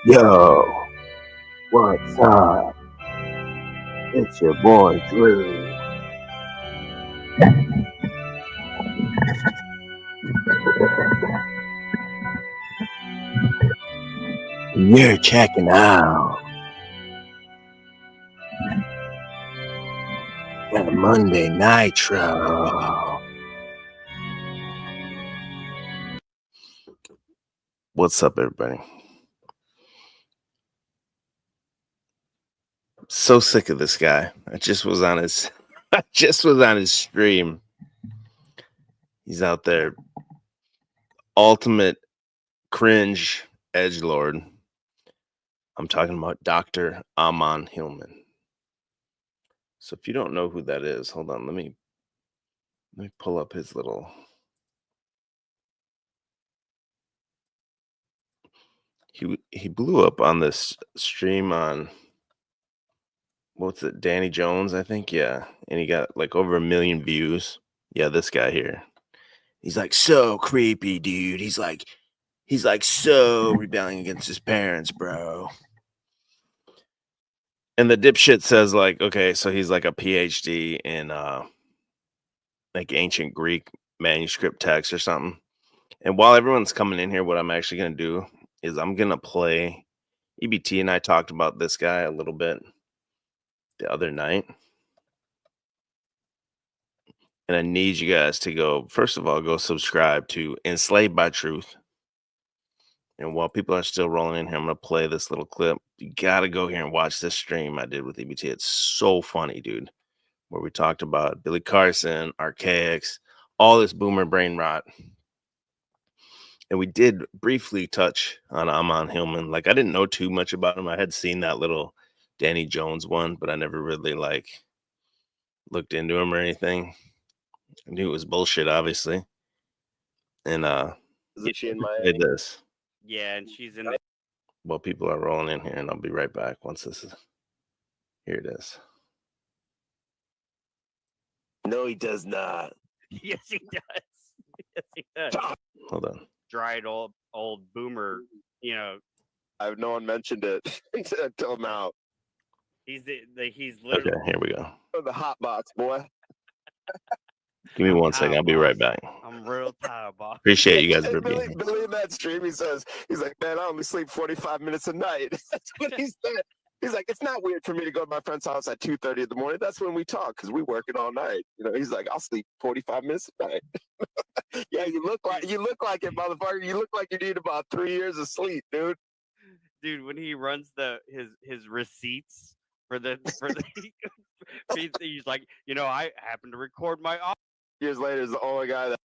Yo, what's up? It's your boy Drew. You're checking out the Monday Nitro. What's up, everybody? So sick of this guy. I just was on his stream. He's out there, ultimate cringe edgelord. I'm talking about Dr. Ammon Hillman. So if you don't know who that is, hold on, let me pull up his little. He blew up on this stream on what's it, Danny Jones, I think, yeah, and he got like over 1 million views. Yeah, this guy here. He's like so creepy, dude. He's like so rebelling against his parents, bro. And the dipshit says like, okay, so he's like a PhD in like ancient Greek manuscript text or something. And while everyone's coming in here, what I'm actually gonna do is I'm gonna play EBT, and I talked about this guy a little bit the other night. And I need you guys to go, first of all, go subscribe to Enslaved by Truth. And while people are still rolling in here, I'm going to play this little clip. You got to go here and watch this stream I did with EBT. It's so funny, dude, where we talked about Billy Carson, archaics, all this boomer brain rot. And we did briefly touch on Ammon Hillman. Like, I didn't know too much about him. I had seen that little Danny Jones one, but I never really, like, looked into him or anything. I knew it was bullshit, obviously. And Isn't she in play Miami? this Yeah, and she's in the while people are rolling in here, and I'll be right back once this is. Here it is. No, he does not. Yes, he does. Yes, he does. Hold on. Dried old boomer, I've no one mentioned it until now. He's he's literally Okay, here we go. the hot box, boy. Give me I'm 1 second. tired, I'll be right boss. back. I'm real tired, boss. Appreciate you guys And for being here. Billy in that stream, he's like, man, I only sleep 45 minutes a night. That's what he said. He's like, it's not weird for me to go to my friend's house at 2:30 in the morning. That's when we talk because we working all night. He's like, I'll sleep 45 minutes a night. Yeah, you look like it, motherfucker. You look like you need about 3 years of sleep, dude. Dude, when he runs his receipts for the he's like, I happen to record my audio. Years later is the only guy that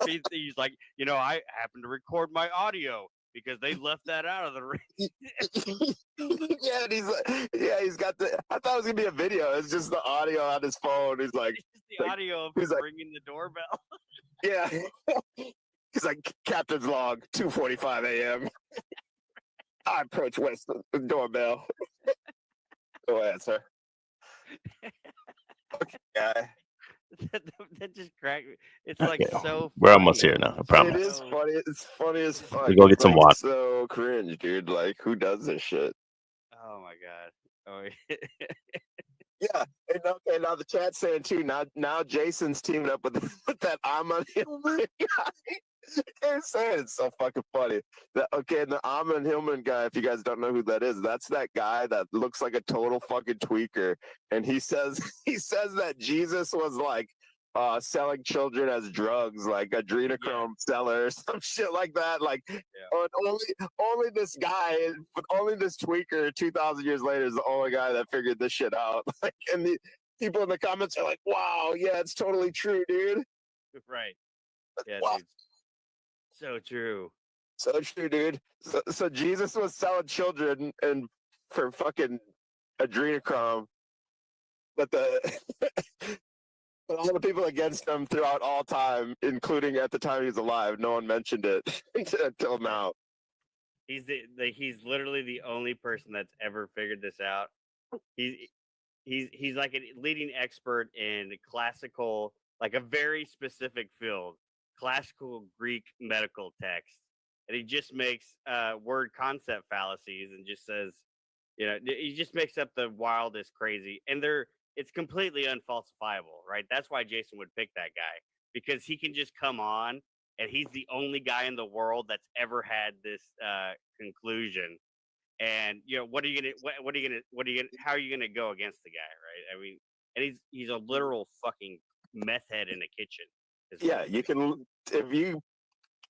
he's like, I happen to record my audio because they left that out of the yeah, and he's got the. I thought it was gonna be a video. It's just the audio on his phone. He's like, it's the audio of him ringing the doorbell. Yeah, he's like, Captain's log, 2:45 a.m. I approach West the doorbell. Go answer. Okay, guy. That just cracked me. It's like Okay, so. we're almost funny. here now. I promise. It is funny. It's funny as fuck. We go get some water. So cringe, dude. Like, who does this shit? Oh my god. Oh yeah. And okay, now the chat's saying too. Now Jason's teaming up with that Ammon Hillman guy. They're saying it's so fucking funny. The Ammon Hillman guy, if you guys don't know who that is, that's that guy that looks like a total fucking tweaker. And he says that Jesus was like selling children as drugs, like adrenochrome seller or some shit like that. Like only this guy, only this tweaker 2,000 years later is the only guy that figured this shit out. Like, and the people in the comments are like, wow, yeah, it's totally true, dude. Right. Yeah, wow. Dude. So true. So true, dude. So Jesus was selling children and for fucking adrenochrome, but but all the people against him throughout all time, including at the time he was alive, no one mentioned it until now. He's he's literally the only person that's ever figured this out. He's like a leading expert in classical, like a very specific field, classical Greek medical text. and he just makes word concept fallacies and just says, he just makes up the wildest crazy, and it's completely unfalsifiable, right? That's why Jason would pick that guy, because he can just come on and he's the only guy in the world that's ever had this conclusion. And what are you gonna how are you gonna go against the guy, right? I mean, and he's a literal fucking meth head in a kitchen is what Yeah, he you is. can. If you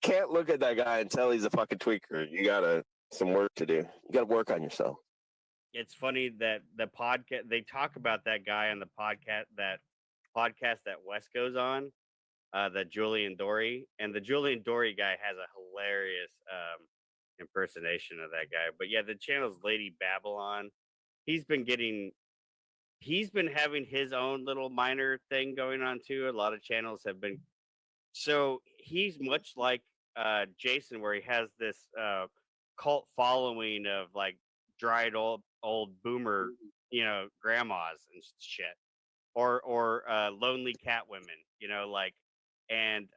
can't look at that guy and tell he's a fucking tweaker, you gotta some work to do. You gotta work on yourself. It's funny that the podcast they talk about that guy on the podcast that West goes on, the Julian Dory, and the Julian Dory guy has a hilarious impersonation of that guy. But yeah, the channel's Lady Babylon. He's been getting he's been having his own little minor thing going on too. A lot of channels have been, so he's much like Jason, where he has this cult following of like dried old boomer, grandmas and shit, or lonely cat women, like, and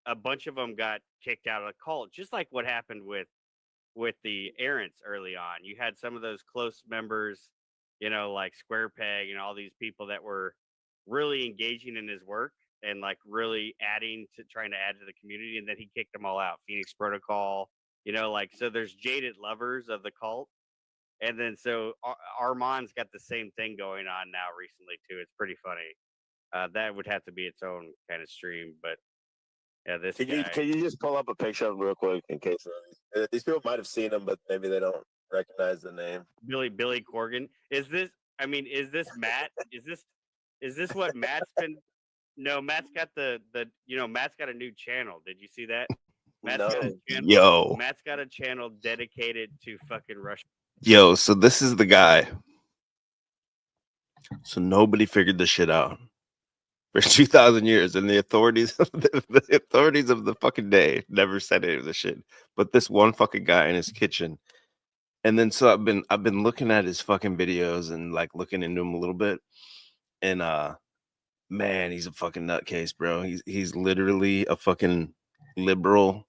a bunch of them got kicked out of the cult, just like what happened with the errants early on. You had some of those close members, like Square Peg and all these people that were really engaging in his work and like really trying to add to the community, and then he kicked them all out. Phoenix Protocol, like, so there's jaded lovers of the cult, and then so Armand's got the same thing going on now recently too. It's pretty funny. That would have to be its own kind of stream, but yeah, this guy. Can you just pull up a picture of him real quick in case these people might have seen him, but maybe they don't recognize the name. Billy Corgan. Is this? I mean, is this Matt? Is this what Matt's been? No, Matt's got Matt's got a new channel. Did you see that? Matt's got a No, channel. Yo, Matt's got a channel dedicated to fucking Russia. yo. So this is the guy. So nobody figured this shit out for 2,000 years, and the authorities, the authorities of the fucking day, never said any of this shit. But this one fucking guy in his kitchen, and then so I've been looking at his fucking videos and like looking into him a little bit, and man, he's a fucking nutcase, bro. He's literally a fucking liberal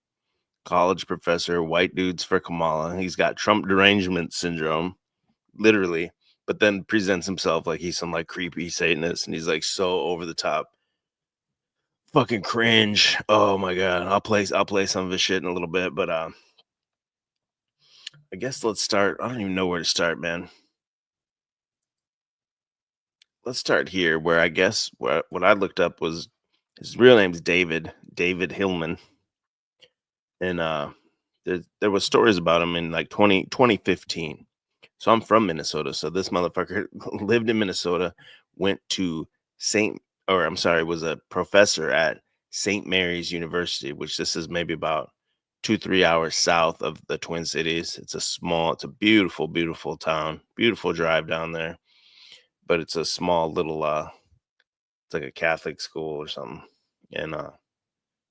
college professor, white dudes for Kamala. He's got Trump derangement syndrome, literally, but then presents himself like he's some like creepy Satanist, and he's like so over the top, fucking cringe. Oh my god, I'll play some of his shit in a little bit, but I guess let's start. I don't even know where to start, man. Let's start here, where I guess what I looked up was his real name's David Hillman, and there was stories about him in like 2015. So I'm from Minnesota. So this motherfucker lived in Minnesota, went to St. or I'm sorry, was a professor at St. Mary's University, which this is maybe about 2-3 hours south of the Twin Cities. It's a beautiful, beautiful town, beautiful drive down there, but it's a small little, it's like a Catholic school or something. And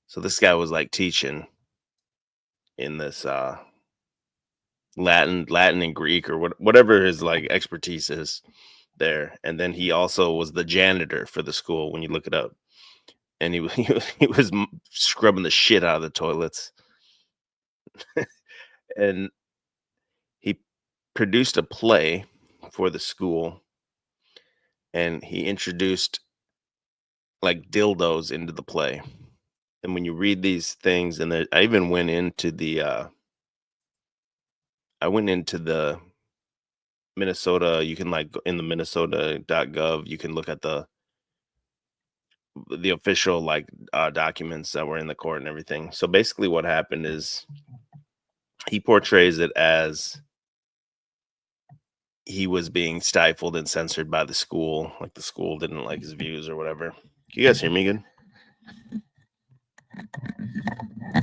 so this guy was like teaching in this Latin and Greek or whatever his like expertise is there. And then he also was the janitor for the school when you look it up. And he was scrubbing the shit out of the toilets. And he produced a play for the school, and he introduced like dildos into the play. And when you read these things, and I even went into the Minnesota, you can like in the Minnesota.gov, you can look at the official like documents that were in the court and everything. So basically what happened is he portrays it as he was being stifled and censored by the school, like the school didn't like his views or whatever. Can you guys hear me good?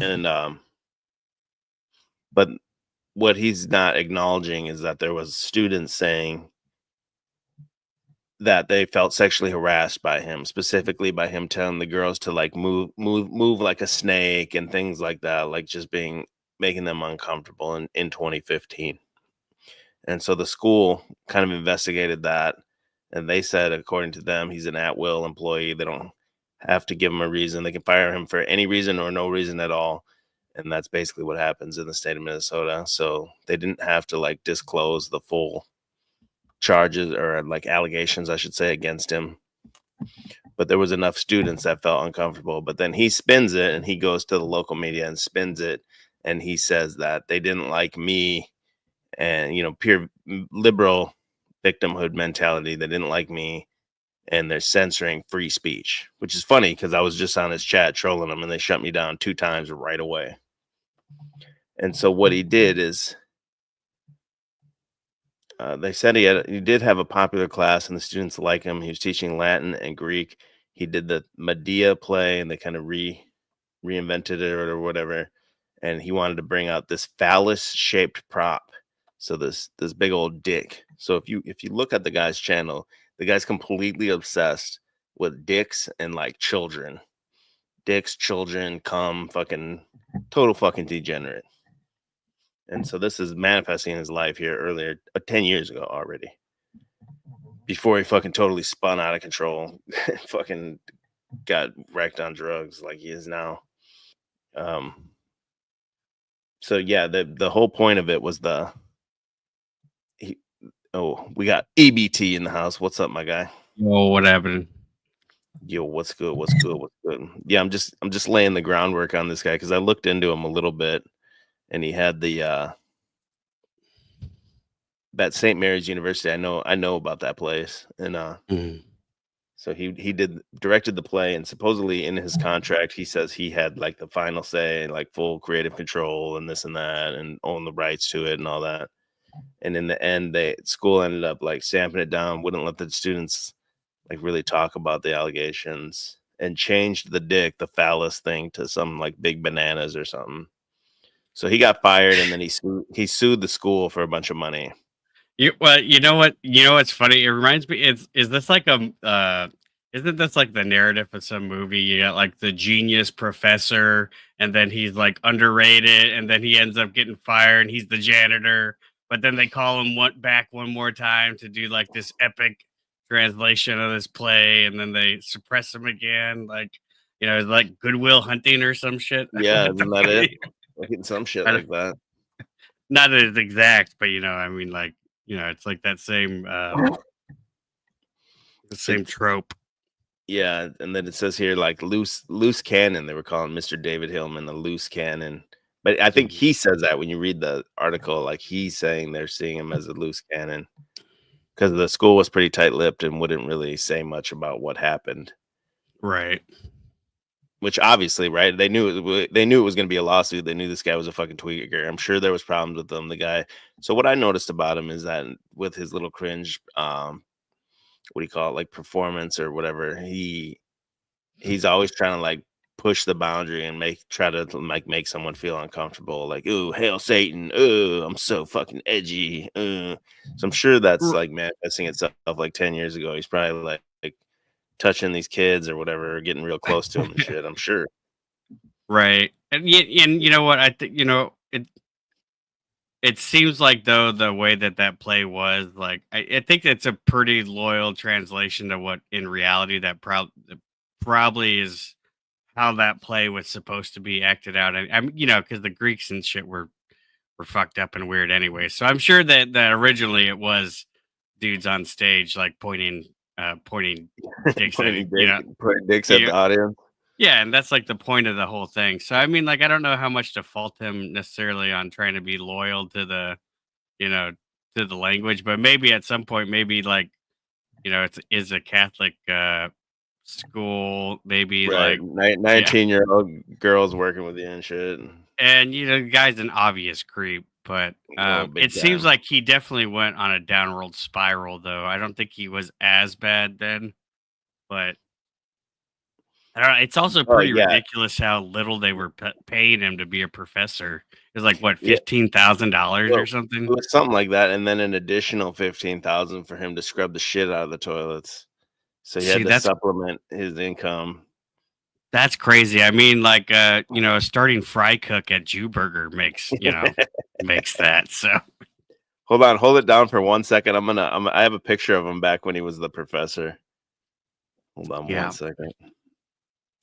And but what he's not acknowledging is that there was students saying that they felt sexually harassed by him, specifically by him telling the girls to like move like a snake and things like that, like just making them uncomfortable in 2015. And so the school kind of investigated that, and they said, according to them, he's an at-will employee. They don't have to give him a reason. They can fire him for any reason or no reason at all. And that's basically what happens in the state of Minnesota. So they didn't have to like disclose the full charges or like allegations, I should say, against him. But there was enough students that felt uncomfortable. But then he spins it and he goes to the local media and spins it. And he says that they didn't like me and, pure liberal victimhood mentality. They didn't like me and they're censoring free speech, which is funny because I was just on his chat trolling them and they shut me down 2 times right away. And so what he did is they said he did have a popular class and the students like him. He was teaching Latin and Greek. He did the Medea play and they kind of reinvented it or whatever. And he wanted to bring out this phallus shaped prop. So this big old dick. So if you look at the guy's channel, the guy's completely obsessed with dicks and like children. Dicks, children, cum, fucking total fucking degenerate. And so this is manifesting in his life here earlier, 10 years ago already. Before he fucking totally spun out of control, fucking got wrecked on drugs like he is now. So yeah, the whole point of it was we got EBT in the house. What's up, my guy? Oh, what happened? Yo, what's good? What's good? What's good? Yeah, I'm just laying the groundwork on this guy because I looked into him a little bit, and he had the that St. Mary's University. I know about that place, and so he directed the play, and supposedly in his contract he says he had like the final say, like full creative control, and this and that, and own the rights to it and all that. And in the end, school ended up like stamping it down, wouldn't let the students like really talk about the allegations, and changed the phallus thing to some like big bananas or something. So he got fired, and then he sued the school for a bunch of money. Well, you know what? You know what's funny? It reminds me. Is this like isn't this like the narrative of some movie? You got like the genius professor, and then he's like underrated, and then he ends up getting fired, and he's the janitor. But then they call him back one more time to do like this epic translation of this play, and then they suppress him again. Like it's like Goodwill Hunting or some shit. Yeah, isn't that it? Like some shit like that. Not as exact, but I mean, like. It's like that same the same trope. Yeah, and then it says here like loose cannon. They were calling Mr. David Hillman the loose cannon. But I think he says that when you read the article, like he's saying they're seeing him as a loose cannon because the school was pretty tight-lipped and wouldn't really say much about what happened. Right. Which obviously, right? They knew it was going to be a lawsuit. They knew this guy was a fucking tweaker. I'm sure there was problems with him, the guy. So what I noticed about him is that with his little cringe, what do you call it, like performance or whatever, he's always trying to like push the boundary and try to make someone feel uncomfortable. Like, ooh, hail Satan. Ooh, I'm so fucking edgy. So I'm sure that's like manifesting itself like 10 years ago. He's probably like touching these kids or whatever, getting real close to them and shit, I'm sure. Right. And you know what? I think, it seems like though the way that play was like, I think it's a pretty loyal translation to what in reality that probably is how that play was supposed to be acted out. I'm because the Greeks and shit were fucked up and weird anyway. So I'm sure that originally it was dudes on stage like pointing dicks pointing dicks at the audience. Yeah, and that's like the point of the whole thing. So I mean, like, I don't know how much to fault him necessarily on trying to be loyal to the to the language, but maybe at some point, maybe like it is a Catholic school, maybe right. like 19-year-old girls working with you and shit. And the guy's an obvious creep, but it seems like he definitely went on a downward spiral, though. I don't think he was as bad then, but I don't know. It's also pretty ridiculous how little they were paying him to be a professor. It was like what, $15,000 or something? It was something like that, and then an additional $15,000 for him to scrub the shit out of the toilets. So he had to supplement his income. That's crazy. I mean, like a starting fry cook at Jew Burger makes makes that. So hold it down for 1 second. I have a picture of him back when he was the professor. Hold on 1 second.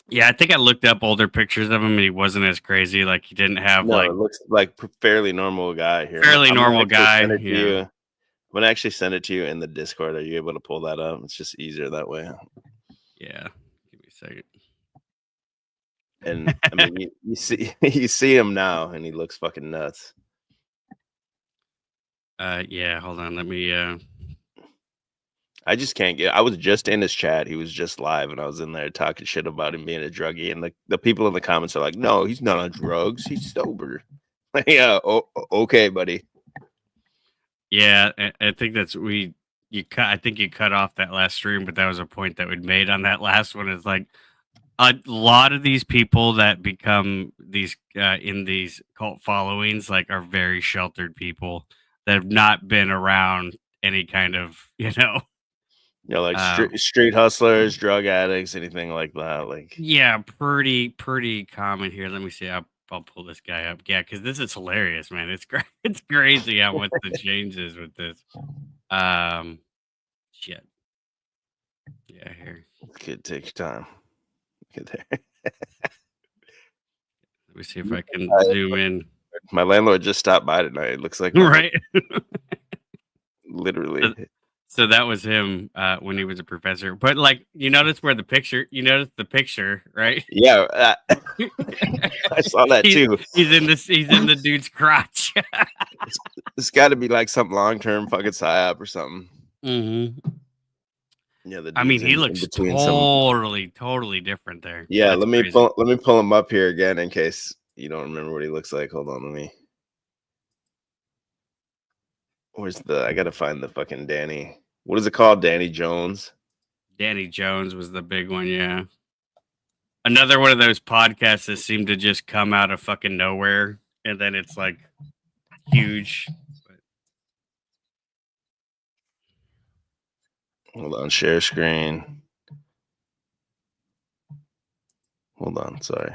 Yeah, I think I looked up older pictures of him, and he wasn't as crazy. Like, he didn't have No, like it looks like fairly normal guy here. fairly I'm gonna normal actually guy. send it to Yeah, you. I'm gonna actually send it to you in the Discord. Are you able to pull that up? It's just easier that way. yeah. Give me a second. And I mean, you see you see him now, and he looks fucking nuts. Yeah. Hold on. Let me. I just can't get. I was just in his chat. He was just live, and I was in there talking shit about him being a druggie. And the people in the comments are like, "No, he's not on drugs. He's sober." Yeah. Okay, buddy. Yeah, I think that's we. You cut. I think you cut off that last stream, but that was a point that we'd made on that last one. Is like a lot of these people that become these in these cult followings, like, are very sheltered people that have not been around any kind of, You know, like uh, street hustlers, drug addicts, anything like that. Like, yeah, pretty common here. Let me see. I'll pull this guy up. Yeah, because this is hilarious, man. It's great. It's crazy how much the change is with this. Shit. Yeah, here. kid, take your time. Get there. Let me see if I can zoom in. My landlord just stopped by tonight. It looks like Right. literally. So that was him when he was a professor. But like, you notice the picture, right? Yeah, I saw that He's, too. he's in the dude's crotch. It's got to be like some long term fucking psyop or something. Mm-hmm. Yeah, the I mean, dude's he in looks between totally different there. Yeah, That's crazy. let me pull him up here again in case you don't remember what he looks like. Hold on, let me. Where's I gotta find the fucking Danny. What is it called? Danny Jones. Danny Jones was the big one, yeah. Another one of those podcasts that seem to just come out of fucking nowhere, and then it's like huge. Hold on, share screen. Hold on, sorry.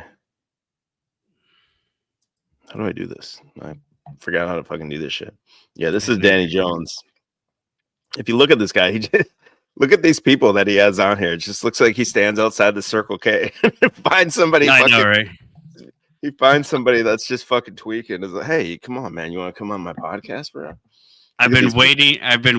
How do I do this? I forgot how to fucking do this shit. Yeah, this is Danny Jones. If you look at this guy, look at these people that he has on here. It just looks like he stands outside the Circle K. Find somebody. I know, right? He finds somebody that's just fucking tweaking. Is like, hey, come on, man, you want to come on my podcast, bro? I've been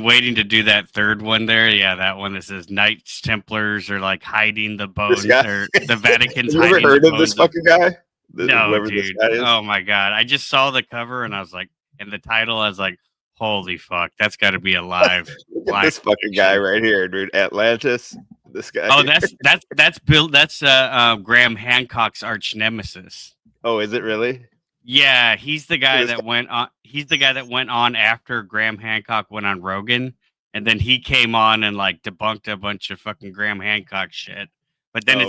waiting to do that third one there. Yeah, that one that says Knights Templars are like hiding the bones, or the Vatican's Have you hiding ever heard the of this bones fucking guy? No, Whoever dude. this guy is? Oh my god. I just saw the cover and I was like, and the title, I was like, holy fuck, that's gotta be a live. Look at this fucking guy right here, dude. Atlantis. This guy. Oh, that's Bill. That's Graham Hancock's arch nemesis. Oh, is it really? Yeah, he's the guy that went on. He's the guy that went on after Graham Hancock went on Rogan, and then he came on and like debunked a bunch of fucking Graham Hancock shit. But then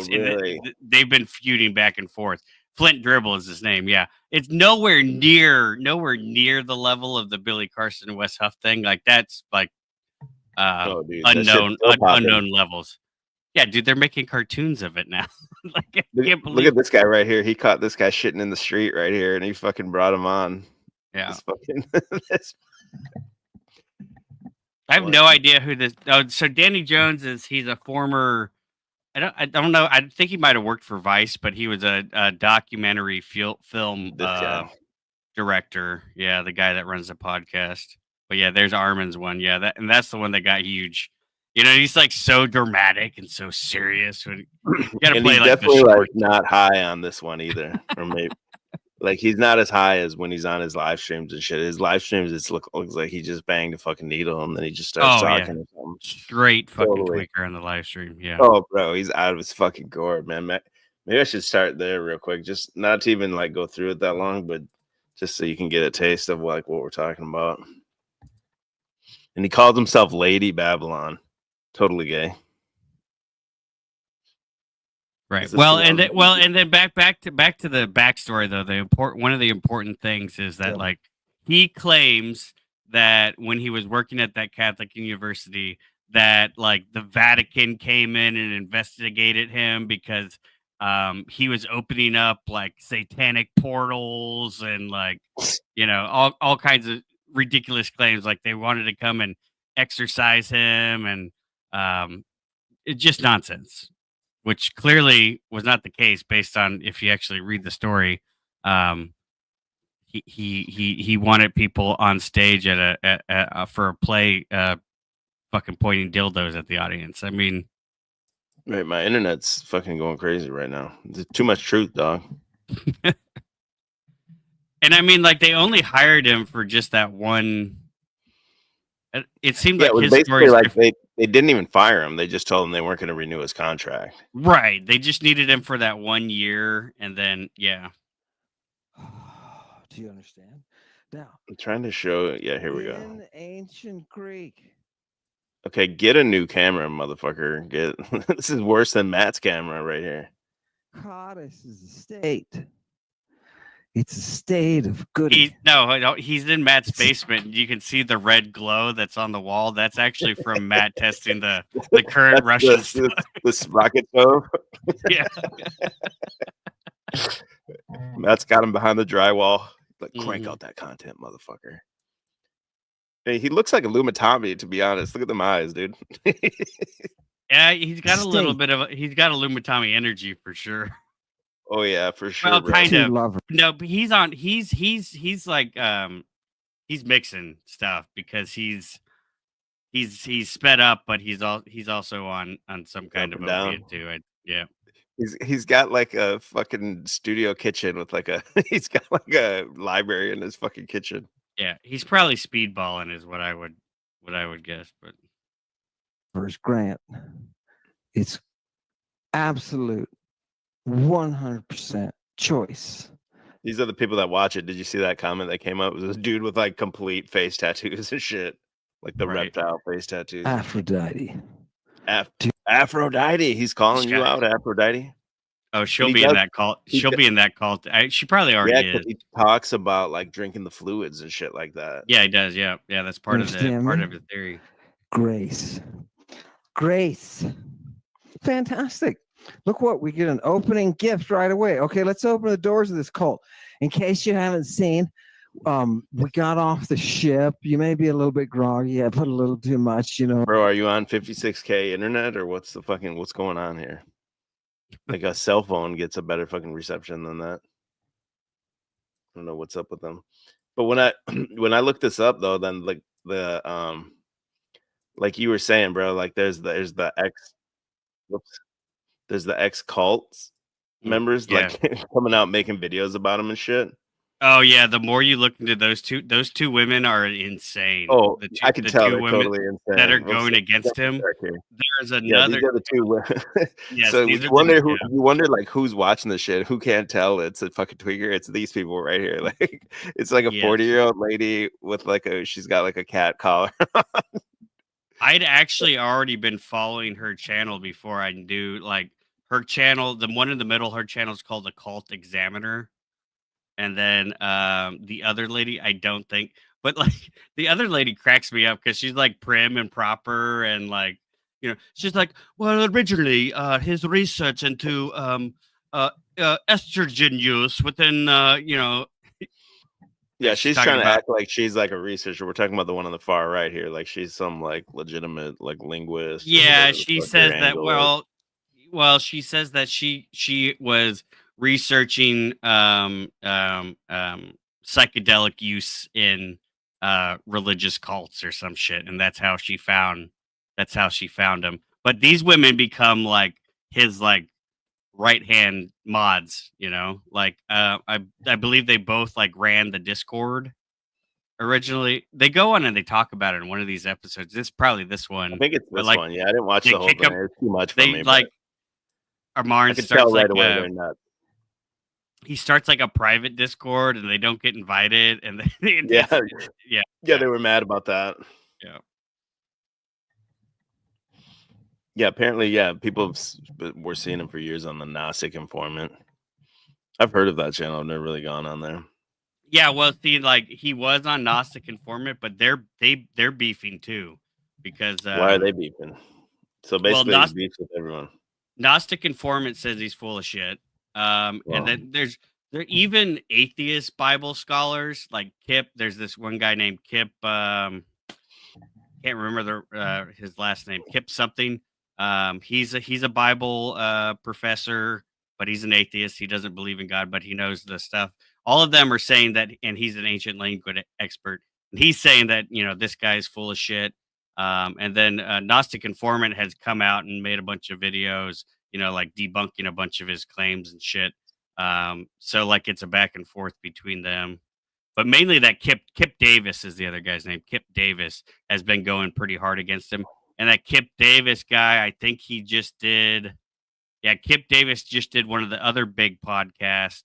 they've been feuding back and forth. Flint Dribble is his name. Yeah, it's nowhere near the level of the Billy Carson and Wes Huff thing. Like, that's like unknown levels. Yeah, dude, they're making cartoons of it now. Like, look at this guy right here. He caught this guy shitting in the street right here, and he fucking brought him on. Yeah. This I have no idea who this. Oh, so Danny Jones he's a former. I don't know. I think he might have worked for Vice, but he was a documentary film director. Yeah, the guy that runs the podcast. But yeah, there's Armin's one. Yeah, that's the one that got huge. You know, he's like so dramatic and so serious. You gotta and play he's like definitely like not high on this one either. Or maybe like he's not as high as when he's on his live streams and shit. His live streams, looks like he just banged a fucking needle and then he just starts talking. Yeah. Straight fucking tweaker on the live stream. Yeah. Oh, bro, he's out of his fucking gourd, man. Maybe I should start there real quick, just not to even like go through it that long, but just so you can get a taste of like what we're talking about. And he called himself Lady Babylon. Totally gay. Right. Well, and then back to the backstory though. One of the important things is that like he claims that when he was working at that Catholic university, that like the Vatican came in and investigated him because he was opening up like satanic portals and like, you know, all kinds of ridiculous claims. Like they wanted to come and exorcise him, and it's just nonsense. which clearly was not the case based on if you actually read the story. Um, he wanted people on stage for a play, fucking pointing dildos at the audience. I mean, Right, my internet's fucking going crazy right now. There's too much truth, dog. and I mean, like they only hired him for just that one. It seemed Yeah, like it was his basically stories, like they didn't even fire him. They just told him they weren't going to renew his contract. right? They just needed him for that 1 year, and then yeah. Do you understand? Now, I'm trying to show. Yeah, here we go. in ancient Greek, Okay, get a new camera, motherfucker. Get this is worse than Matt's camera right here. goddess is a state. It's a state of goody. No, he's in Matt's basement. You can see the red glow that's on the wall. That's actually from Matt testing the current Russian stuff. This rocket stove. Yeah, Matt's got him behind the drywall. Like, crank Mhm. out that content, motherfucker. Hey, he looks like a Lumitami, to be honest. Look at them eyes, dude. yeah. He's got a little State. bit of he's got a Lumitami energy for sure. Oh yeah, for sure. Well, bro. kind Two of. lovers. No, but he's like he's mixing stuff because he's sped up, but he's also on some kind Up of and down. opiate too. Yeah. He's got like a fucking studio kitchen with like a he's got like a library in his fucking kitchen. Yeah, he's probably speedballing is what I would guess, but First grant. It's absolute 100% choice. These are the people that watch it. Did you see that comment that came up? It was this dude with like complete face tattoos and shit, like the Right. reptile face tattoos. Aphrodite. Aphrodite. He's calling you guy- out, Aphrodite. oh, she'll he be does- in that call. he She'll do- be in that call. She probably Yeah, already because is. he talks about like drinking the fluids and shit like that. Yeah, he does. Yeah, that's part of Understand me? the theory. Grace. Grace. Fantastic. Look what we get an opening gift right away. Okay, let's open the doors of this cult. In case you haven't seen, we got off the ship. You may be a little bit groggy. I put a little too much, Bro, are you on 56K internet or what's going on here? Like a cell phone gets a better fucking reception than that. I don't know what's up with them. But when I look this up though, then like the like you were saying, bro, like there's the ex cults members Yeah. like coming out making videos about him and shit. Oh yeah, the more you look into those two women are insane. Oh, the two, I can the tell two they're women totally insane. that are Let's going see. against him. There's Yeah, another. these are the two women. Yes, so these you are the- wonder yeah. you wonder like who's watching this shit. Who can't tell it's a fucking tweaker? It's these people right here. Like it's like a Yes. 40-year-old lady with like she's got like a cat collar. I'd actually already been following her channel before I knew like her channel. The one in the middle, her channel is called the Cult Examiner, and then the other lady, I don't think, but like the other lady cracks me up because she's like prim and proper and like she's like, well, originally his research into estrogen use within Yeah, she's she's talking trying to about- act like she's like a researcher. We're talking about the one on the far right here. Like she's some like legitimate like linguist. or Yeah, whatever the she fuck says her that. angle is. Well, she says that she was researching psychedelic use in religious cults or some shit, and that's how she found him. But these women become like his like right hand mods, like I believe they both like ran the Discord originally. They go on and they talk about it in one of these episodes. It's probably this one. I think it's but, this like, one. Yeah, I didn't watch they the whole kick thing. 'em- It's too much for They me. like but I Armand could starts tell right like away they're nuts. he starts like a private Discord and they don't get invited and Yeah. yeah. Yeah, they were mad about that. Yeah. Yeah, apparently, yeah, people were seeing him for years on the Gnostic Informant. I've heard of that channel. I've never really gone on there. Yeah, well, see, like he was on Gnostic Informant, but they're beefing too because Why are they beefing? So basically, Gnos- he beefs with everyone. Gnostic Informant says he's full of shit. Wow. And then there even atheist Bible scholars like Kip. There's this one guy named Kip. Can't remember his last name. Kip something. He's a Bible professor, but he's an atheist. He doesn't believe in God, but he knows the stuff. All of them are saying that, and he's an ancient language expert. And he's saying that this guy is full of shit. And then Gnostic Informant has come out and made a bunch of videos, like debunking a bunch of his claims and shit. So like it's a back and forth between them. But mainly that Kip Davis is the other guy's name. Kip Davis has been going pretty hard against him. And that Kip Davis guy, I think he just did. Yeah, Kip Davis just did one of the other big podcasts.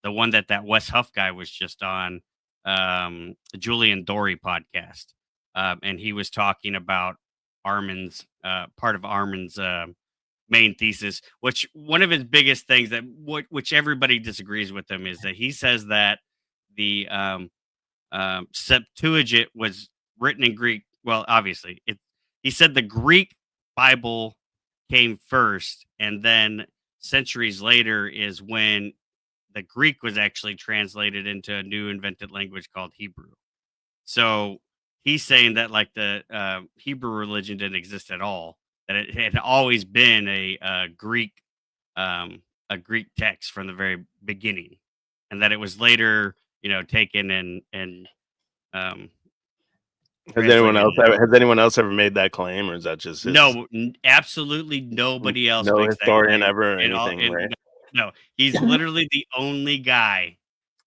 The one that Wes Huff guy was just on, the Julian Dory podcast. And he was talking about Armin's part of Armin's main thesis, which one of his biggest things which everybody disagrees with him is that he says that the Septuagint was written in Greek. Well, obviously, he said the Greek Bible came first, and then centuries later is when the Greek was actually translated into a new invented language called Hebrew. So he's saying that like the Hebrew religion didn't exist at all; that it had always been a Greek text from the very beginning, and that it was later taken and Has anyone else ever made that claim, or is that just his? No, absolutely nobody else No makes historian that claim ever or anything, right? No, he's literally the only guy.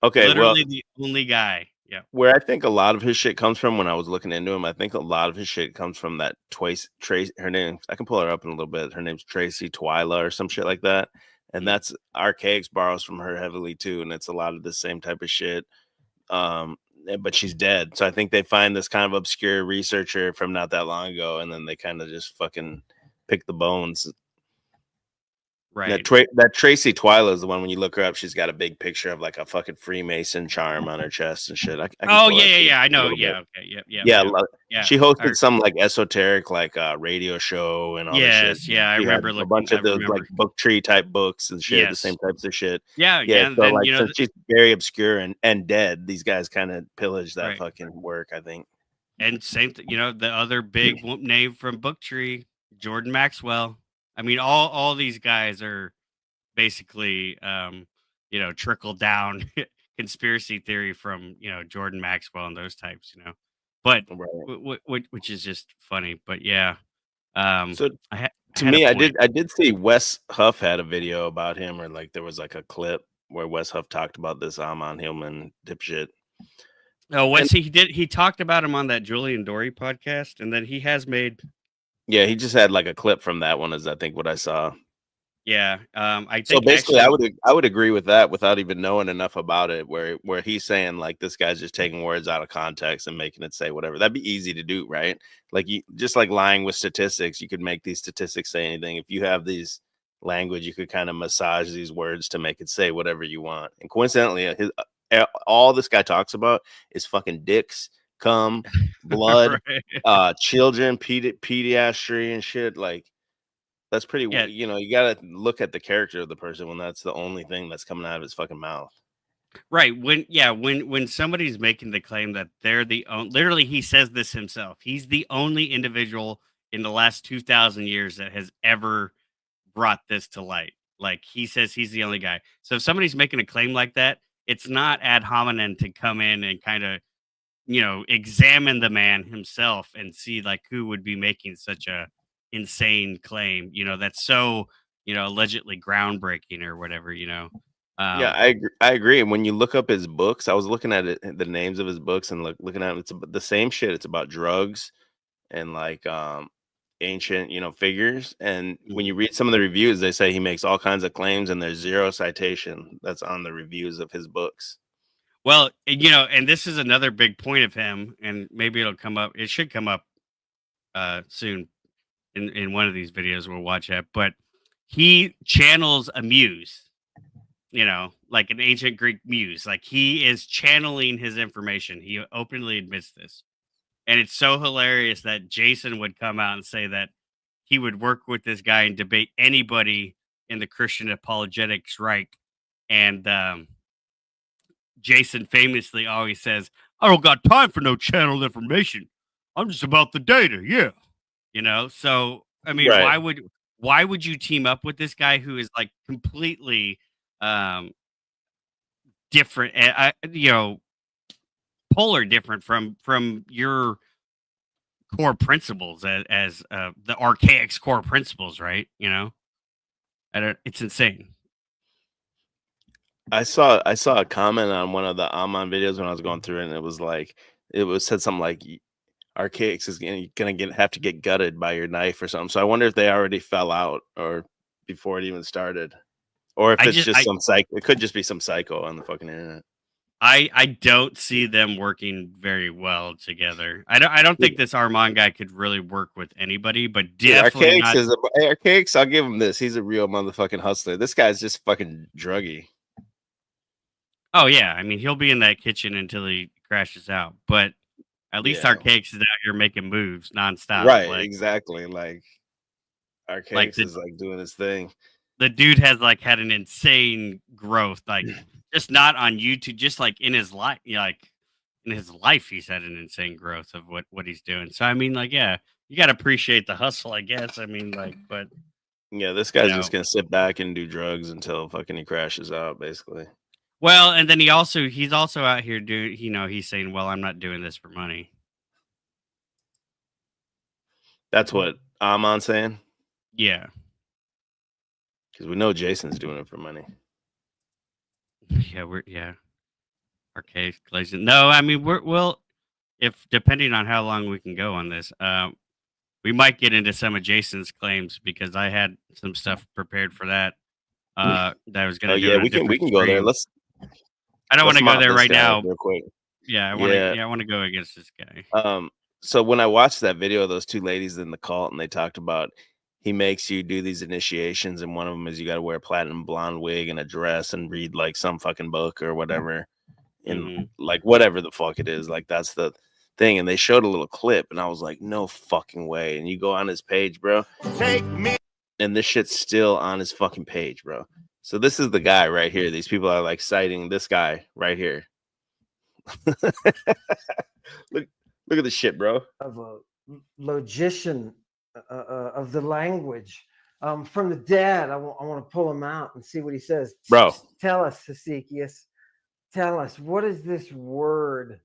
Okay, Literally the only guy. Yeah. Where I think a lot of his shit comes from, when I was looking into him, I think a lot of his shit comes from that Tracy. Her name, I can pull her up in a little bit. Her name's Tracy Twyla or some shit like that, and that's Archaics borrows from her heavily too, and it's a lot of the same type of shit. But she's dead, so I think they find this kind of obscure researcher from not that long ago, and then they kind of just fucking pick the bones. Right. That Tracy Twyla is the one. When you look her up, she's got a big picture of like a fucking Freemason charm on her chest and shit. I yeah, I know. Yeah, okay, yeah. She hosted some like esoteric like radio show and all this shit. Yeah, I remember a bunch of those like book tree type books and shit, the same types of shit. Yeah. So like since she's very obscure and dead, these guys kind of pillage that fucking work, I think. And same, the other big name from Book Tree, Jordan Maxwell. I mean, all these guys are basically, trickle down conspiracy theory from, Jordan Maxwell and those types, but which is just funny. But yeah. So to me, I did see Wes Huff had a video about him, or like there was like a clip where Wes Huff talked about this Ammon Hillman dipshit. Oh, he talked about him on that Julian Dory podcast, and then he has made. Yeah, he just had like a clip from that one, is I think what I saw. Yeah, I think so. Basically, I would agree with that without even knowing enough about it. Where he's saying like this guy's just taking words out of context and making it say whatever. That'd be easy to do, right? Like you just like lying with statistics. You could make these statistics say anything. If you have these language, you could kind of massage these words to make it say whatever you want. And coincidentally, all this guy talks about is fucking dicks, cum, blood, children, pediatry and shit. Like that's pretty. Yeah. You gotta look at the character of the person when that's the only thing that's coming out of his fucking mouth. Right. When somebody's making the claim that they're literally he says this himself. He's the only individual in the last 2,000 years that has ever brought this to light. Like he says he's the only guy. So if somebody's making a claim like that, it's not ad hominem to come in and kind of, examine the man himself and see like who would be making such a insane claim, that's so, allegedly groundbreaking or whatever, Yeah, I agree. And when you look up his books, I was looking at it, the names of his books, and looking at it, it's the same shit. It's about drugs and like ancient, figures. And when you read some of the reviews, they say he makes all kinds of claims, and there's zero citation that's on the reviews of his books. Well, and this is another big point of him, and maybe it'll come up. It should come up soon in one of these videos we'll watch at. But he channels a muse, like an ancient Greek muse. Like he is channeling his information. He openly admits this. And it's so hilarious that Jason would come out and say that he would work with this guy and debate anybody in the Christian apologetics Reich. And Jason famously always says, I don't got time for no channeled information. I'm just about the data. Yeah. So I mean, Right. why would you team up with this guy who is like completely different, polar different from your core principles as the Archaic's core principles, right? It's insane. I saw a comment on one of the Ammon videos when I was going through it, and it was said something like Archaics is gonna have to get gutted by your knife or something. So I wonder if they already fell out or before it even started. Or if I it's just just some psycho. It could just be some psycho on the fucking internet. I don't see them working very well together. I don't think this Armand guy could really work with anybody, but Dude, definitely not. Archaics, I'll give him this. He's a real motherfucking hustler. This guy's just fucking druggy. Oh yeah, I mean he'll be in that kitchen until he crashes out, but at least Yeah. Archaic's is out here making moves nonstop. Right, exactly. Like like Archaics is like doing his thing. the dude has like had an insane growth, like just not on YouTube, just like in his life, like in his life, he's had an insane growth of what he's doing. So I mean, like, yeah, you got to appreciate the hustle, I guess. I mean, like, but Yeah, this guy's just gonna sit back and do drugs until fucking he crashes out, basically. Well, and then he's also out here doing, he's saying, well, I'm not doing this for money. That's what Amon's saying. Yeah. Because we know Jason's doing it for money. Yeah. Archaic Glacier. No, I mean we'll if depending on how long we can go on this, we might get into some of Jason's claims because I had some stuff prepared for that. That I was gonna do. Yeah, we can go there. I don't want to go there right now. Real quick. Yeah, I want to go against this guy. So when I watched that video of those two ladies in the cult and they talked about he makes you do these initiations, and one of them is you got to wear a platinum blonde wig and a dress and read like some fucking book or whatever, and like whatever the fuck it is, like that's the thing. And they showed a little clip, and I was like, no fucking way. And you go on his page, bro, take me, and this shit's still on his fucking page, bro. So this is the guy right here. These people are like citing this guy right here. Look at this shit, bro. Of a logician of the language from the dead. I want to pull him out and see what he says. Bro, tell us, Hesychius. Tell us, what does this word,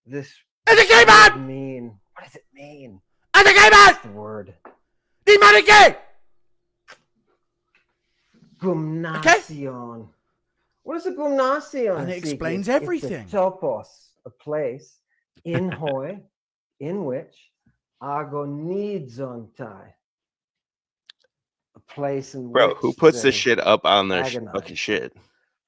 this mean? What does it mean? The word. Gymnasion. What is a gymnasion? And it explains everything. It's a topos, a place, in hoi, in which agonizontai, a place in which, bro, who puts this shit up on their fucking shit?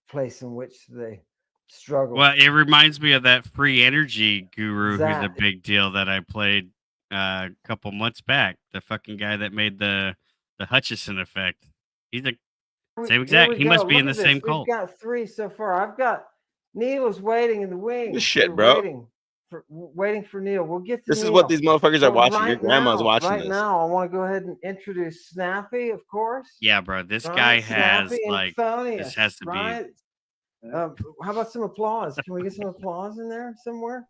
Place in which they struggle. Well, it reminds me of that free energy guru who's a big deal that I played a couple months back. The fucking guy that made the Hutchison effect. He's a same exact. He must be in the same cult. We've got 3 so far. I've got Neil's waiting in the wings. This shit, bro. Waiting for Neil. We'll get to this Neil. Is what these motherfuckers are watching. Right Your grandma's watching right this. Right now, I want to go ahead and introduce Snappy, of course. Yeah, bro. This guy has Snappy like Thonius, this has to right? How about some applause? Can we get some applause in there somewhere?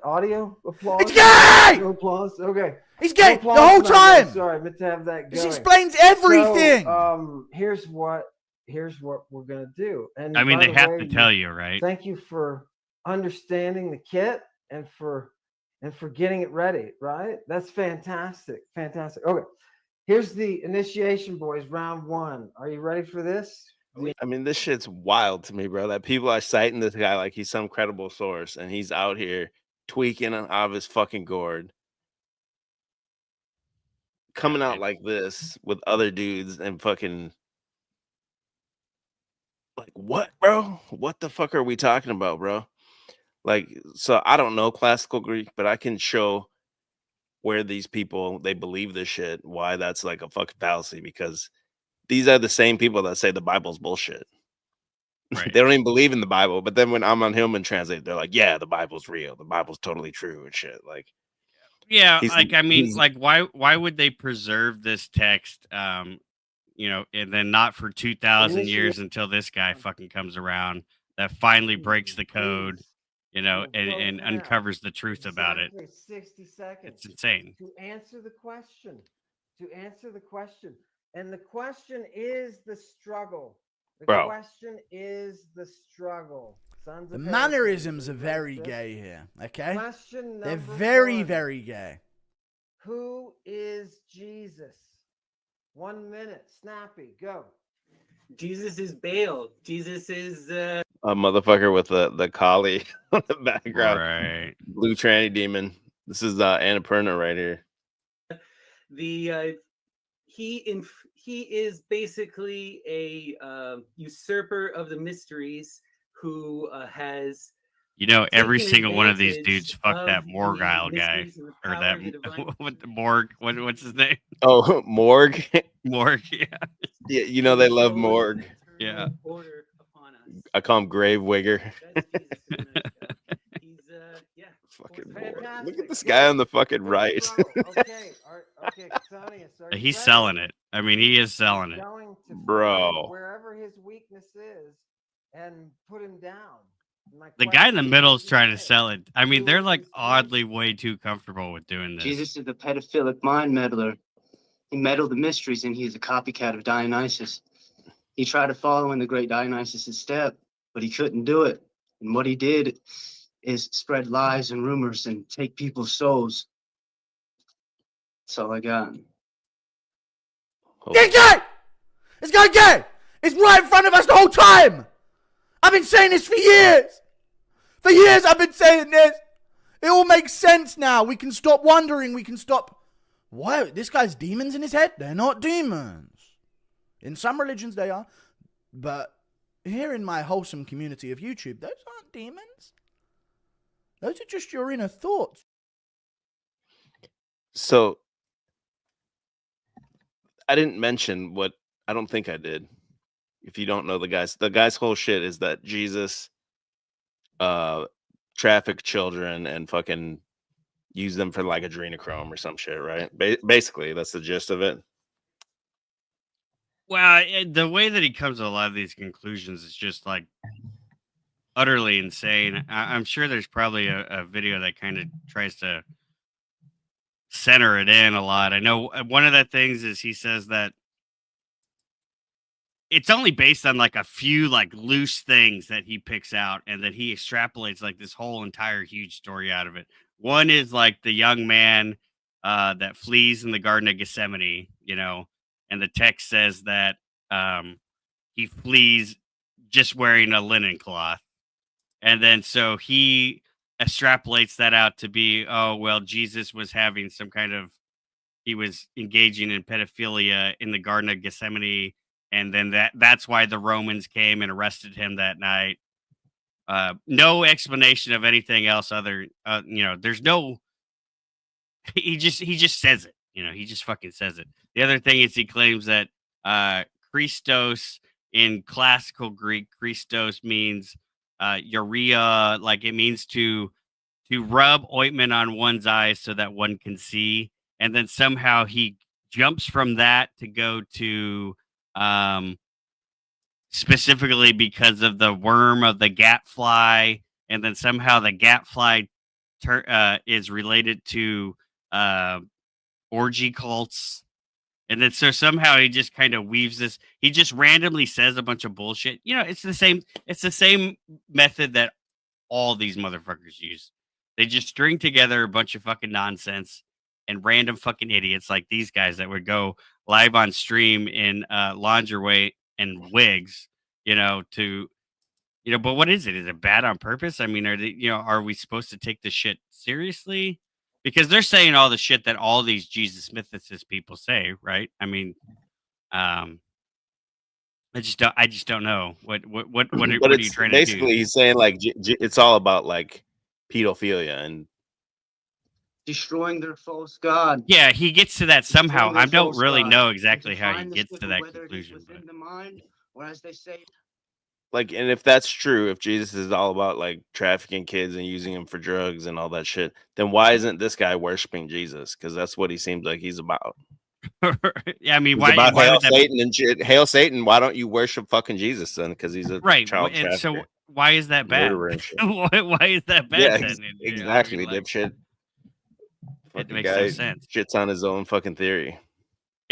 Audio applause. It's gay! No applause. Okay. He's gay the whole time. Sorry, I meant to have that going. This explains everything. So, here's what we're gonna do. And I mean, they have to tell you, right? Thank you for understanding the kit and for getting it ready. Right? That's fantastic. Fantastic. Okay. Here's the initiation, boys. Round 1. Are you ready for this? I mean, this shit's wild to me, bro. That people are citing this guy like he's some credible source, and he's out here tweaking out of his fucking gourd, coming out like this with other dudes and fucking like what, bro? What the fuck are we talking about, bro? Like, so I don't know classical Greek, but I can show where these people they believe this shit, why that's like a fucking fallacy, because these are the same people that say the Bible's bullshit. Right. They don't even believe in the Bible. But then when Ammon Hillman translate, they're like, yeah, the Bible's real. The Bible's totally true and shit. Like, yeah, like, I mean, like, why would they preserve this text, and then not for 2,000 years until this guy fucking comes around that finally breaks the code, and uncovers the truth about it. 60 seconds. It's insane. To answer the question. to answer the question. And the question is the struggle. The Bro. question is the struggle. Sons The of mannerisms are heresies, very racist. gay here. Okay, Question they're number very, one. very gay. Who is Jesus? 1 minute. Snappy. Go. Jesus is Baal. Jesus is A motherfucker with the collie on the background. Right. Blue tranny demon. This is Annapurna right here. the he is basically a usurper of the mysteries who has You know, every taken single one of these advantage dudes fuck that of Morgile the guy. mysteries and the Or that power, the divine what the Morg what's his name? Oh, Morg. Morg, yeah. Yeah, you know they love impose Morg. an Yeah. eternal order upon us. I call him Grave Wigger. That is Jesus in a nutshell. He's yeah. Fucking force Morg. Fantastic. Look at this Good. guy on the fucking Good right. struggle. Okay. Okay, Xonius, are you He's ready? selling it. I mean, he is selling He's it. going to Bro. find wherever his weakness is and put him down. My The guy in the question middle is is trying to this. sell it. I mean, Who they're is like Jesus? oddly way too comfortable with doing this. Jesus is a pedophilic mind meddler. He meddled the mysteries, and he's a copycat of Dionysus. He tried to follow in the great Dionysus' step, but he couldn't do it. And what he did is spread lies and rumors and take people's souls. That's all I got. It's gay! It's gone gay! It's right in front of us the whole time! I've been saying this for years! For years I've been saying this! It all makes sense now. We can stop wondering. We can stop... What? This guy's demons in his head? They're not demons. In some religions they are. But here in my wholesome community of YouTube, those aren't demons. Those are just your inner thoughts. So I didn't mention what I don't think I did. If you don't know the guy's whole shit is that Jesus trafficked children and fucking use them for like adrenochrome or some shit, right? Basically, that's the gist of it. Well, the way that he comes to a lot of these conclusions is just like utterly insane. I'm sure there's probably a video that kind of tries to center it in a lot. I know one of the things is he says that it's only based on like a few like loose things that he picks out and that he extrapolates like this whole entire huge story out of it. One is like the young man that flees in the Garden of Gethsemane, you know, and the text says that he flees just wearing a linen cloth. And then so he extrapolates that out to be, oh, well, Jesus was having some kind of, he was engaging in pedophilia in the Garden of Gethsemane. And then that's why the Romans came and arrested him that night. No explanation of anything else other, you know, there's no, he just says it, you know, he just fucking says it. The other thing is he claims that Christos in classical Greek, Christos means urea, like it means to rub ointment on one's eyes so that one can see. And then somehow he jumps from that to go to specifically because of the worm of the gatfly, and then somehow the gatfly is related to orgy cults, and then so somehow he just kind of weaves this. He just randomly says a bunch of bullshit. You know, it's the same method that all these motherfuckers use. They just string together a bunch of fucking nonsense and random fucking idiots like these guys that would go live on stream in lingerie and wigs, you know, to, you know, but what is it? Is it bad on purpose? I mean, are we supposed to take this shit seriously? Because they're saying all the shit that all these Jesus mythicists people say, right? I mean, I just don't know what are you trying to do? Basically, he's saying like it's all about like pedophilia and Destroying their false god. Yeah, he gets to that somehow. Destroying their I don't false really god. know And exactly to how he find the gets to sickle, that whether it is conclusion. within But the mind, or as they say, like, and if that's true, if Jesus is all about like trafficking kids and using them for drugs and all that shit, then why isn't this guy worshiping Jesus? Because that's what he seems like he's about. yeah, I mean, He's about why hail would that Satan and shit. Hail Satan! Why don't you worship fucking Jesus then? Because he's a right? child And trafficker, so why is that bad? murderer and shit. why is that bad? Yeah, then? You know, I exactly, mean, like, dipshit. it Fucking makes no guy sense. shits on his own fucking theory.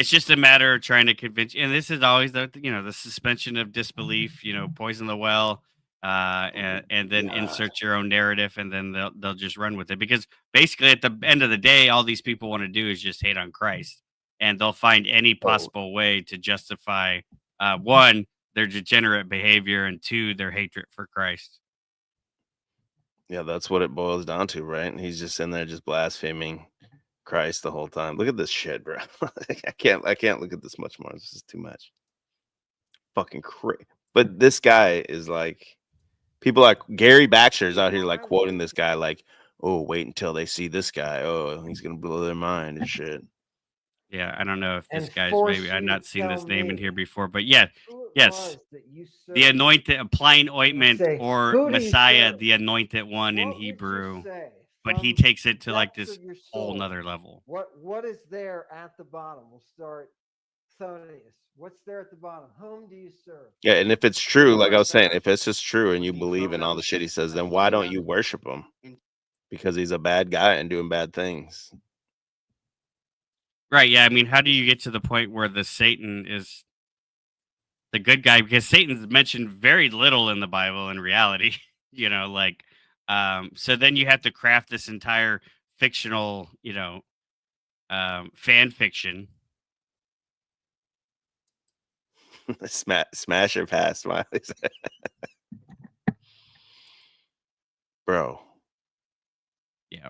It's just a matter of trying to convince. And this is always the suspension of disbelief. Poison the well, and then insert your own narrative, and then they'll just run with it. Because basically, at the end of the day, all these people want to do is just hate on Christ, and they'll find any possible way to justify one, their degenerate behavior, and two, their hatred for Christ. Yeah, that's what it boils down to, right? And he's just in there just blaspheming Christ the whole time. Look at this shit, bro. I can't look at this much more. This is too much. Fucking crazy. But this guy is like, people like Gary Baxter's out here like quoting this guy like, oh, wait until they see this guy. Oh, he's gonna blow their mind and shit. Yeah, I don't know if this And guy's force maybe I've you not to seen this tell name in me here before, but yeah, who it yes. was that you The served. anointed, applying ointment, say, or "Who do you Messiah, serve?" the anointed one in What would you Hebrew. say But he from takes it to like depths this of your whole soul? nother level. What is there at the bottom? We'll start. Thonius, what's there at the bottom? Whom do you serve? Yeah, and if it's true, like I was saying, Right. if it's just true and Was you he believe in from all the shit he says, then like why don't Judah? you worship him? And- Because he's a bad guy and doing bad things. Right. Yeah. I mean, how do you get to the point where the Satan is the good guy? Because Satan's mentioned very little in the Bible in reality, so then you have to craft this entire fictional, fan fiction. Smash or pass, Smiley. Bro. Yeah.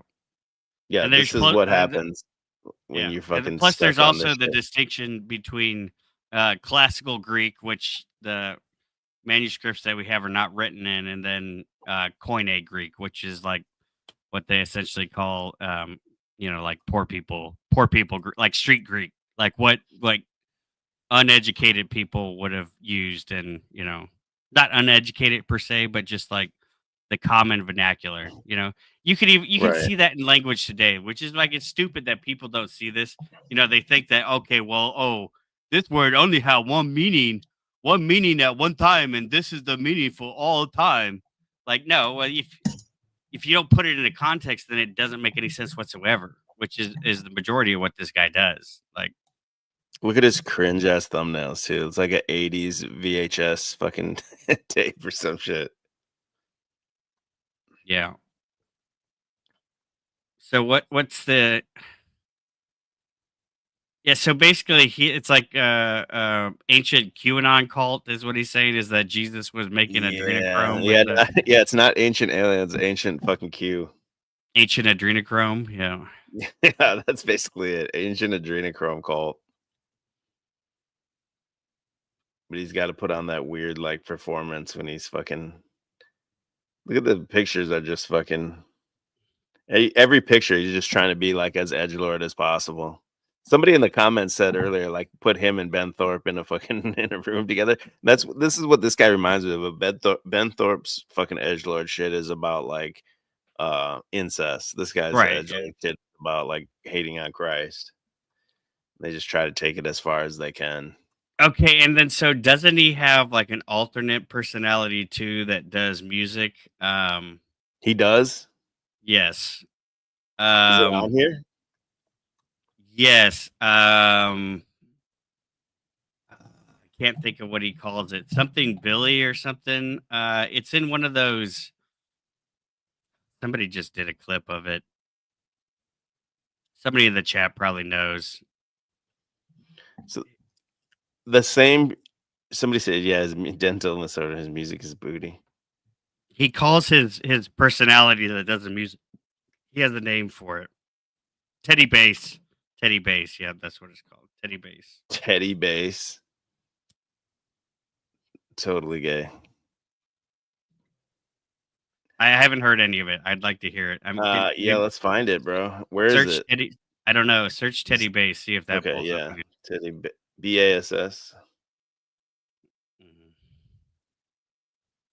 Yeah, And this is what happens when you and fucking plus there's stuck on this also the shit. distinction between classical Greek, which the manuscripts that we have are not written in, and then Koine Greek, which is like what they essentially call like poor people like street Greek, like what like uneducated people would have used, and not uneducated per se, but just like the common vernacular. You can Right. see that in language today, which is like, it's stupid that people don't see this. They think that, okay, well, this word only had one meaning at one time, and this is the meaning for all time. Like, no, well, if you don't put it into context, then it doesn't make any sense whatsoever, which is the majority of what this guy does. Like, Look at his cringe ass thumbnails too. It's like an 80s VHS fucking tape or some shit. yeah. So what's the yeah, so basically it's like ancient QAnon cult is what he's saying, is that Jesus was making adrenochrome with the Yeah, it's not ancient aliens, ancient fucking Q. ancient adrenochrome. Yeah. Yeah, that's basically it. Ancient adrenochrome cult. But he's got to put on that weird like performance when he's fucking. Look at the pictures are just fucking. Every picture he's just trying to be like as edgelord as possible. Somebody in the comments said earlier, like, put him and Ben Thorpe in a fucking in a room together. This is what this guy reminds me of. Ben Thorpe's fucking edgelord shit is about like incest. This guy's Right. edgelord shit is about like hating on Christ. They just try to take it as far as they can. Okay, and then so doesn't he have like an alternate personality too that does music? He does. Yes. Is it on here? Yes. I can't think of what he calls it. Something Billy or something. It's in one of those. Somebody just did a clip of it. Somebody in the chat probably knows. So the same. Somebody said, "Yeah, his dental illness or his music is booty." He calls his personality that does the music. He has a name for it. Teddy Bass. Teddy Bass. Yeah, that's what it's called. Teddy Bass. Teddy Bass. Totally gay. I haven't heard any of it. I'd like to hear it. Yeah, let's find it, bro. Where is it? Teddy. I don't know. Search Teddy Bass. See if that Okay, pulls yeah. up. Teddy BASS.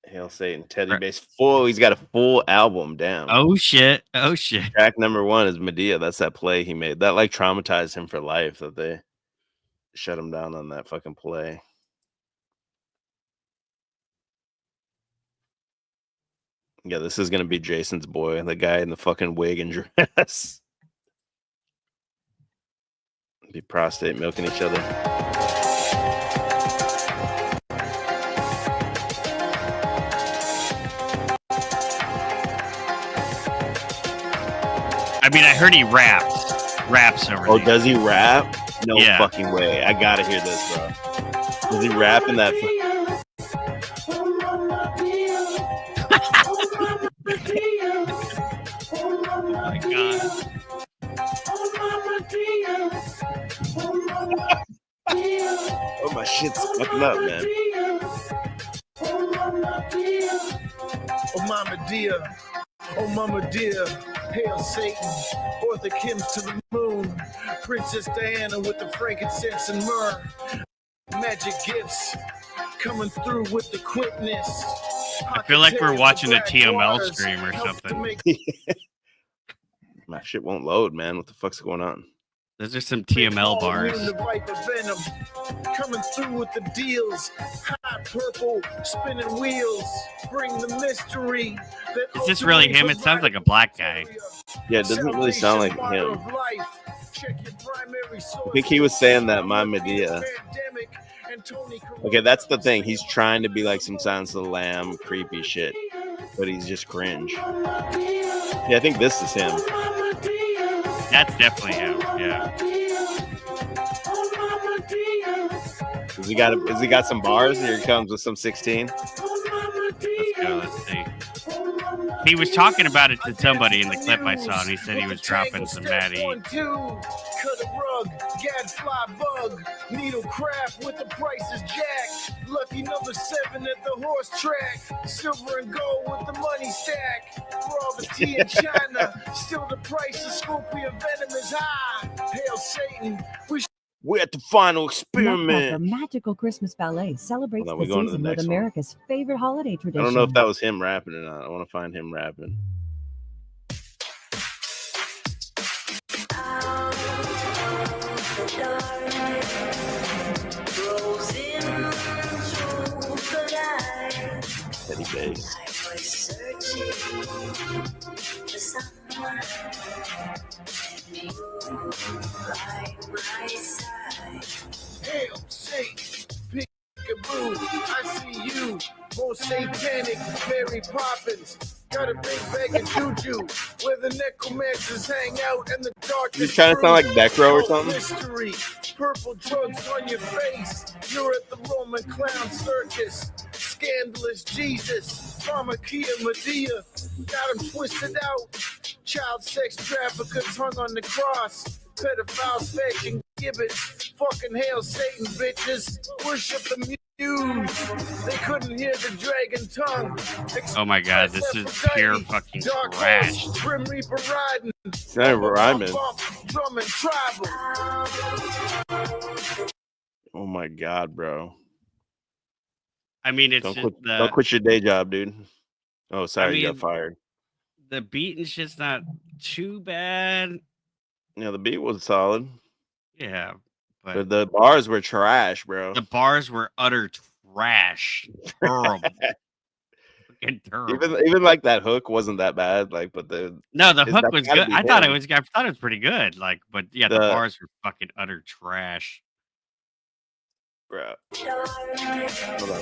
Hail Satan. Teddy Right. Bass. He's got a full album. Damn. Oh shit. Oh shit. Track number 1 is Medea. That's that play he made. That like traumatized him for life that they shut him down on that fucking play. Yeah, this is gonna be Jason's boy, the guy in the fucking wig and dress. Be prostate milking each other. I mean, I heard he raps over Oh, there. does he rap? No Yeah. fucking way. I gotta hear this, bro. Does he rap in that? Oh my god. Oh, my shit's fucking up, man. Oh, mama dear. Oh, mama dear. Hail Satan. Or the Kims to the moon. Princess Diana with the frankincense and myrrh. Magic gifts coming through with the quickness. I feel like we're watching a TML stream or something. My shit won't load, man. What the fuck's going on? Those are some TML bars. The Viper Venom coming through with the deals. Hot purple spinning wheels. Bring the mystery. Is this really him? It sounds like a black guy. Yeah, it doesn't really sound like him. I think he was saying that my Medea. Okay, that's the thing. He's trying to be like some Silence of the Lamb, creepy shit, but he's just cringe. Yeah, I think this is him. That's definitely him. Yeah. Has he got some bars? Here he comes with some 16. Let's go. Let's see. He was talking about it to somebody in the clip I saw, and he said he was dropping some Maddie. Cut a rug, gadfly bug, needle craft with the prices jacked. Lucky number 7 at the horse track. Silver and gold with the money stack. For all the tea in China, still the price of scorpion venom is high. Hail Satan, We're at the final Nutcracker experiment. Magical Christmas Ballet celebrates Hold on, the we're going to season the with next one. America's favorite holiday I tradition. don't know if that was him rapping or not. I want to find him rapping. Teddy bass. Hail Satan, peekaboo, I see you. More satanic, Mary Poppins. Got a big bag of juju where the necromancers hang out and the dark. He's trying to sound like Necro or something. Mystery, purple drugs on your face. You're at the Roman clown circus. Scandalous Jesus, Pharmakia Medea. Got him twisted out. Child sex traffickers hung on the cross. Pedophiles fetching gibbets. Fucking hail Satan, bitches. Worship the muse. They couldn't hear the dragon tongue. Oh my god, this is pure fucking trash. Grim Reaper riding. It's not even rhyming. Drumming tribal. Oh my god, bro. I mean, it's Don't just don't quit your day job, dude. Oh, sorry, you got mean- fired. the beat and shit's not too bad. Yeah, the beat was solid, Yeah, but but the bars were trash, bro. the bars were utter trash. Terrible. Fucking terrible. Even like that hook wasn't that bad. Like, but No, the Is hook that was gotta good. be I thought it him? was. I thought it was pretty good. Like, but yeah, the The- bars were fucking utter trash. bro. Hold on.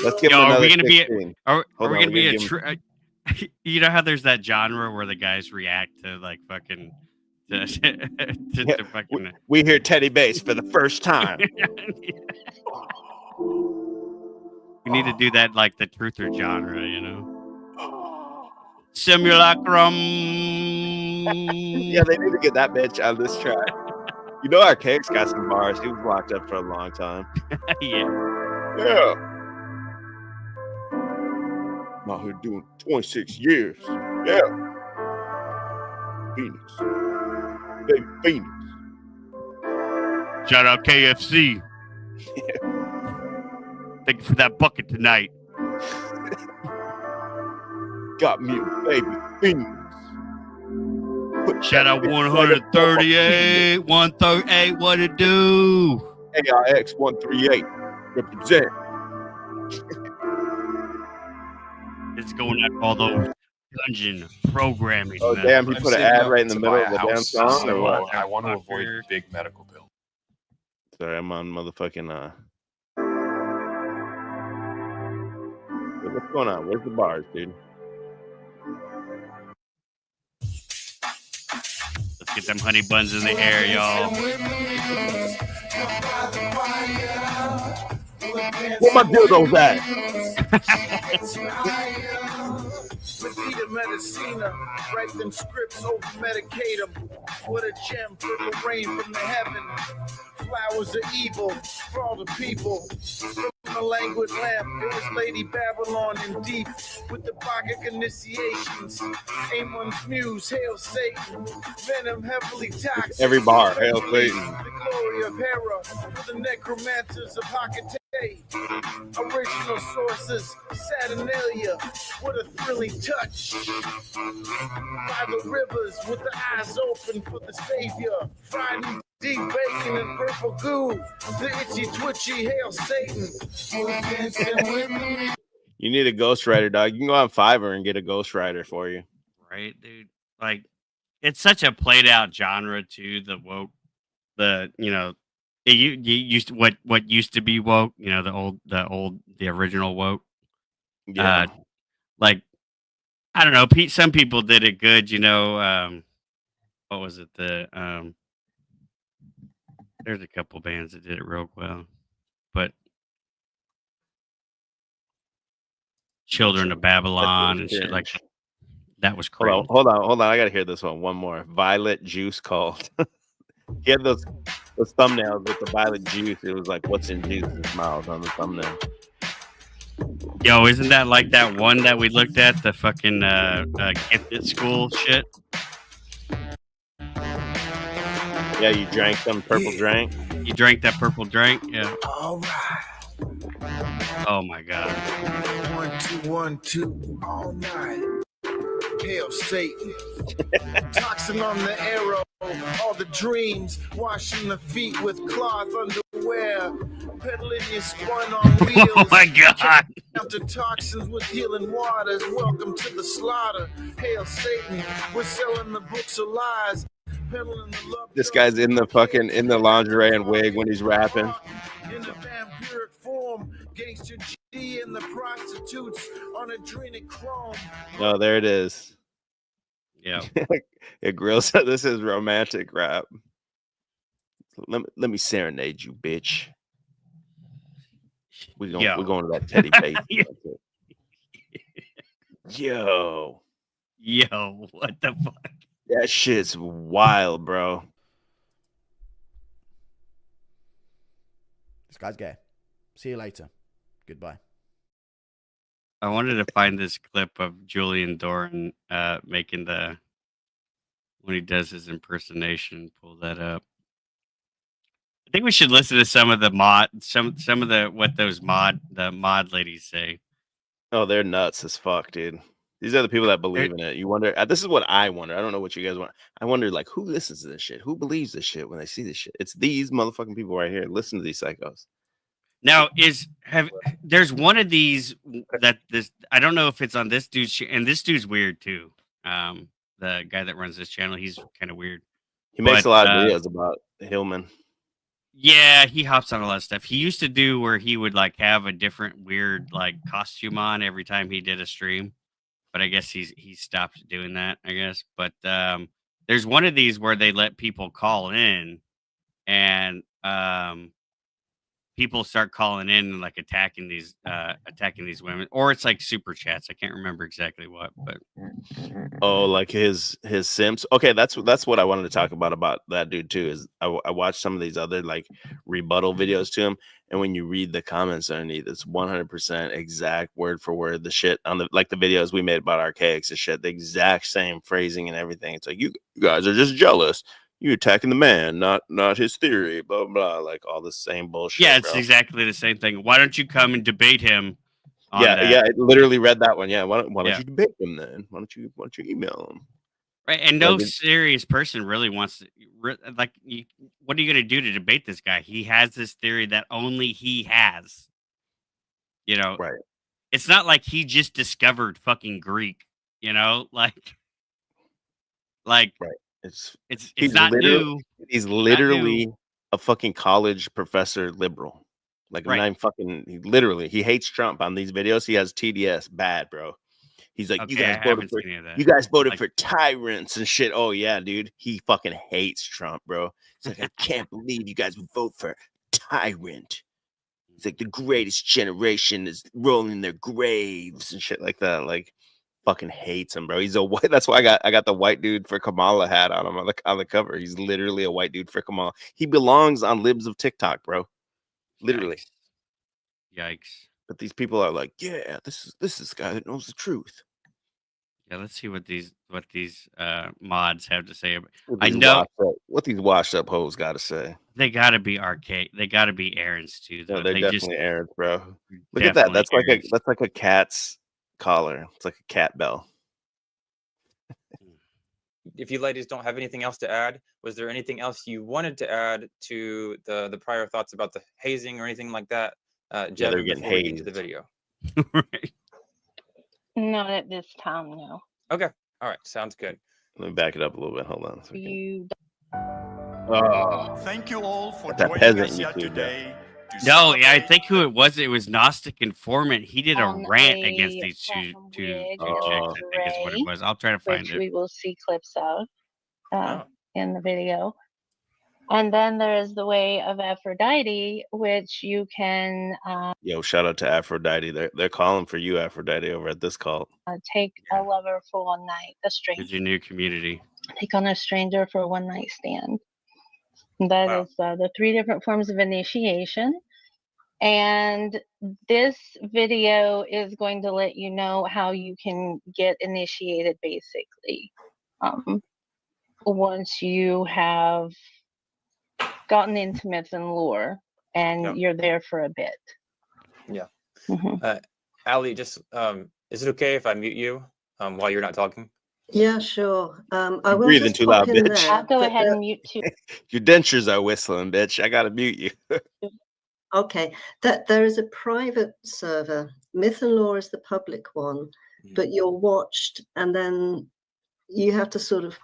Let's give Yo, him are another we gonna be- 16. Are Hold we on, gonna be we're a? gonna You know how there's that genre where the guys react to like fucking to, Yeah, to fucking. We hear Teddy Bass for the first time. We need to do that like the truther genre, you know. Simulacrum. Yeah, they need to get that bitch on this track. You know, Archaic's got some bars. He was locked up for a long time. Yeah. Yeah. I'm out here doing 26 years. Yeah. Phoenix. Baby Phoenix. Shout out KFC. Thank you for that bucket tonight. Got me a baby Phoenix. Put Shout that out bitch 138, 138, what it do? ARX 138. Represent. It's going out to all those dungeon programming. Oh, damn. He I'm put an saving ad up right in the to middle buy of a the damn house, song or so what? I want to avoid big medical bills. Sorry, I'm on motherfucking what's going on? Where's the bars, dude? Let's get them honey buns in the air, y'all. Where my dildos at? Medita Medicina, write them scripts, over medicate them. What a gem, purple rain from the heaven. Flowers of evil for all the people. From a languid lamp, it was Lady Babylon in deep with the Bacchic initiations. Ammon's muse, hail Satan. Venom heavily toxic. Every bar, hail Satan. The glory of Hera for the necromancers of Hecate. Original sources, Saturnalia, what a thrilling touch. By the rivers with the eyes open for the savior. Fried in deep bacon and purple goo. The itchy twitchy, hail Satan. You need a ghostwriter, dog. You can go on Fiverr and get a ghostwriter for you. Right, dude. Like, it's such a played out genre too. The woke, you used to, what used to be woke. You know, the original woke. Yeah. Like, I don't know. Some people did it good. You know, what was it? There's a couple bands that did it real well, but Children of Babylon and shit like that. That was crazy. Hold on. I gotta hear this one. One more. Violet Juice called. He had those thumbnails with the violet juice. It was like, what's in Juice's mouth on the thumbnail. Yo, isn't that like that one that we looked at, the fucking gifted school shit? Yeah, you drank some purple drink. You drank that purple drink? Yeah. All right. Oh my god. 1, 2, 1, 2. All night. Hail Satan. Toxin on the arrow. All the dreams. Washing the feet with cloth underwear. Peddling your spun on wheels. Oh my god. After toxins with healing waters. Welcome to the slaughter. Hail Satan. We're selling the books of lies. This guy's in the lingerie and wig when he's rapping. In a vampiric form, gangster G and the prostitutes on adrenochrome. Oh, there it is. Yeah. It grills. This is romantic rap. Let me serenade you, bitch. We're going to that Teddy Bates. Yo, what the fuck? That shit's wild, bro. This guy's gay. See you later. Goodbye. I wanted to find this clip of Julian Doran making when he does his impersonation. Pull that up. I think we should listen to some of the what the mod ladies say. Oh, they're nuts as fuck, dude. These are the people that believe in it. You wonder. This is what I wonder. I don't know what you guys want. I wonder, like, who listens to this shit? Who believes this shit when they see this shit? It's these motherfucking people right here. Listen to these psychos. Now, there's one of these I don't know if it's on this dude's and this dude's weird too. The guy that runs this channel, he's kind of weird. He makes a lot of videos about Hillman. Yeah, he hops on a lot of stuff. He used to do where he would like have a different weird like costume on every time he did a stream. But I guess he stopped doing that, I guess. But there's one of these where they let people call in and people start calling in and like attacking these women, or it's like super chats. I can't remember exactly what, but like his simps. Okay, that's what I wanted to talk about that dude too. Is I watched some of these other like rebuttal videos to him, and when you read the comments underneath, it's 100% exact word for word the shit on the videos we made about archaics and shit. The exact same phrasing and everything. It's like you guys are just jealous. You attacking the man, not his theory, blah, blah, like all the same bullshit. Yeah, it's exactly the same thing. Why don't you come and debate him? Yeah, I literally read that one. Yeah, why don't you debate him then? Why don't you email him? Right, and no serious person really wants to. What are you going to do to debate this guy? He has this theory that only he has. You know, right? It's not like he just discovered fucking Greek. You know, like right. It's not new. He's literally a fucking college professor liberal. Like Right. I'm fucking he hates Trump on these videos. He has TDS bad, bro. He's like, Okay, I haven't seen any of that. you guys voted Like- for tyrants and shit. Oh yeah, dude. He fucking hates Trump, bro. He's like, I can't believe you guys would vote for tyrant. It's like the greatest generation is rolling in their graves and shit like that. Like, fucking hates him, bro. He's a white. That's why I got the white dude for Kamala hat on him on the cover. He's literally a white dude for Kamala. He belongs on libs of TikTok, bro. Literally. Yikes. But these people are like, yeah, this is the guy that knows the truth. Yeah, let's see what these mods have to say. What these washed up hoes got to say. They gotta be arcade. They gotta be errands too, though. No, they're They definitely errands, bro. Look at that. definitely That's like errands. a cat's collar. It's like a cat bell. If you ladies don't have anything else to add, was there anything else you wanted to add to the prior thoughts about the hazing or anything like that, they're Jevin, getting before we get to the hazed. video? Right. Not at this time, no. Okay. All right. Sounds good. Let me back it up a little bit. Hold on. So You oh, Thank you all for that joining peasant us here YouTube guy. today. to No, yeah, I celebrate think who it was. It was Gnostic Informant. He did a on rant against a these two platinum two wig two and chicks. I think is what it lingerie, was. I'll try to find which it. we will see clips of Oh. in the video. And then there is the Way of Aphrodite, which you can Yo, shout out to Aphrodite. They're calling for you, Aphrodite, over at this cult. take a lover for one night, a stranger. Here's your new community. Take on a stranger for a one night stand. That Wow. is the 3 different forms of initiation. And this video is going to let you know how you can get initiated, basically. Once you have gotten into myth and lore and Yep. you're there for a bit. Yeah. Mhm. Ali, just is it okay if I mute you while you're not talking? Yeah, sure. I You're will breathing just too pop loud, in bitch. there. I'll go that ahead the- and mute too. Your dentures are whistling, bitch. I gotta mute you. Okay, that there is a private server. Myth and Lore is the public one, but you're watched, and then you have to sort of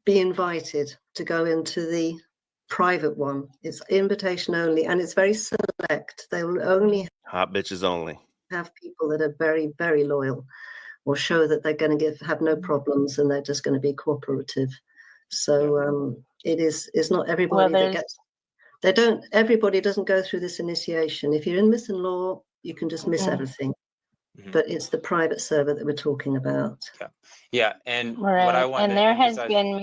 be invited to go into the private one. It's invitation only, and it's very select. They will only Hot bitches only. have people that are very, very loyal, or show that they're going to have no problems and they're just going to be cooperative. So it's not everybody that gets. Everybody doesn't go through this initiation. If you're in Myth and Lore, you can just miss everything. But it's the private server that we're talking about. Yeah, and Right. what I want And to there has emphasize- been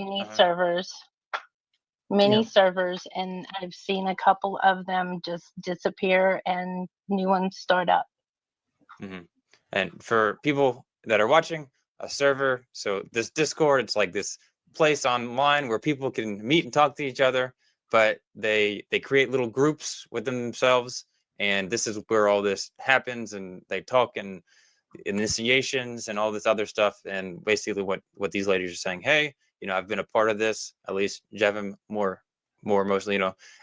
many servers, and I've seen a couple of them just disappear and new ones start up. And for people that are watching, a server, so this Discord, it's like this place online where people can meet and talk to each other, but they create little groups with themselves, and this is where all this happens, and they talk and initiations and all this other stuff. And basically what these ladies are saying, hey, I've been a part of this, at least Jevin more mostly,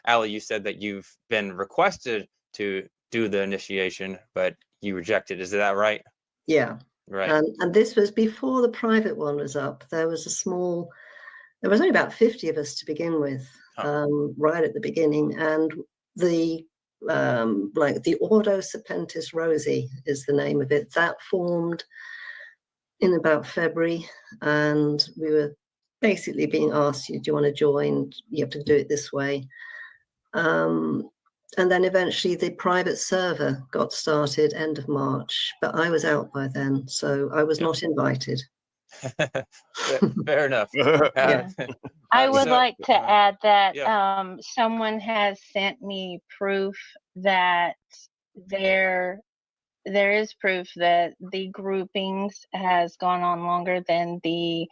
Ali, you said that you've been requested to do the initiation, but you rejected. Is that right? Yeah. Right. And this was before the private one was up. There was there was only about 50 of us to begin with, right at the beginning. And the Ordo Serpentis Rosae is the name of it. That formed in about February, and we were basically being asked, do you want to join? You have to do it this way. And then eventually the private server got started end of March, but I was out by then, so I was not invited. Fair enough. I would So- like to add that someone has sent me proof that there is proof that the groupings has gone on longer than the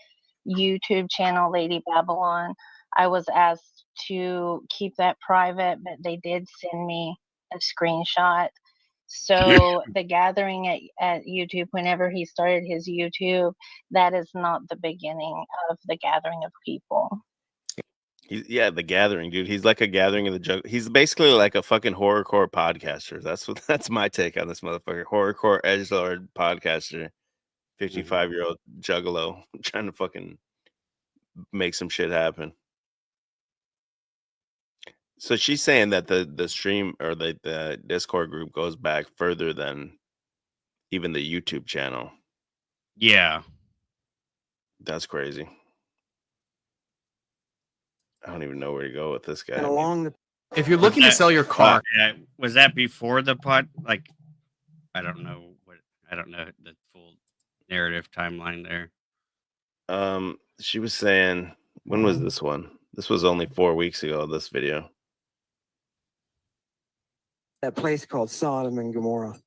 YouTube channel Lady Babylon. I was asked to keep that private, but they did send me a screenshot. So the gathering at YouTube, whenever he started his YouTube, that is not the beginning of the gathering of people. The gathering, dude. He's like a gathering of the jug. He's basically like a fucking horrorcore podcaster. That's my take on this motherfucker. Horrorcore edgelord podcaster, 55-year-old juggalo trying to fucking make some shit happen. So she's saying that the stream or the Discord group goes back further than even the YouTube channel. Yeah. That's crazy. I don't even know where to go with this guy. And along the If you're looking to sell your car, yeah, was that before the pod? Like, I don't know the full narrative timeline there. She was saying, when was this one? This was only 4 weeks ago, this video. that place called Sodom and Gomorrah.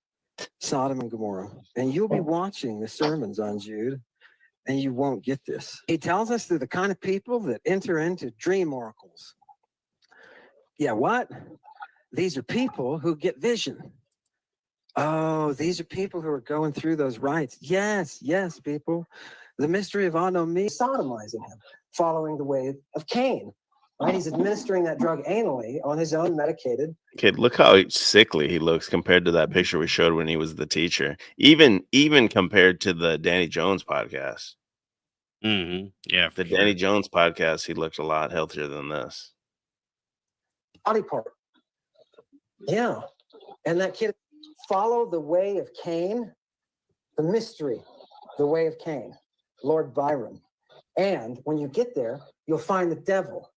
Sodom and Gomorrah. And you'll be watching the sermons on Jude, and you won't get this. He tells us they're the kind of people that enter into dream oracles. Yeah, what? These are people who get vision. Oh, these are people who are going through those rites. Yes, people. The mystery of anomie, sodomizing him, following the way of Cain. Right? He's administering that drug anally on his own medicated. Okay, look how sickly he looks compared to that picture we showed when he was the teacher. Even compared to the Danny Jones podcast. Mm-hmm. Yeah, the Danny Jones podcast, he looked a lot healthier than this. Body part. Yeah. And that kid followed the way of Cain, the mystery, the way of Cain, Lord Byron. And when you get there, you'll find the devil.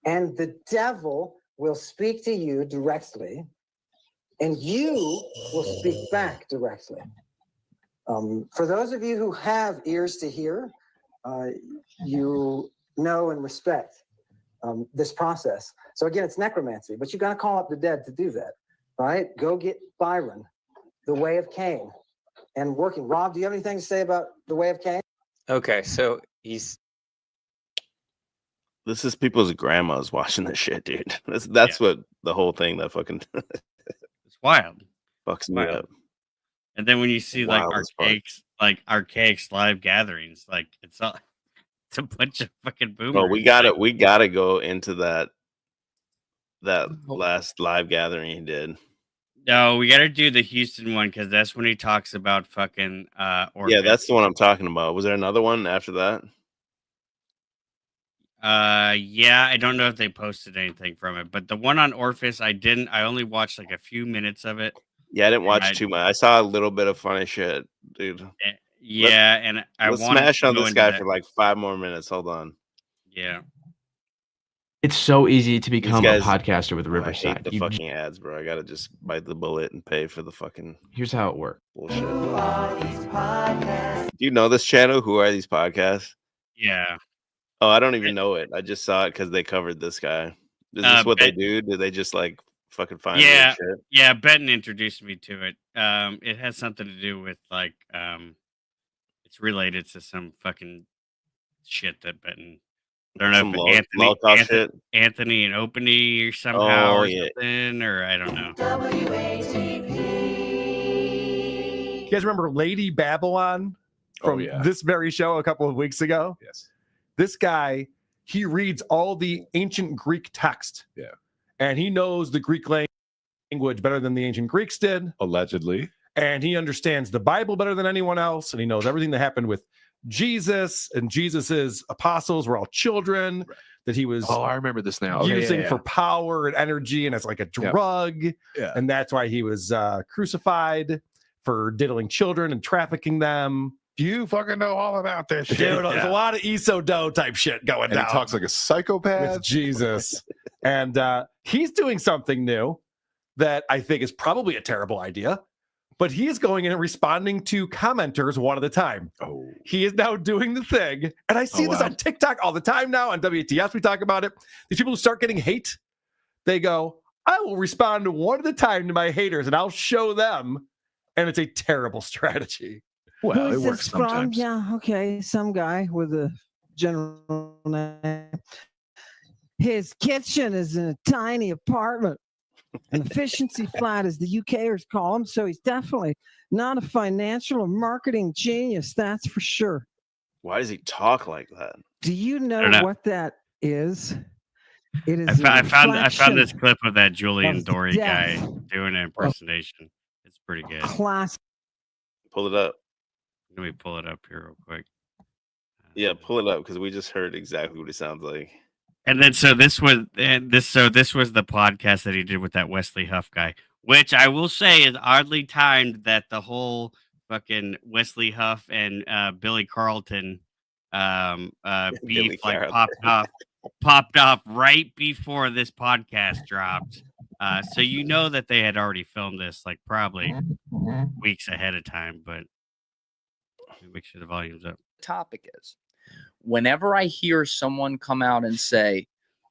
And the devil will speak to you directly, and you will speak back directly. For those of you who have ears to hear, you know and respect this process. So again, it's necromancy, but you got to call up the dead to do that, right? Go get Byron, the way of Cain, and working. Rob, do you have anything to say about the way of Cain? Okay, so this is people's grandmas watching this shit, dude. That's what the whole thing that fucking it's wild. Fucks me up. And then when you see like archaic live gatherings, like it's a bunch of fucking boomers. Bro, we gotta go into that last live gathering he did. No, we gotta do the Houston one because that's when he talks about fucking yeah, that's the one I'm talking about. Was there another one after that? Yeah, I don't know if they posted anything from it, but the one on Orpheus, I only watched like a few minutes of it. Yeah, I didn't watch too much. I saw a little bit of funny shit, dude. Yeah, let's smash on this guy for like 5 more minutes. Hold on. Yeah. It's so easy to become a podcaster with Riverside. I hate the fucking ads, bro. I gotta just bite the bullet and pay for the fucking. Here's how it works. Bullshit. Do you know this channel? Who are these podcasts? Yeah. Oh, I don't even know it. I just saw it because they covered this guy. Is this what they do? Do they just like fucking find shit? Yeah, Benton introduced me to it. It has something to do with like it's related to some fucking shit that Benton. I don't know if Anthony and Openy or somehow or something, or I don't know. You guys remember Lady Babylon from this very show a couple of weeks ago? Yes. This guy, he reads all the ancient Greek text. Yeah. And he knows the Greek language better than the ancient Greeks did. Allegedly. And he understands the Bible better than anyone else. And he knows everything that happened with Jesus, and Jesus's apostles were all children that he was I remember this now. using for power and energy, and it's like a drug. Yeah. And that's why he was crucified for diddling children and trafficking them. You fucking know all about this shit. Dude, there's a lot of ESO-Do type shit going down. He talks like a psychopath. With Jesus. And he's doing something new that I think is probably a terrible idea. But he is going in and responding to commenters one at a time. Oh. He is now doing the thing. And I see this on TikTok all the time now. On WTS, we talk about it. These people who start getting hate, they go, I will respond one at a time to my haters, and I'll show them. And it's a terrible strategy. Well, it works sometimes. Yeah, okay. Some guy with a general name. His kitchen is in a tiny apartment. An efficiency flat, as the UKers call him. So he's definitely not a financial or marketing genius, that's for sure. Why does he talk like that? Do you know what that is? It is. I found this clip of that Julian Dory guy doing an impersonation. It's pretty good. Class. Pull it up. Let me pull it up here real quick. Yeah, pull it up because we just heard exactly what he sounds like. And then so this was the podcast that he did with that Wesley Huff guy, which I will say is oddly timed that the whole fucking Wesley Huff and Billy Carlton beef Billy like Carlton. popped off right before this podcast dropped. So you know that they had already filmed this like probably weeks ahead of time, but let me make sure the volume's up. Topic is whenever I hear someone come out and say,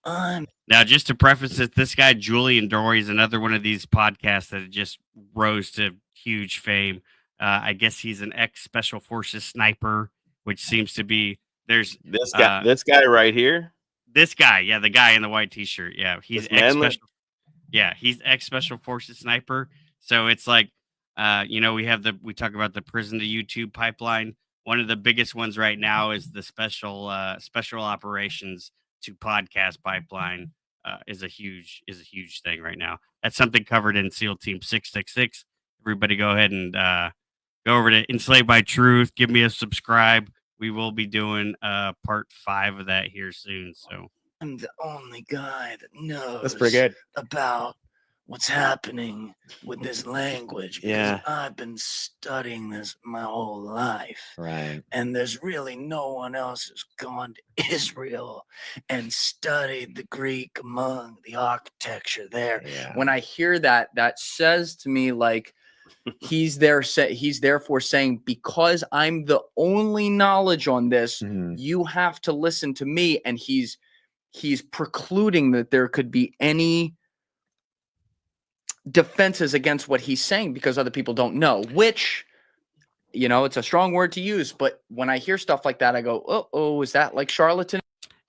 Now, just to preface it, this guy, Julian Dory, is another one of these podcasts that just rose to huge fame. I guess he's an ex-Special Forces sniper, which seems to be this guy right here. This guy, yeah, the guy in the white T-shirt, yeah, he's ex-Special. Yeah, he's ex-Special Forces sniper. So it's like, we talk about the prison to YouTube pipeline. One of the biggest ones right now is the special operations to podcast pipeline is a huge thing right now. That's something covered in SEAL Team 666. Everybody go ahead and go over to Enslaved by Truth. Give me a subscribe. We will be doing part 5 of that here soon. So I'm the only guy that knows That's pretty good. about what's happening with this language. Because Yeah. I've been studying this my whole life. Right. And there's really no one else who's gone to Israel and studied the Greek among the architecture there. Yeah. When I hear that, that says to me like he's therefore saying, because I'm the only knowledge on this, you have to listen to me. And he's precluding that there could be any defenses against what he's saying because other people don't know, which, it's a strong word to use. But when I hear stuff like that, I go, oh, is that like charlatan?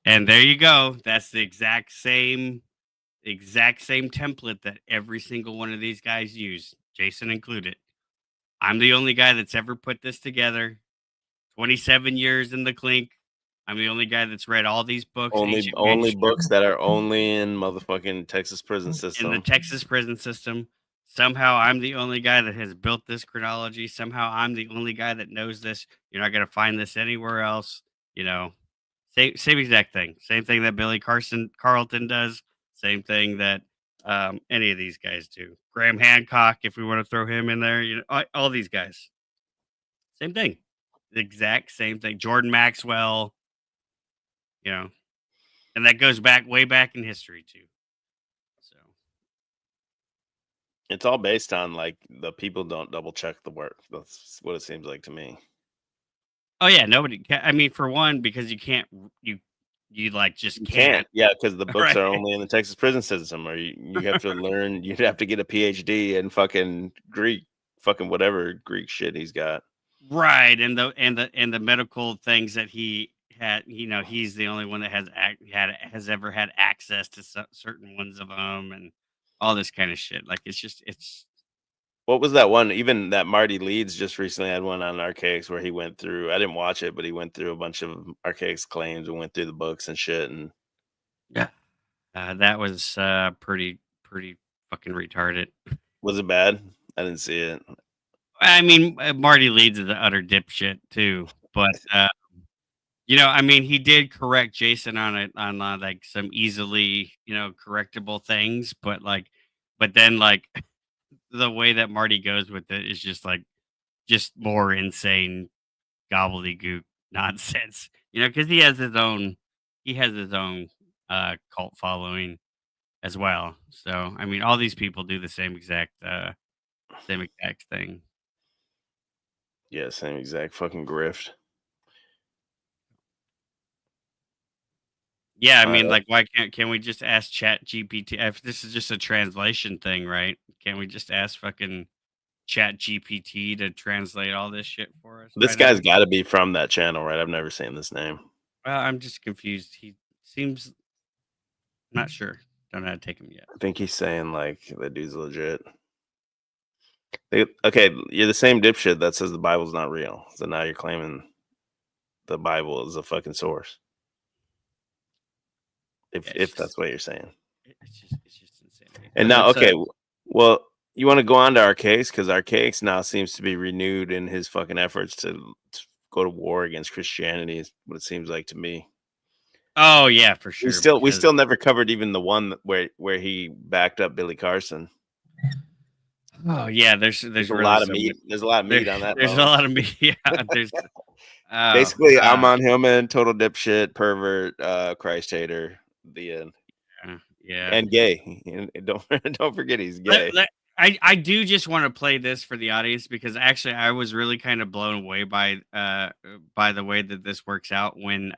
And there you go. That's the exact same template that every single one of these guys use, Jason included. I'm the only guy that's ever put this together. 27 years in the clink. I'm the only guy that's read all these books. Only books that are only in motherfucking Texas prison system. In the Texas prison system. Somehow I'm the only guy that has built this chronology. Somehow I'm the only guy that knows this. You're not going to find this anywhere else. Same exact thing. Same thing that Billy Carlton does. Same thing that any of these guys do. Graham Hancock, if we want to throw him in there, all these guys. Same thing. The exact same thing. Jordan Maxwell, and that goes way back in history too. So it's all based on like the people don't double check the work. That's what it seems like to me. Oh yeah, nobody can. I mean, for one, because you can't, you like just can't. Yeah, because the books Right. are only in the Texas prison system, or you have to learn. You'd have to get a PhD in fucking Greek, fucking whatever Greek shit he's got. Right, and the medical things that he had, he's the only one that has ever had access to certain ones of them, and all this kind of shit. Like it's. What was that one? Even that Marty Leeds just recently had one on Archaics where he went through. I didn't watch it, but he went through a bunch of Archaics claims and went through the books and shit. And yeah, that was pretty fucking retarded. Was it bad? I didn't see it. I mean, Marty Leeds is an utter dipshit too, but I mean, he did correct Jason on like some easily correctable things, but then the way that Marty goes with it is just more insane gobbledygook nonsense, because he has his own cult following as well. So I mean, all these people do the same exact thing. Yeah, same exact fucking grift. Yeah, I mean, like, why can we just ask Chat GPT? If this is just a translation thing, right? Can we just ask fucking Chat GPT to translate all this shit for us? This guy's got to be from that channel, right? I've never seen this name. I'm just confused. He seems not sure. Don't know how to take him yet. I think he's saying like the dude's legit. Okay, you're the same dipshit that says the Bible's not real. So now you're claiming the Bible is a fucking source. If that's what you're saying. It's just insane. And now, okay, well, you want to go on to Archaics because Archaics now seems to be renewed in his fucking efforts to go to war against Christianity is what it seems like to me. Oh yeah, for sure. We still never covered even the one where he backed up Billy Carson. Oh yeah, there's a really lot of meat. There's a lot of meat on that. There's a lot of meat. Yeah, there's basically Ammon, Hillman, total dipshit, pervert, Christ hater. The end. Yeah, and gay. And don't forget he's gay. I do just want to play this for the audience because actually I was really kind of blown away by the way that this works out when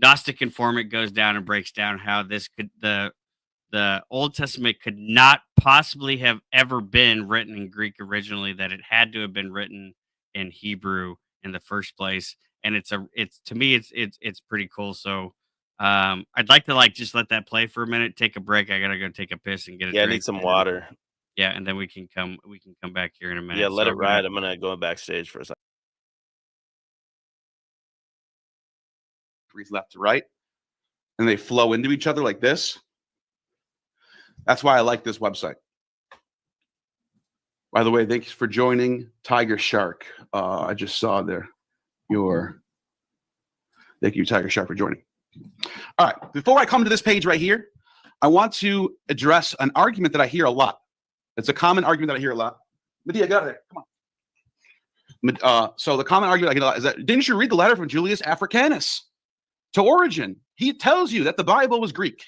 Gnostic Informant goes down and breaks down how this could the Old Testament could not possibly have ever been written in Greek originally, that it had to have been written in Hebrew in the first place. And it's to me it's pretty cool. So I'd like to just let that play for a minute, take a break. I gotta go take a piss and get a drink. I need some water. Yeah, and then we can come back here in a minute. Yeah, let it ride. I'm gonna go backstage for a second. Left to right, and they flow into each other like this. That's why I like this website. By the way, thanks for joining Tiger Shark. I just saw there thank you, Tiger Shark, for joining. All right, before I come to this page right here, I want to address an argument that I hear a lot. It's a common argument that I hear a lot. Medea, get out of there. Come on. So the common argument I get a lot is that, didn't you read the letter from Julius Africanus to Origen? He tells you that the Bible was Greek.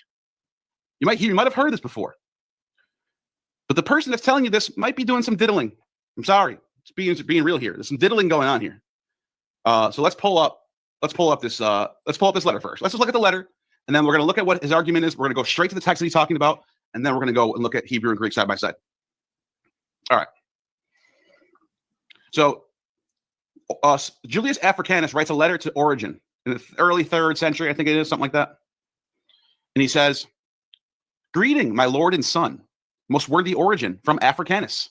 You might have heard this before. But the person that's telling you this might be doing some diddling. I'm sorry. It's being real here. There's some diddling going on here. So let's pull up this letter first. Let's just look at the letter, and then we're going to look at what his argument is. We're going to go straight to the text that he's talking about, and then we're going to go and look at Hebrew and Greek side by side. All right. So Julius Africanus writes a letter to Origen in the early 3rd century, I think it is, something like that. And he says, "Greeting, my lord and son, most worthy Origen, from Africanus.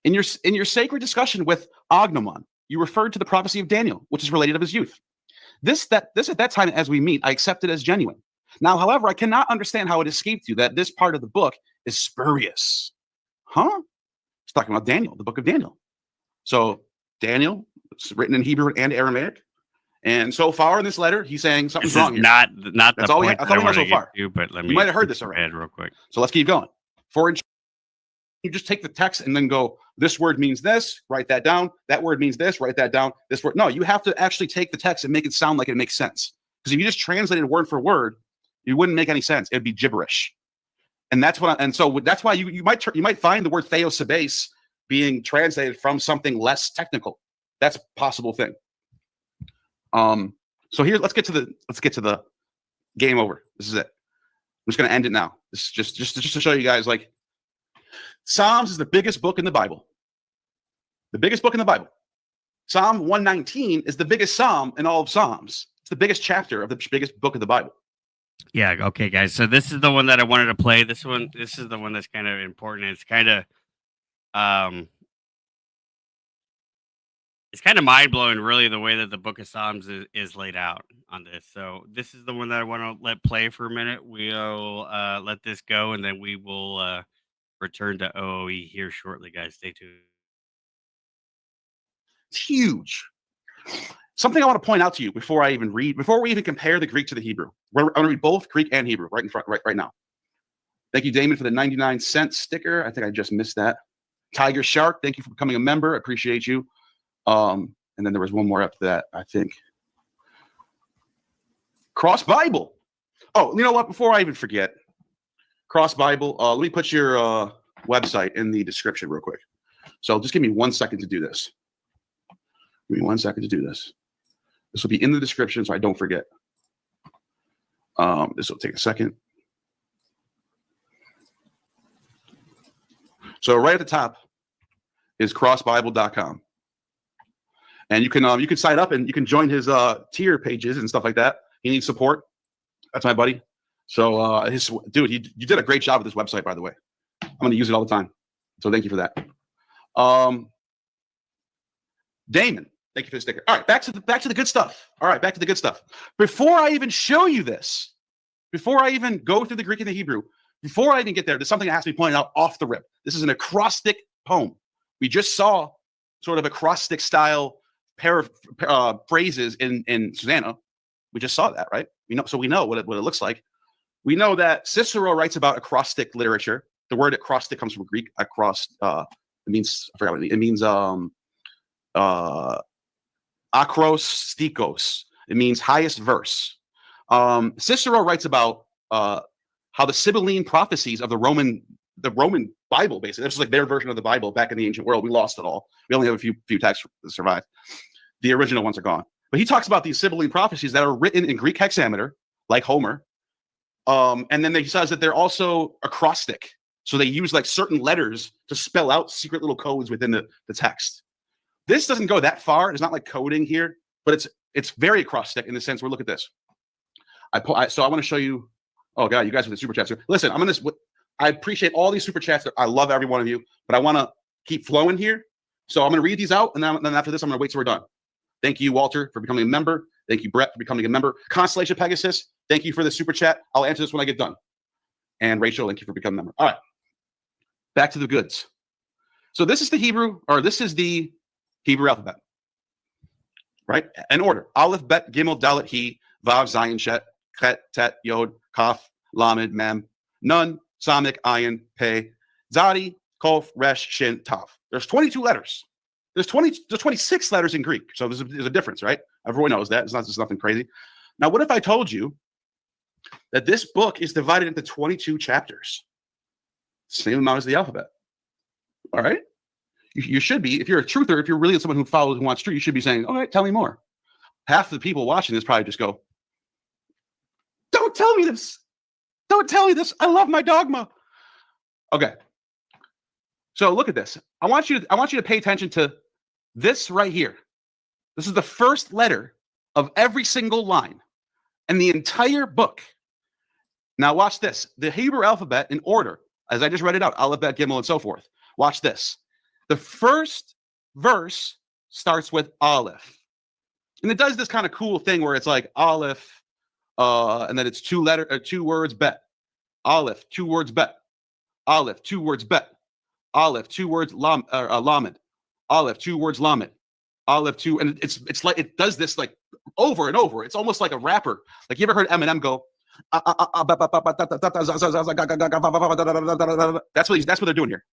In your sacred discussion with Agnomon, you referred to the prophecy of Daniel, which is related of his youth. This at that time, as we meet, I accept it as genuine. Now, however, I cannot understand how it escaped you that this part of the book is spurious." Huh? He's talking about Daniel, the book of Daniel. So Daniel, it's written in Hebrew and Aramaic. And so far in this letter, he's saying something's wrong here. Not that's the all point that's all we know so far. But let me, you might have heard this already. Real quick. So let's keep going. You just take the text and then go, this word means this, write that down. That word means this, write that down. This word. No, you have to actually take the text and make it sound like it makes sense. Because if you just translated word for word, it wouldn't make any sense. It'd be gibberish. And that's why you might find the word theosebes being translated from something less technical. That's a possible thing. So here, let's get to the game over. This is it. I'm just going to end it now. This is just to show you guys, like, Psalms is the biggest book in the Bible. The biggest book in the Bible. Psalm 119 is the biggest psalm in all of Psalms. It's the biggest chapter of the biggest book of the Bible. Yeah. Okay, guys. So this is the one that I wanted to play. This is the one that's kind of important. It's kind of mind blowing, really, the way that the Book of Psalms is laid out on this. So this is the one that I want to let play for a minute. We'll let this go, and then we will return to OOE here shortly, guys. Stay tuned. It's huge. Something I want to point out to you before we even compare the Greek to the Hebrew. I'm going to read both Greek and Hebrew right in front, right now. Thank you, Damon, for the 99-cent sticker. I think I just missed that. Tiger Shark, thank you for becoming a member. I appreciate you. And then there was one more after that, I think. Cross Bible. Oh, you know what? Before I even forget, Cross Bible, let me put your website in the description real quick. So just give me 1 second to do this. Give me 1 second to do this. This will be in the description so I don't forget. This will take a second. So right at the top is crossbible.com. And you can sign up and you can join his tier pages and stuff like that. He needs support. That's my buddy. So you did a great job with this website, by the way. I'm going to use it all the time. So thank you for that. Damon, thank you for the sticker. All right, back to the good stuff. All right, back to the good stuff. Before I even show you this, before I even go through the Greek and the Hebrew, before I even get there, there's something that has to be pointed out off the rip. This is an acrostic poem. We just saw sort of acrostic style pair of phrases in Susanna. We just saw that, right? So we know what it looks like. We know that Cicero writes about acrostic literature. The word acrostic comes from Greek. It means, I forgot what it means. Akrostikos. It means highest verse. Cicero writes about how the Sibylline prophecies of the Roman Bible, basically, this is like their version of the Bible back in the ancient world. We lost it all. We only have a few texts that survive. The original ones are gone. But he talks about these Sibylline prophecies that are written in Greek hexameter, like Homer. And then he says that they're also acrostic. So they use like certain letters to spell out secret little codes within the text. This doesn't go that far. It's not like coding here, but it's very acrostic in the sense where, look at this. So I want to show you. Oh God, you guys with the super chats. Listen, I appreciate all these super chats. I love every one of you, but I want to keep flowing here. So I'm going to read these out, and then after this, I'm going to wait till we're done. Thank you, Walter, for becoming a member. Thank you, Brett, for becoming a member. Constellation Pegasus, thank you for the super chat. I'll answer this when I get done. And Rachel, thank you for becoming a member. All right, back to the goods. So this is the Hebrew alphabet, right? In order: Aleph, Bet, Gimel, Dalet, He, Vav, Zayin, Shet, Chet, Tet, Yod, Kaf, Lamed, Mem, Nun, Samik, Ayin, Pei, Zadi, Kof, Resh, Shin, Tav. There's 22 letters. There's 26 letters in Greek. So there's a difference, right? Everyone knows that. It's nothing crazy. Now, what if I told you that this book is divided into 22 chapters? Same amount as the alphabet. All right? You should be, if you're a truther, if you're really someone who wants truth, you should be saying, all right, tell me more. Half the people watching this probably just go, don't tell me this. Don't tell me this. I love my dogma. Okay. So look at this. I want you to pay attention to this right here. This is the first letter of every single line in the entire book. Now watch this. The Hebrew alphabet in order, as I just read it out, Aleph, Bet, Gimel, and so forth. Watch this. The first verse starts with Aleph. And it does this kind of cool thing where it's like Aleph, and then it's two words, Bet. Aleph, 2 words, Bet. Aleph, 2 words, Bet. Aleph, 2 words, Lamed. Aleph, 2 words, Lamed. Aleph, 2, and it's like it does this like over and over. It's almost like a rapper. Like, you ever heard Eminem go? That's what they're doing here.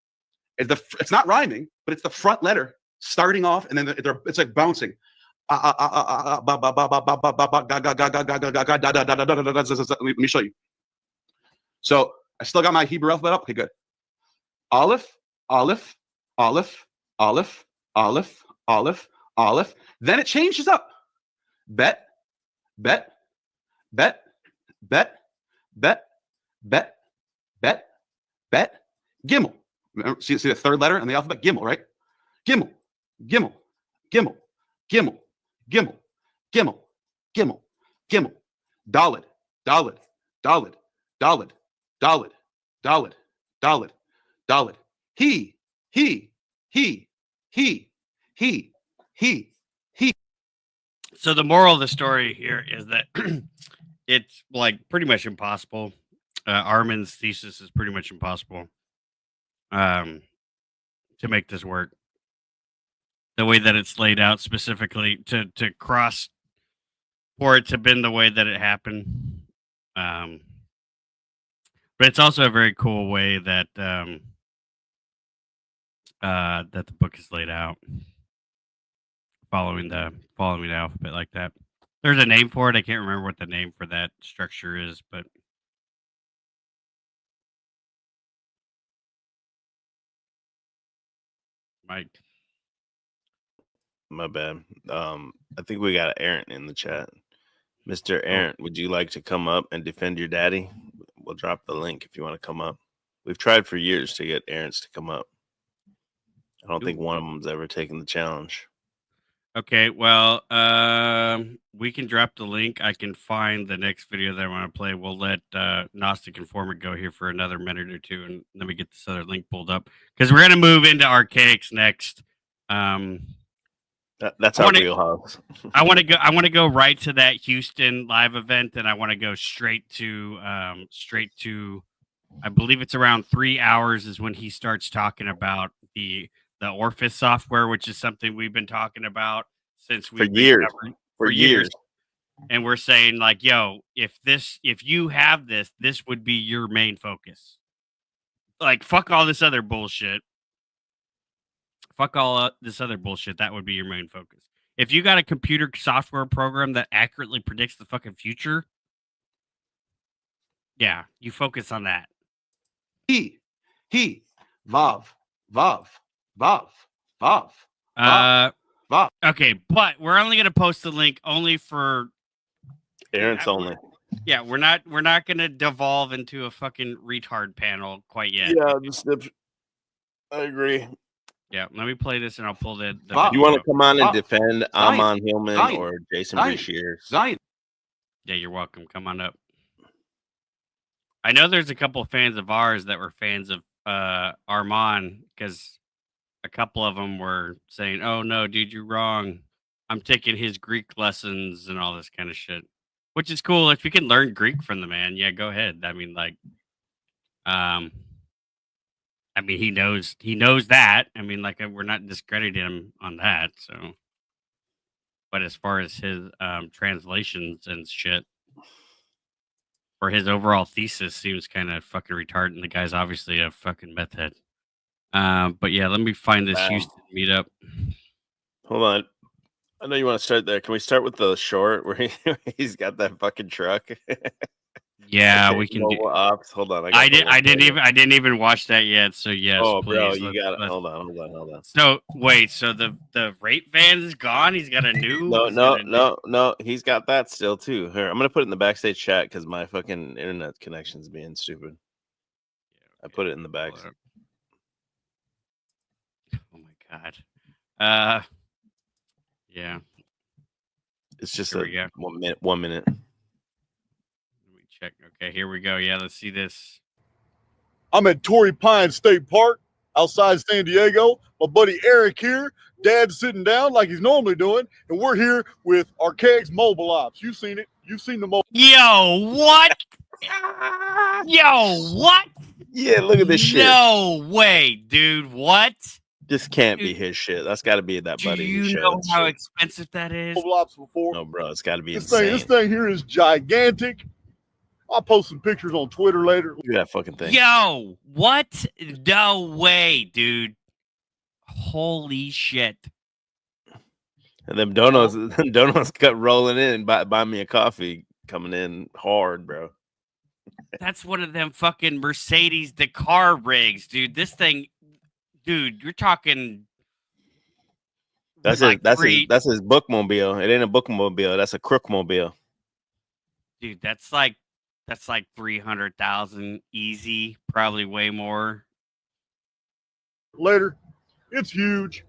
It's not rhyming, but it's the front letter starting off, and then it's like bouncing. Let me show you. So I still got my Hebrew alphabet up. Okay, good. Aleph, Aleph, Aleph, Aleph, Aleph, Aleph, Aleph. Then it changes up. Bet, Bet, Bet, Bet, Bet, Bet, Bet, Bet, Gimel. Remember, see the third letter in the alphabet? Gimel, right? Gimel, Gimel, Gimel, Gimel, Gimel, Gimel, Gimel, Gimel, Dalet, Dalet, Dalet, Dalet, Dalet, Dalet, Dalet, Dalet. He. So the moral of the story here is that it's like pretty much impossible. Armin's thesis is pretty much impossible to make this work. The way that it's laid out specifically to cross for it to bend the way that it happened. But it's also a very cool way that that the book is laid out, following the alphabet like that. There's a name for it. I can't remember what the name for that structure is, but Mike. My bad. I think we got Aaron in the chat. Mr. Aaron, would you like to come up and defend your daddy? We'll drop the link if you want to come up. We've tried for years to get Aaron's to come up. I don't think one of them's ever taken the challenge. Okay, well, we can drop the link. I can find the next video that I want to play. We'll let Gnostic Informant go here for another minute or two, and let me get this other link pulled up because we're gonna move into Archaics next. That's our wheelhouse. I want to go right to that Houston live event, and I want to go straight to. I believe it's around 3 hours is when he starts talking about the Orpheus software, which is something we've been talking about since for years. and we're saying like, yo, if you have this, this would be your main focus. Like, fuck all this other bullshit. Fuck all this other bullshit. That would be your main focus. If you got a computer software program that accurately predicts the fucking future, yeah, you focus on that. Vav. Okay, but we're only gonna post the link only for parents only. Yeah, we're not gonna devolve into a fucking retard panel quite yet. Yeah, I agree. Yeah, let me play this and I'll pull the You want to up. come on and defend Ammon Hillman or Jason Zion. Bashir? Zion. Yeah, you're welcome. Come on up. I know there's a couple of fans of ours that were fans of Armand because a couple of them were saying, "Oh no, dude, you're wrong. I'm taking his Greek lessons and all this kind of shit," which is cool. If you can learn Greek from the man, yeah, go ahead. I mean, like, he knows that. I mean, like, we're not discrediting him on that. So, but as far as his translations and shit, or his overall thesis seems kind of fucking retarded. And the guy's obviously a fucking meth head. But yeah, let me find this Houston meetup. Hold on. I know you want to start there. Can we start with the short where he's got that fucking truck? Yeah, we can do. Ops. Hold on. I didn't even watch that yet. So yes, oh, please. bro, you got it. Hold on. So wait, so the rape van is gone. He's got a new. No. He's got that still too. Here, I'm gonna put it in the backstage chat because my fucking internet connection's being stupid. I put it in the back. Oh my god. Yeah. It's just Here we go. 1 minute. Let me check. Okay, here we go. Yeah, let's see this. I'm at Torrey Pines State Park outside San Diego. My buddy Eric here. Dad's sitting down like he's normally doing, and we're here with Archaic's mobile ops. You've seen it. You've seen the mobile. Yo, what? Yo, what? Yeah, look at this shit. No way, dude. What? This can't be his shit. That's got to be that buddy. Do you know how expensive that is? Mobile ops before. No, bro, it's got to be This insane. thing here is gigantic. I'll post some pictures on Twitter later. Look at that fucking thing. Yo, what? No way, dude. Holy shit. And them donuts got rolling in. Buy me a coffee coming in hard, bro. That's one of them fucking Mercedes Dakar rigs, dude. This thing, dude, you're talking. That's like that's his bookmobile. It ain't a bookmobile. That's a crookmobile. Dude, that's like 300,000 easy, probably way more. Later, it's huge.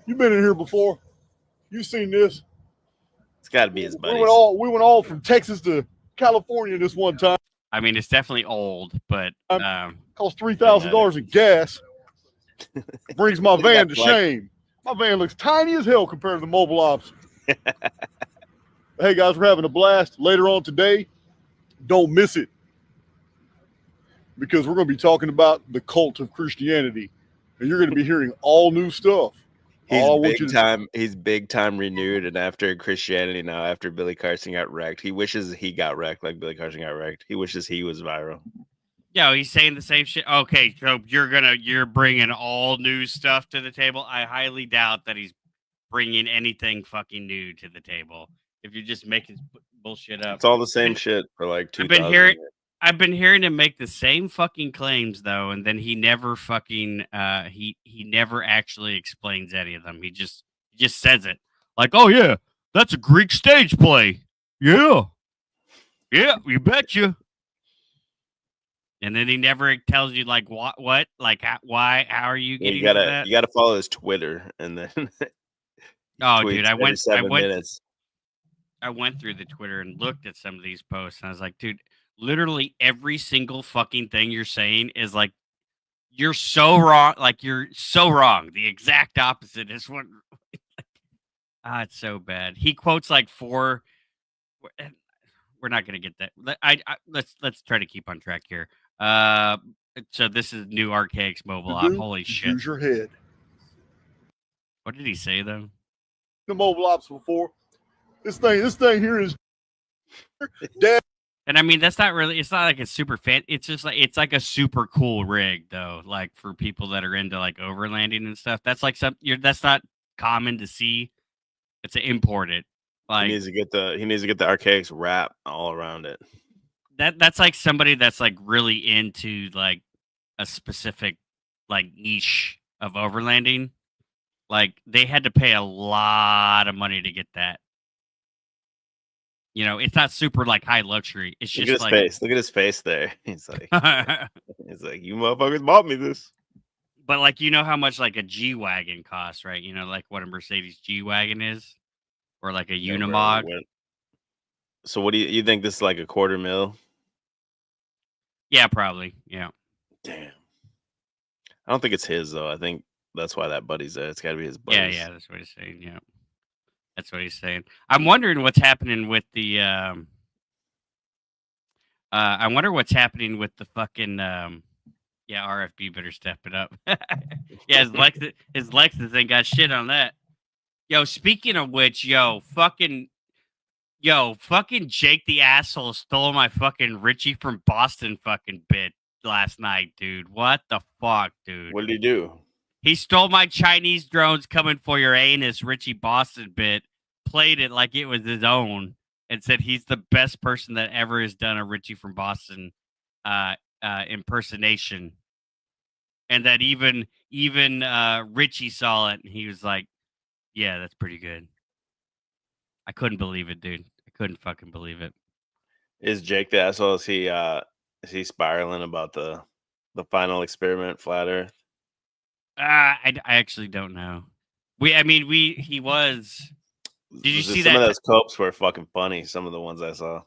You've been in here before. You've seen this. It's got to be his buddies. We went all from Texas to California this one time. I mean, it's definitely old, but cost $3,000 in gas. Brings my van to shame. My van looks tiny as hell compared to the mobile ops. Hey guys, we're having a blast. Later on today, don't miss it, because we're going to be talking about the cult of Christianity, and you're going to be hearing all new stuff. He's big time renewed, and after Christianity now, after Billy Carson got wrecked, he wishes he got wrecked like Billy Carson got wrecked. He wishes he was viral. Yo, he's saying the same shit. Okay, so you're bringing all new stuff to the table. I highly doubt that he's bringing anything fucking new to the table. If you're just making bullshit up, it's all the same shit for like 2,000 years. I've been hearing him make the same fucking claims though, and then he never fucking he never actually explains any of them. He just says it like, "Oh yeah, that's a Greek stage play." Yeah, you betcha. And then he never tells you like what, like why, how are you getting to that? You gotta follow his Twitter, and then oh, dude, I went through the Twitter and looked at some of these posts, and I was like, dude, literally every single fucking thing you're saying is like, you're so wrong. Like, you're so wrong. The exact opposite is what. It's so bad. He quotes like 4. We're not gonna get that. Let's try to keep on track here. So this is new Archaic's mobile op. Holy shit! Use your head. What did he say though? The mobile ops before. This thing here is And I mean, that's not really. It's not like a super fan. It's just like it's like a super cool rig, though. Like for people that are into like overlanding and stuff. That's like that's not common to see. It's imported. He Like needs to get the archaics wrap all around it. that's like somebody that's like really into like a specific like niche of overlanding. Like they had to pay a lot of money to get that. You know, it's not super like high luxury. It's Look just at his like face. Look at his face there. He's like, you motherfuckers bought me this. But like, you know how much like a G wagon costs, right? You know, like what a Mercedes G wagon is, or like a Never Unimog. went. So what do you think? This is like a $250,000? Yeah, probably. Yeah. Damn. I don't think it's his though. I think that's why that buddy's there. It's got to be his buddies. Yeah, that's what he's saying. Yeah, that's what he's saying. I'm wondering what's happening with the. I wonder what's happening with the fucking. Yeah, RFB better step it up. Yeah, his Lexus ain't got shit on that. Yo, speaking of which, fucking Jake the asshole stole my fucking Richie from Boston fucking bit last night, dude. What the fuck, dude? What did he do? He stole my Chinese drones coming for your anus Richie Boston bit, played it like it was his own, and said he's the best person that ever has done a Richie from Boston impersonation. And that even Richie saw it and he was like, yeah, that's pretty good. I couldn't believe it, dude. I couldn't fucking believe it. Is Jake the asshole? Is he spiraling about the final experiment, flat Earth? I actually don't know. He was. Did you see some that? of those copes were fucking funny. Some of the ones I saw.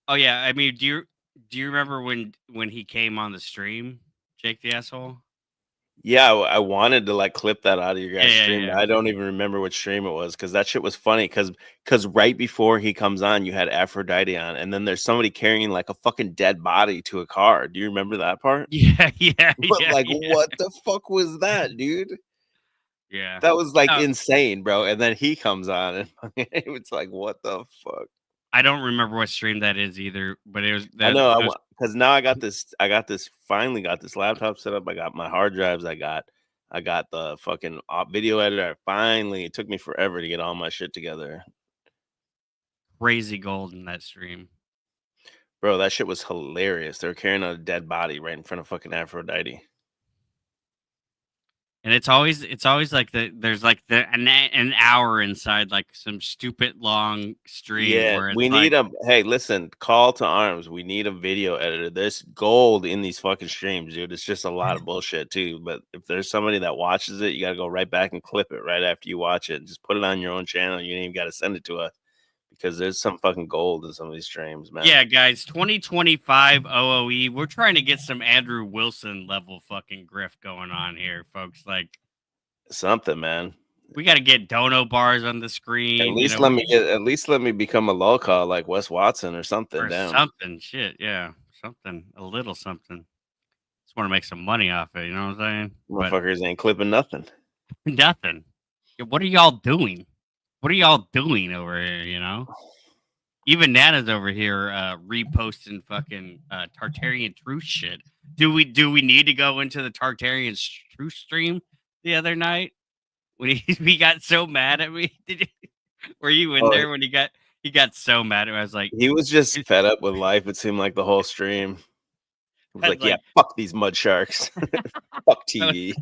Oh yeah, I mean, do you remember when he came on the stream, Jake the asshole? Yeah, I wanted to like clip that out of your guys' stream. Yeah. I don't even remember which stream it was because that shit was funny. Because right before he comes on, you had Aphrodite on, and then there's somebody carrying like a fucking dead body to a car. Do you remember that part? Yeah. But what the fuck was that, dude? Yeah, that was like insane, bro. And then he comes on, and it's like, what the fuck? I don't remember what stream that is either, but it was. I know because now I got this. Finally got this laptop set up. I got my hard drives. I got the fucking video editor. It took me forever to get all my shit together. Crazy gold in that stream, bro. That shit was hilarious. They were carrying a dead body right in front of fucking Aphrodite. And it's always like there's like an hour inside like some stupid long stream. Yeah, where it's we need hey, listen, call to arms. We need a video editor. There's gold in these fucking streams, dude. It's just a lot of bullshit too. But if there's somebody that watches it, you gotta go right back and clip it right after you watch it. Just put it on your own channel. You ain't even gotta send it to us because there's some fucking gold in some of these streams, man. Yeah, guys, 2025 OOE. We're trying to get some Andrew Wilson level fucking grift going on here, folks. Like something, man. We got to get dono bars on the screen. At least let me become a low call like Wes Watson or something. Or something, shit, yeah, something, a little something. Just want to make some money off it. You know what I'm saying? Motherfuckers ain't clipping nothing. Nothing. What are y'all doing? What are y'all doing over here? You know, even Nana's over here reposting fucking Tartarian truth shit. Do we need to go into the Tartarian truth stream the other night when he got so mad at me? Were you in there when he got so mad at me? I was like, he was just fed up with life. It seemed like the whole stream. He was like, yeah, fuck these mud sharks. Fuck TV.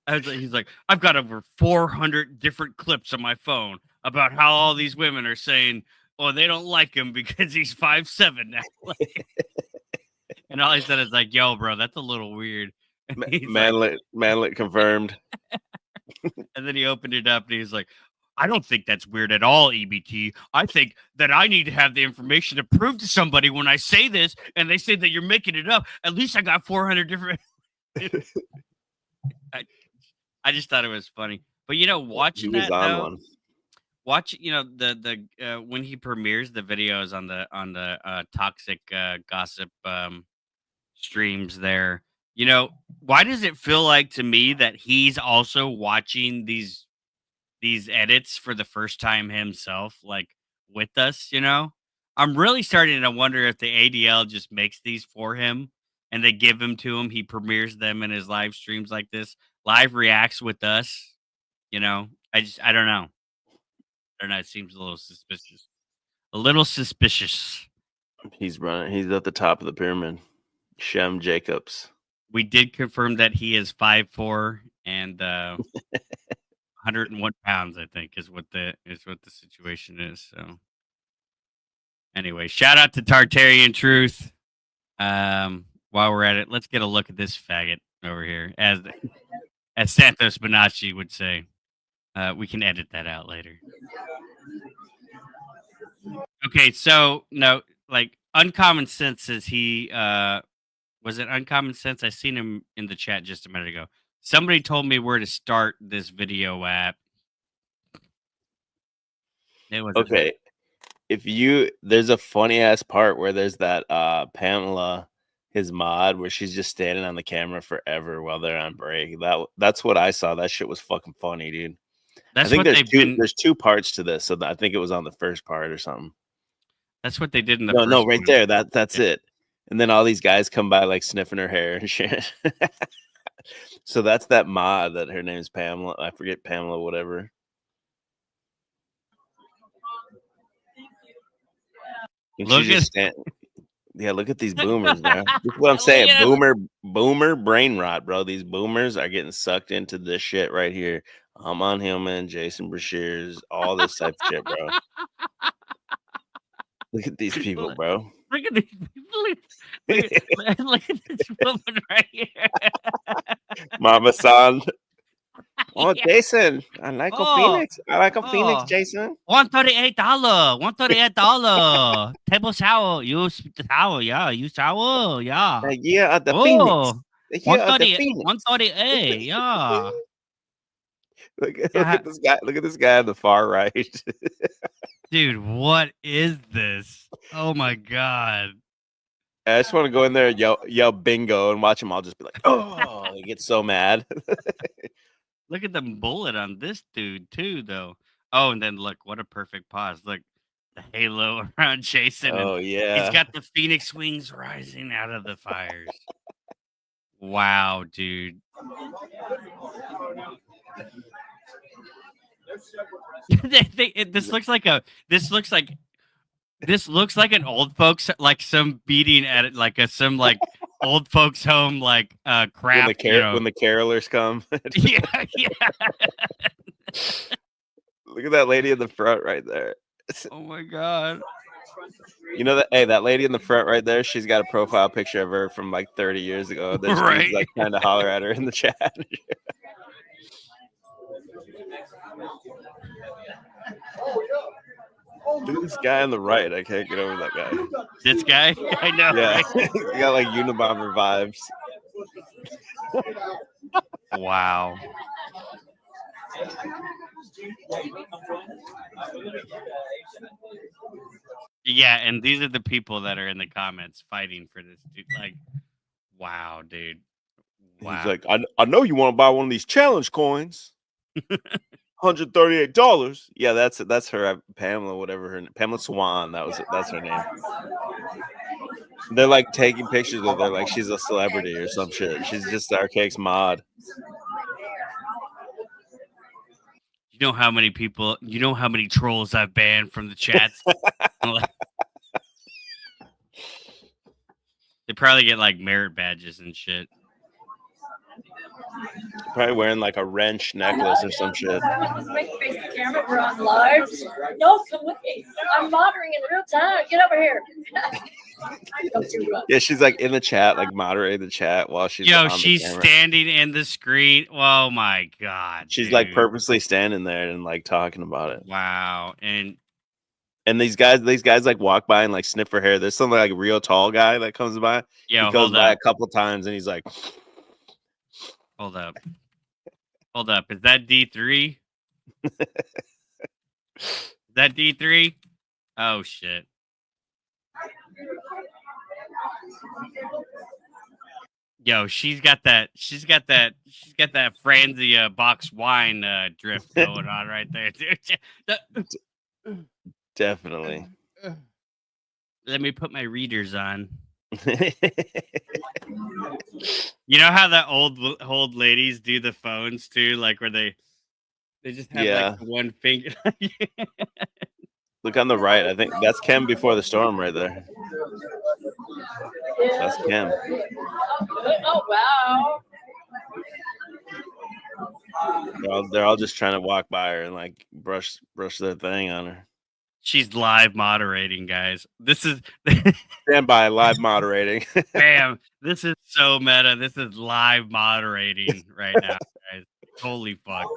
He's like, I've got over 400 different clips on my phone about how all these women are saying, oh, they don't like him because he's 5'7" now. And all he said is like, yo, bro, that's a little weird. Manlet confirmed. And then he opened it up and he's like, I don't think that's weird at all, EBT. I think that I need to have the information to prove to somebody when I say this, and they say that you're making it up. At least I got 400 different... I just thought it was funny, but watching that though, the when he premieres the videos on the toxic gossip streams there, why does it feel like to me that he's also watching these edits for the first time himself? Like, with us, you know? I'm really starting to wonder if the ADL just makes these for him and they give them to him. He premieres them in his live streams like this, live reacts with us, you know? I don't know. I don't know. It seems a little suspicious. A little suspicious. He's running. He's at the top of the pyramid. Shem Jacobs. We did confirm that he is 5'4" and 101 pounds, I think, is what the situation is. So anyway, shout out to Tartarian Truth. While we're at it, let's get a look at this faggot over here. As Santos Bonacci would say. We can edit that out later. Okay, so no, like Uncommon Sense says he was it Uncommon Sense? I seen him in the chat just a minute ago. Somebody told me where to start this video at. It was okay. There's a funny ass part where there's that Pamela, his mod, where she's just standing on the camera forever while they're on break. That's what I saw. That shit was fucking funny, dude. That's I think what there's two parts to this, so I think it was on the first part or something. That's what they did in the no, first right one. there. That's it. And then all these guys come by like sniffing her hair and shit. So that's that mod that her name's Pamela. I forget Pamela, whatever. And Look she just look at these boomers, man. This is what I'm saying. Boomer brain rot, bro. These boomers are getting sucked into this shit right here. Ammon Hillman, Jason Brashears, all this type of shit, bro. Look at these people, bro. Look at these people. Look at this woman right here. Mama San. Oh, Yeah. Jason. I like a Phoenix. I like a Phoenix, Jason. $138. $138. Table shower. Use the towel. Yeah. Use towel. Yeah. The year of the Phoenix. The year of the 138. Phoenix. 138. Yeah. Look at this guy. Look at this guy on the far right. Dude, what is this? Oh my god. I just want to go in there and yell bingo and watch them all just be like, oh, they get so mad. Look at the bullet on this dude too, though. Oh, and then look, what a perfect pause. Look, the halo around Jason. Oh, yeah. He's got the Phoenix wings rising out of the fires. Wow, dude. This looks like an old folks, like some beating at it, like some like old folks home, like crap. When the carolers come. Yeah. Look at that lady in the front right there. Oh my god. You know that lady in the front right there, she's got a profile picture of her from like 30 years ago. There's dudes like trying to holler at her in the chat. Look at this guy on the right. I can't get over that guy. This guy? I know. Yeah. Right? He got like Unabomber vibes. Wow. Yeah, and these are the people that are in the comments fighting for this dude. Like, wow, dude. Wow. He's like, I know you want to buy one of these challenge coins. $138. Yeah, that's her, Pamela, whatever her name. Pamela Swan. That's her name. They're like taking pictures with her like she's a celebrity or some shit. She's just Archaic's mod. You know how many trolls I've banned from the chats? They probably get like merit badges and shit. Probably wearing like a wrench necklace or some shit. Face the camera. We're on live. No, come with me. I'm monitoring in real time. Get over here. Yeah, she's like in the chat, like moderating the chat while she's she's standing in the screen. Oh my god. She's like purposely standing there and like talking about it. Wow. And these guys like walk by and like sniff her hair. There's some like real tall guy that comes by. Yeah, he goes by a couple times and he's like, Hold up. Is that D3? Is that D3? Oh shit. Yo, she's got that Franzia box wine drift going on right there, dude. Definitely. Let me put my readers on. You know how the old ladies do the phones too, like where they just have like the one finger. Look on the right. I think that's Kim before the storm right there. That's Kim. Oh wow. They're all just trying to walk by her and like brush their thing on her. She's live moderating, guys. This is Stand by, live moderating. Bam. This is so meta. This is live moderating right now, guys. Holy fuck.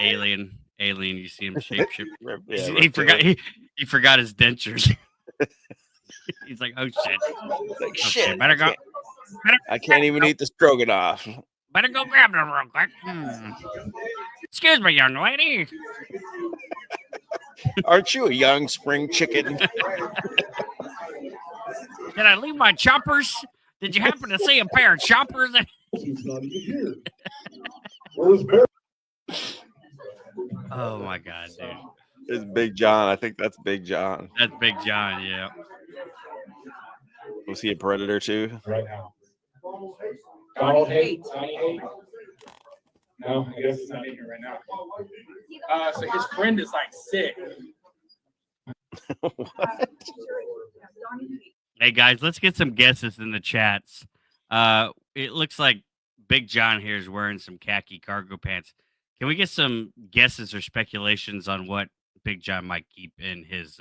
Alien, you see him shapeshift. He forgot his dentures. He's like, oh shit. Like, shit. Better go. I can't even eat the stroganoff. Better go grab them real quick. Excuse me, young lady. Aren't you a young spring chicken? Did I leave my choppers? Did you happen to see a pair of choppers? Oh my god, dude. It's Big John. I think that's Big John. That's Big John, yeah. Was he a predator too? Right now. Donald Haight. No, I guess it's not in here right now. So his friend is like sick. What? Hey guys, let's get some guesses in the chats. It looks like Big John here is wearing some khaki cargo pants. Can we get some guesses or speculations on what Big John might keep in his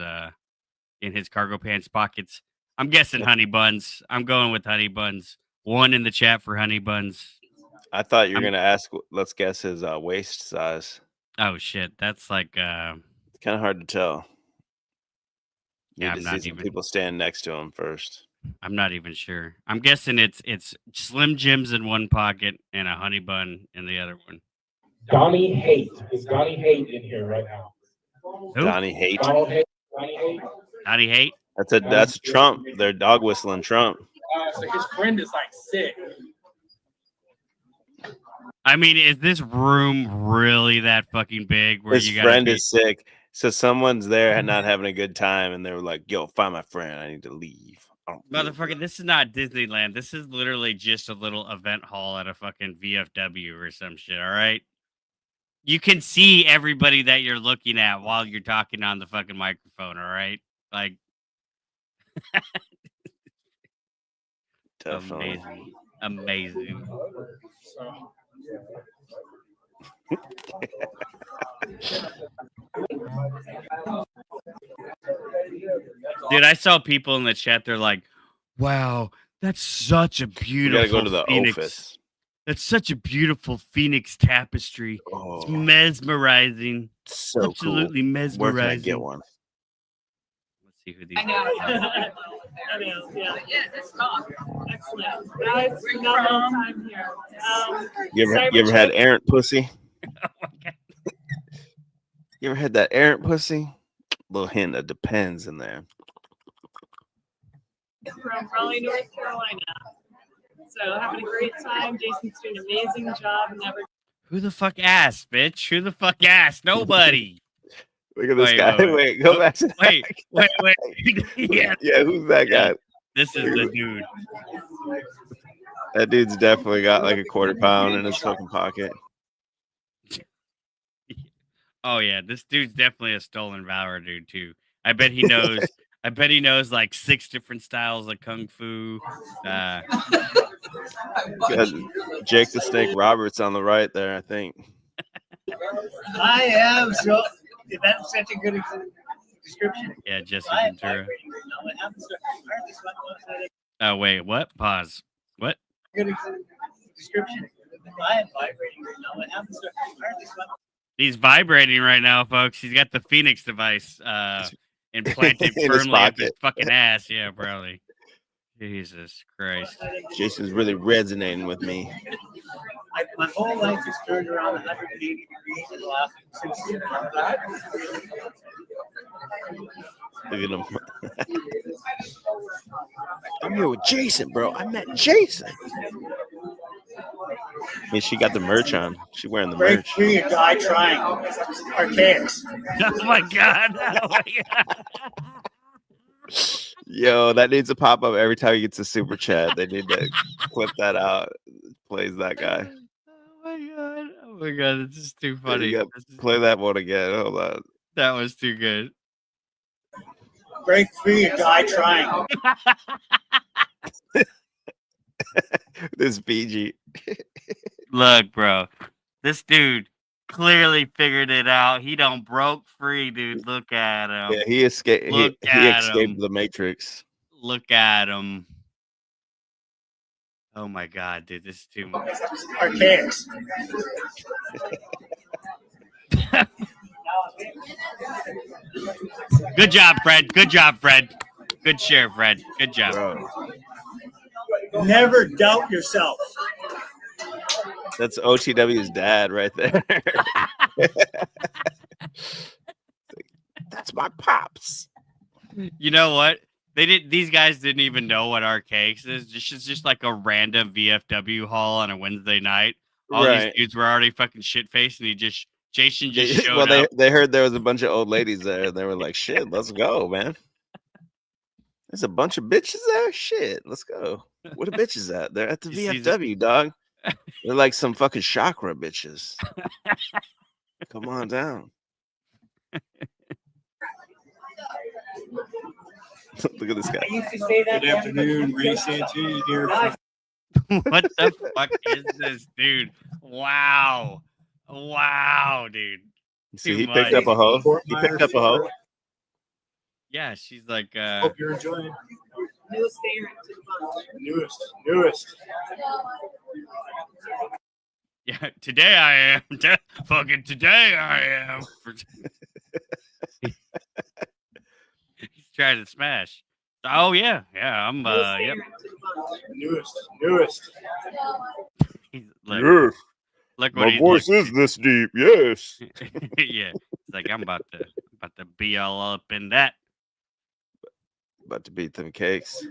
cargo pants pockets? I'm guessing honey buns. I'm going with honey buns. One in the chat for honey buns. I thought you were gonna ask. Let's guess his waist size. Oh shit, that's like it's kind of hard to tell. Yeah, I'm not see even. People stand next to him first. I'm not even sure. I'm guessing it's Slim Jims in one pocket and a honey bun in the other one. Donnie Haight. Is Donnie Haight in here right now? Who? Donnie Haight. Donald Haight. Donnie Haight. Donnie Haight. That's Trump. They're dog whistling Trump. So his friend is like sick. I mean, is this room really that fucking big? Where His friend is sick, so someone's there and not having a good time, and they were like, "Yo, find my friend. I need to leave." Motherfucker, this is not Disneyland. This is literally just a little event hall at a fucking VFW or some shit. All right. You can see everybody that you're looking at while you're talking on the fucking microphone. All right. Like, definitely amazing. Dude, I saw people in the chat. They're like, "Wow, that's such a beautiful." We gotta go to the Phoenix. office. That's such a beautiful Phoenix tapestry. Oh, it's mesmerizing. So absolutely cool. mesmerizing. Where can I get one? Let's see who these. I know. I know. Yeah. Yeah. It's top. Excellent. Guys, we got a little time here. You ever had errant pussy? You ever had that errant pussy? Little hint of depends in there. From Raleigh, North Carolina. So having a great time. Jason's doing an amazing job. Never. Who the fuck asked, bitch? Who the fuck asked? Nobody. Look at this guy. Wait, go back to that. Wait. Yeah. Yeah, who's that guy? This is the dude. That dude's definitely got like a quarter pound in his fucking pocket. Oh yeah, this dude's definitely a stolen valor dude too. I bet he knows. I bet he knows like 6 different styles of kung fu. Jake the Snake Roberts on the right there, I think. I am so. That's such a good description. Yeah, Jesse Ventura. Oh wait, what? Pause. What? Good description. I am vibrating right now. What happens to He's vibrating right now, folks. He's got the Phoenix device implanted firmly up his fucking ass. Yeah, probably. Jesus Christ. Jason's really resonating with me. My whole life has turned around 180 degrees in the last since that. Look at him. I'm here with Jason, bro. I met Jason. Yeah, she got the merch on. She wearing the Break merch. free and die trying. Archaics. Oh my god. Oh my god. Yo, that needs to pop up every time he gets a super chat. They need to clip that out. Plays that guy. Oh my god. Oh my god. It's just too funny. You got play that one again. Hold on. That was too good. Break free and die trying. This BG. Look, bro. This dude clearly figured it out. He done broke free, dude. Look at him. Yeah, he escaped. Look He at escaped him. the Matrix. Look at him. Oh my god, dude. This is too much. Archaics. Good job, Fred. Good job, Fred. Good share, Fred. Good job. Bro. Never doubt yourself. That's OTW's dad right there. That's my pops. You know what? These guys didn't even know what Archaics is. This is just like a random VFW haul on a Wednesday night. All these Right. dudes were already fucking shit faced, and Jason just showed Well, up. they heard there was a bunch of old ladies there, and they were like, "Shit, let's go, man." There's a bunch of bitches there. Shit, let's go. Where the bitches at? They're at the VFW, dog. They're like some fucking chakra bitches. Come on down. Look at this guy. Good afternoon, Ray Santini here. What the fuck is this, dude? Wow. Wow, dude. See, Too he picked much. up a hoe. He picked up a hoe. Yeah, she's like, Hope you're enjoying. Newest. yeah, today I am. Fucking today I am. He's trying to smash. Oh, yeah. Yeah, I'm, yep. Newest. He's like, Yes. look what My he's voice like. is this deep. Yes. Yeah. It's like, I'm about to be all up in that. About to beat them cakes.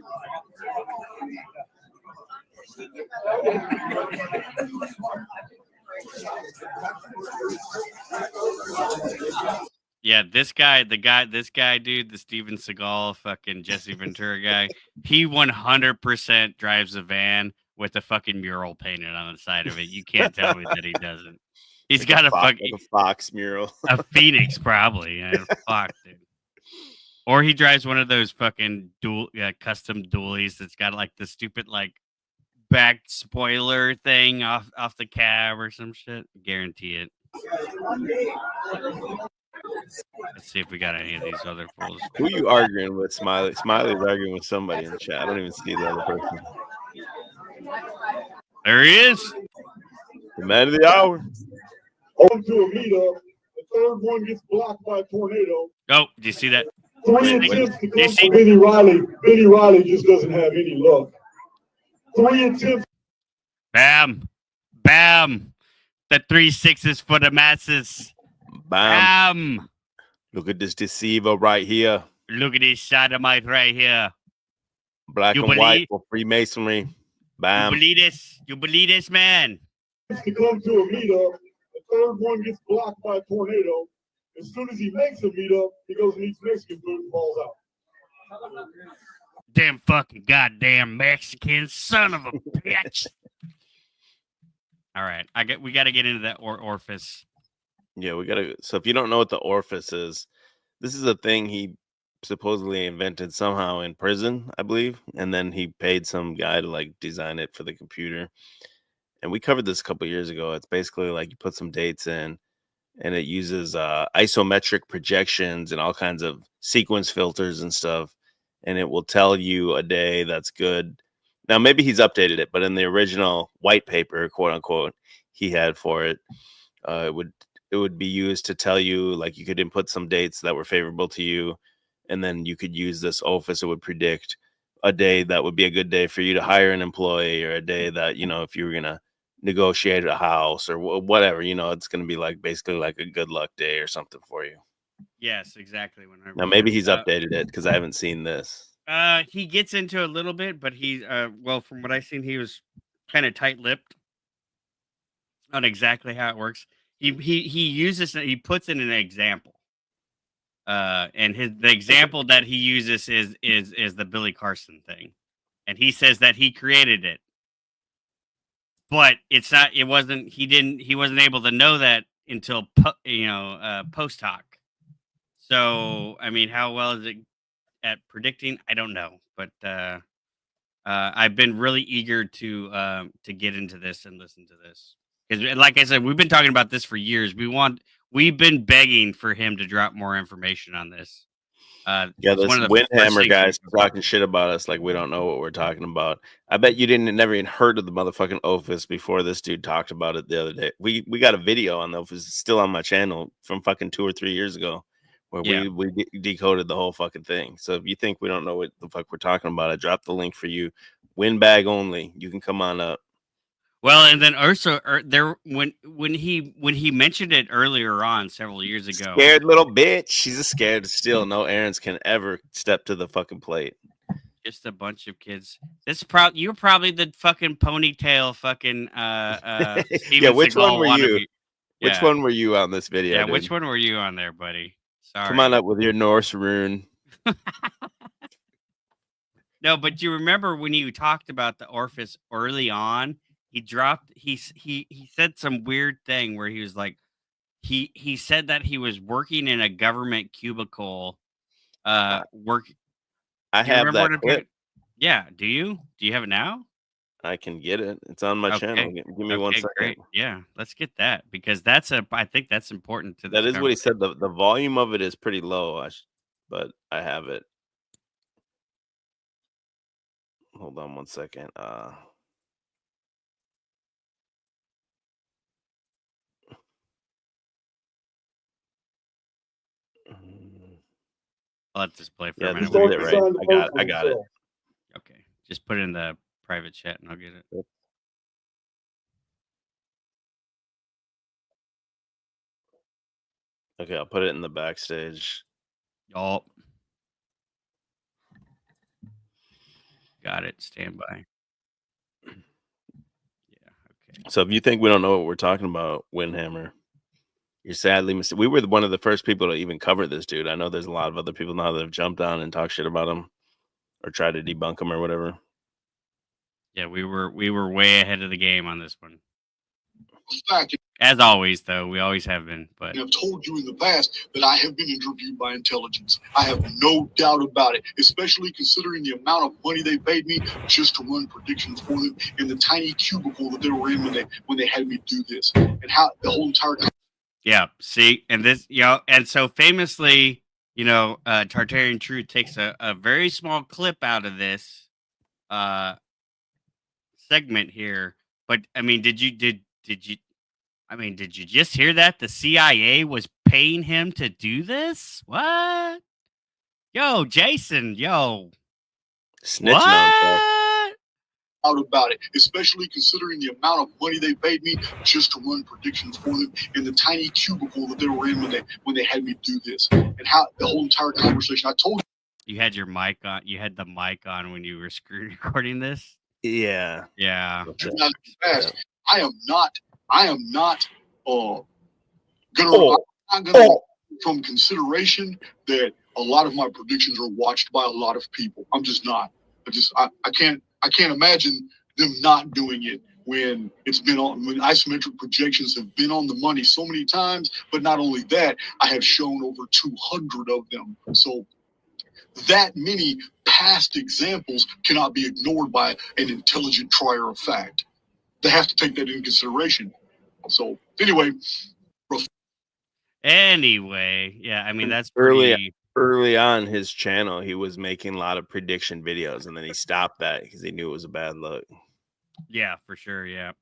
Yeah, this guy, dude, the Steven Seagal, fucking Jesse Ventura guy, he 100% drives a van with a fucking mural painted on the side of it. You can't tell me that he doesn't. He's Like got a fox, fucking like a fox mural. a phoenix, probably. Yeah, fuck, dude. Or he drives one of those fucking custom dualies that's got like the stupid like back spoiler thing off the cab or some shit. Guarantee it. Let's see if we got any of these other fools. Who you arguing with, Smiley? Smiley's arguing with somebody in the chat. I don't even see the other person. There he is. The man of the hour. Open to a meetup. The third one gets blocked by a tornado. Oh, do you see that? 3 attempts to come from Benny Riley. Benny Riley just doesn't have any luck. 3 attempts. Bam. Bam. The 3 6s for the masses. Bam. Bam. Look at this deceiver right here. Look at this sodomite right here. Black You and white believe- for Freemasonry. Bam. You believe this? You believe this, man? To come to a meetup. The third one gets blocked by a tornado. As soon as he makes a meetup, he goes and eats Mexican food and falls out. Damn fucking goddamn Mexican son of a bitch. All right. We got to get into that orifice. Yeah, we gotta. So if you don't know what the orifice is, this is a thing he supposedly invented somehow in prison, I believe, and then he paid some guy to like design it for the computer. And we covered this a couple years ago. It's basically like you put some dates in, and it uses isometric projections and all kinds of sequence filters and stuff, and it will tell you a day that's good. Now maybe he's updated it, but in the original white paper, quote unquote, he had for it, it would be used to tell you, like, you could input some dates that were favorable to you, and then you could use this office. It would predict a day that would be a good day for you to hire an employee, or a day that, you know, if you were gonna negotiate a house or whatever. You know, it's going to be like basically like a good luck day or something for you. Yes, exactly. 100%. Now maybe he's updated it because I haven't seen this. He gets into a little bit, but he well, from what I've seen, he was kind of tight-lipped on exactly how it works. He uses he puts in an example. And the example that he uses is the Billy Carson thing. And he says that he created it. But he wasn't able to know that until post hoc. So, I mean, how well is it at predicting? I don't know, but I've been really eager to get into this and listen to this. Because, like I said, we've been talking about this for years. We've been begging for him to drop more information on this. Yeah, it's this one of the first Windhammer things guys talking shit about us like we don't know what we're talking about. I bet you never even heard of the motherfucking Ophis before this dude talked about it the other day. We got a video on the Ophis, it's still on my channel from fucking 2 or 3 years ago, where we decoded the whole fucking thing. So if you think we don't know what the fuck we're talking about, I dropped the link for you. Windbag only. You can come on up. Well, and then also there when he mentioned it earlier on several years ago. Scared little bitch. She's a scared still. No Aarons can ever step to the fucking plate. Just a bunch of kids. You're probably the fucking ponytail fucking yeah, which one were you? Which one were you on this video? Yeah, dude? which one were you on there, buddy? Sorry. Come on up with your Norse rune. No, but you remember when you talked about the Orpheus early on? He said some weird thing where he was like, he said that he was working in a government cubicle. I have that clip. Yeah. Do you have it now? I can get it. It's on my channel. Give me 1 second. Great. Yeah, let's get that because I think that's important to this. That is what he said. The volume of it is pretty low, but I have it. Hold on 1 second. I'll let this play for a this minute. is it, right? I got it. Okay, just put it in the private chat and I'll get it. Okay, I'll put it in the backstage. Oh, got it. Stand by. Yeah. Okay. So if you think we don't know what we're talking about, Windhammer, you're sadly mistaken. We were one of the first people to even cover this dude. I know there's a lot of other people now that have jumped on and talked shit about him or tried to debunk him or whatever. Yeah, we were way ahead of the game on this one. As always, though, we always have been. But I've told you in the past that I have been interviewed by intelligence. I have no doubt about it, especially considering the amount of money they paid me just to run predictions for them in the tiny cubicle that they were in when they had me do this, and how the whole entire. Yeah. See, and this, and so famously, Tartarian Truth takes a very small clip out of this segment here. But I mean, did you just hear that the CIA was paying him to do this? What? Yo, Jason, Snitch mouth. Out about it, especially considering the amount of money they paid me just to run predictions for them in the tiny cubicle that they were in when they had me do this, and how the whole entire conversation. I told you had your mic on. You had the mic on when you were screen recording this. Yeah. Yeah. I am not gonna from consideration that a lot of my predictions are watched by a lot of people. I'm just not. I can't imagine them not doing it when isometric projections have been on the money so many times. But not only that, I have shown over 200 of them. So that many past examples cannot be ignored by an intelligent trier of fact. They have to take that into consideration. So anyway, yeah, I mean that's early on his channel. He was making a lot of prediction videos, and then he stopped that because he knew it was a bad look. Yeah, for sure. Yeah.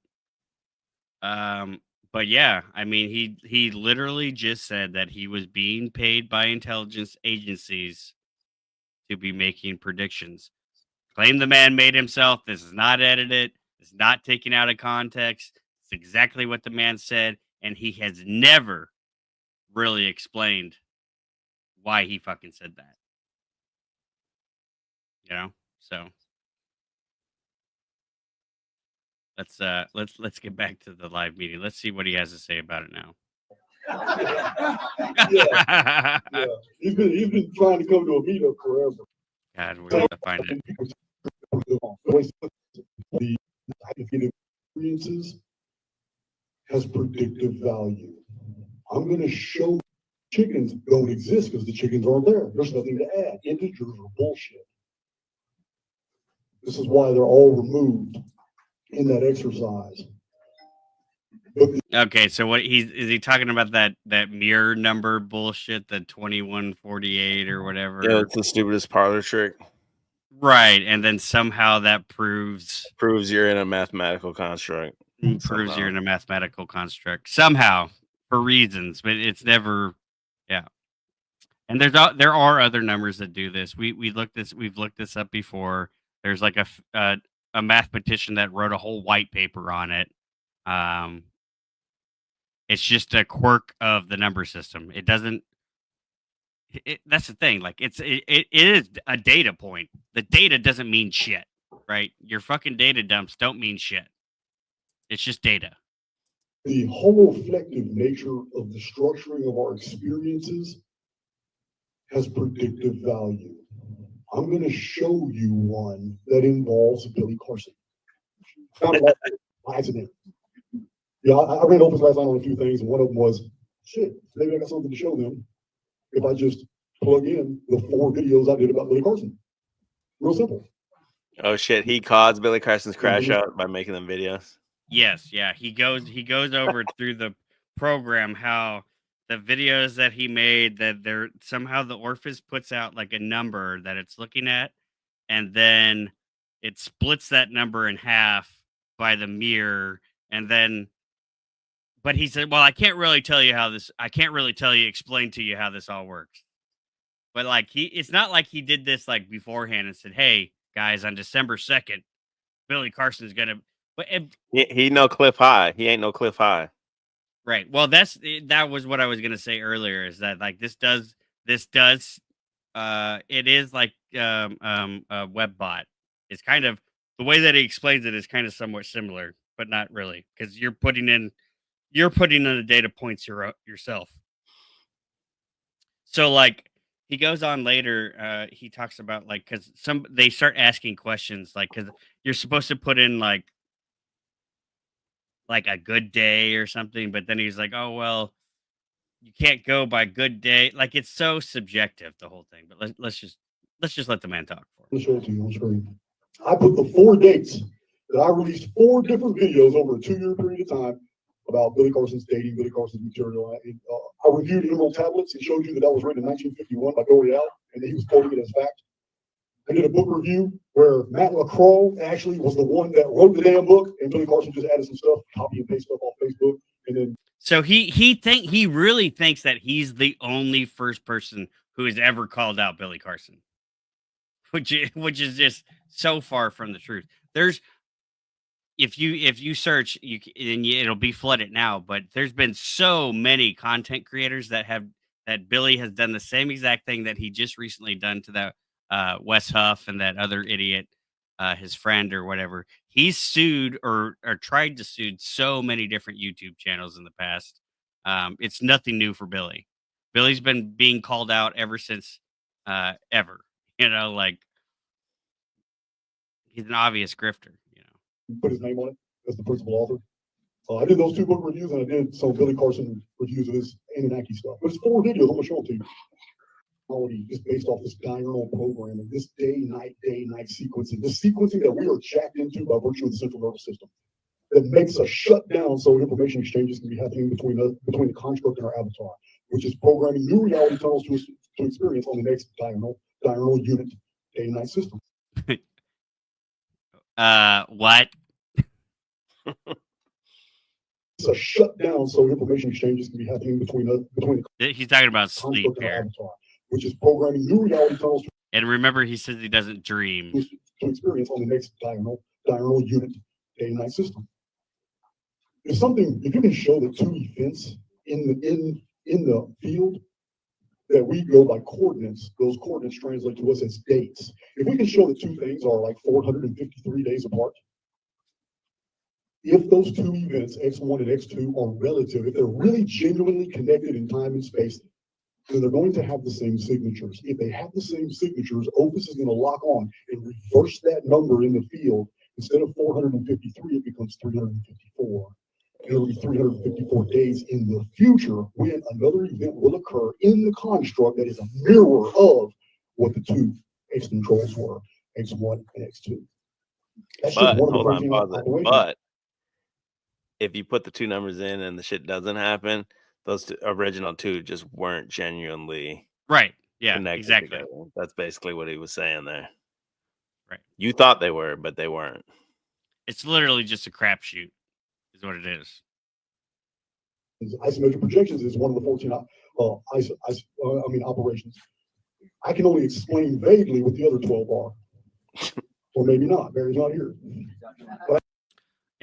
But yeah, I mean, he literally just said that he was being paid by intelligence agencies to be making predictions. Claim the man made himself. This is not edited. It's not taken out of context. exactly what the man said, and he has never really explained why he fucking said that. You know? So let's get back to the live meeting. Let's see what he has to say about it now. yeah. He's been trying to come to a meetup forever. God, we're gonna find it. The experiences has predictive value. I'm going to show chickens don't exist because the chickens aren't there. There's nothing to add. Integers are bullshit. This is why they're all removed in that exercise. Okay, so what is he talking about that mirror number bullshit, the 2148 or whatever? Yeah, it's the stupidest parlor trick. Right, and then somehow that proves you're in a mathematical construct. Proves you're in a mathematical construct somehow for reasons, but it's never, yeah. And there are other numbers that do this. We've looked this up before. There's like a mathematician that wrote a whole white paper on it. It's just a quirk of the number system. It doesn't. That's the thing. Like it is a data point. The data doesn't mean shit, right? Your fucking data dumps don't mean shit. It's just data. The homoflective nature of the structuring of our experiences has predictive value. I'm going to show you one that involves Billy Carson. Found it by accident. Yeah, I ran over last night on a few things, and one of them was, shit, maybe I got something to show them if I just plug in the 4 videos I did about Billy Carson. Real simple. Oh shit, he caused Billy Carson's crash out by making them videos. Yes, yeah. He goes over through the program how the videos that he made, that they're somehow the orifice puts out like a number that it's looking at, and then it splits that number in half by the mirror, and then but he said, well, I can't really explain to you how this all works. But like it's not like he did this like beforehand and said, hey guys, on December 2nd, Billy Carson's gonna. But he no Cliff High. He ain't no Cliff High. Right. Well, that was what I was gonna say earlier. Is that like this does it is like a web bot. It's kind of the way that he explains it is kind of somewhat similar, but not really, because you're putting in the data points yourself. So like he goes on later, he talks about like because they start asking questions like because you're supposed to put in like a good day or something, but then he's like, oh well, you can't go by good day. Like it's so subjective, the whole thing. But let's just let the man talk for I'll show it to you on screen. I put the 4 dates that I released 4 different videos over a 2-year period of time about Billy Carson's dating, Billy Carson's material. I reviewed Emerald Tablets and showed you that was written in 1951 by L'Oreal, and that he was quoting it as fact. I did a book review where Matt LaCroix actually was the one that wrote the damn book, and Billy Carson just added some stuff, copy and paste stuff off Facebook, and then. So he really thinks that he's the only first person who has ever called out Billy Carson, which is just so far from the truth. There's if you search it'll be flooded now, but there's been so many content creators that Billy has done the same exact thing that he just recently done to that Wes Huff and that other idiot, his friend or whatever. He's sued or tried to sue so many different YouTube channels in the past. It's nothing new for Billy. Billy's been being called out ever since ever. You know, like he's an obvious grifter. Put his name on it as the principal author. I did those 2 book reviews, and I did some Billy Carson reviews of his Anunnaki stuff. But it's 4 videos. I'm gonna show them to you. Already just based off this diurnal programming, this day-night sequencing, this sequencing that we are jacked into by virtue of the central nervous system, that makes us shut down so information exchanges can be happening between the construct and our avatar, which is programming new reality tunnels to experience on the next diurnal unit day-night system. What? It's a shutdown so information exchanges can be happening between the He's talking about sleep here, avatar, which is programming new reality tunnels. And remember, he says he doesn't dream. To experience on the next diurnal unit day-night system. if you can show the two events in the field that we go by coordinates, those coordinates translate to us as dates. If we can show the two things are like 453 days apart, if those two events, X1 and X2, are relative, if they're really genuinely connected in time and space, then they're going to have the same signatures. If they have the same signatures, Opus is going to lock on and reverse that number in the field. Instead of 453, it becomes 354. It'll be 354 days in the future when another event will occur in the construct that is a mirror of what the two X controls were, X1 and X2. That's But just one of the hold on, breaking pause it. operations. But if you put the two numbers in and the shit doesn't happen, those original two just weren't genuinely right. Yeah, connected exactly. together. That's basically what he was saying there. Right. You thought they were, but they weren't. It's literally just a crapshoot, is what it is. Isometric projections is one of the 14 operations. I can only explain vaguely what the other 12 are. Or maybe not. Barry's not here. But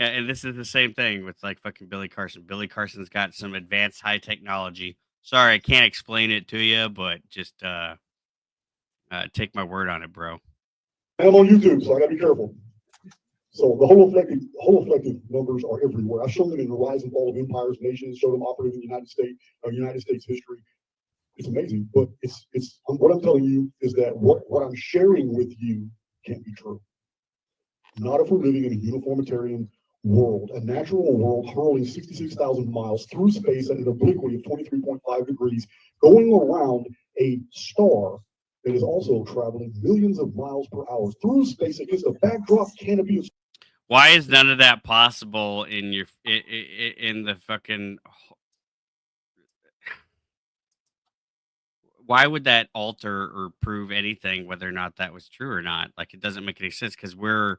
Yeah, and this is the same thing with like fucking Billy Carson. Billy Carson's got some advanced high technology. Sorry, I can't explain it to you, but just take my word on it, bro. I'm on YouTube, so I gotta be careful. So the holoflective numbers are everywhere. I've shown them in the rise and fall of empires, nations, showed them operating in the United States history. It's amazing, but it's what I'm telling you is that what I'm sharing with you can't be true. Not if we're living in a uniformitarian world, a natural world hurling 66,000 miles through space at an obliquity of 23.5 degrees, going around a star that is also traveling millions of miles per hour through space against a backdrop canopy of. Why is none of that possible in your in the fucking? Why would that alter or prove anything, whether or not that was true or not? Like, it doesn't make any sense because we're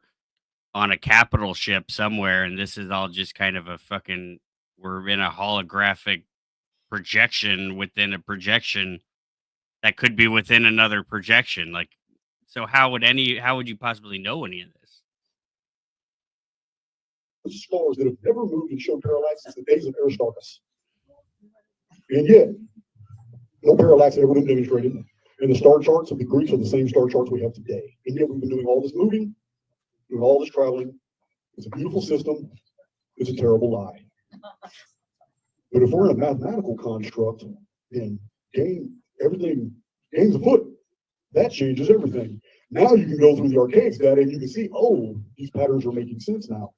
on a capital ship somewhere, and this is all just kind of a fucking. We're in a holographic projection within a projection that could be within another projection. Like, so how would you possibly know any of this? Stars that have never moved and shown parallax since the days of Aristarchus. And yet, no parallax ever been demonstrated. And the star charts of the Greeks are the same star charts we have today. And yet we've been doing all this moving, doing all this traveling. It's a beautiful system. It's a terrible lie. But if we're in a mathematical construct, then game's afoot. That changes everything. Now you can go through the archaics data and you can see, oh, these patterns are making sense now.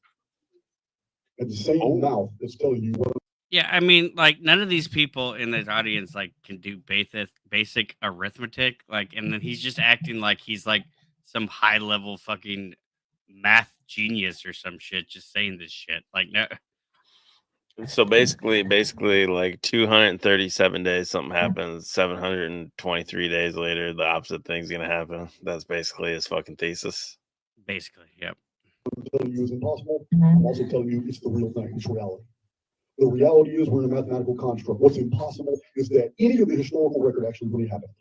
At the same mouth that's telling you what. Yeah, I mean, like, none of these people in this audience like can do basic arithmetic, like, and then he's just acting like he's like some high level fucking math genius or some shit, just saying this shit. Like, no. So basically, like 237 days, something happens. 723 days later, the opposite thing's gonna happen. That's basically his fucking thesis. Basically, yep. I'm telling you is impossible. I'm also telling you it's the real thing. It's reality. The reality is we're in a mathematical construct. What's impossible is that any of the historical record actually really happened.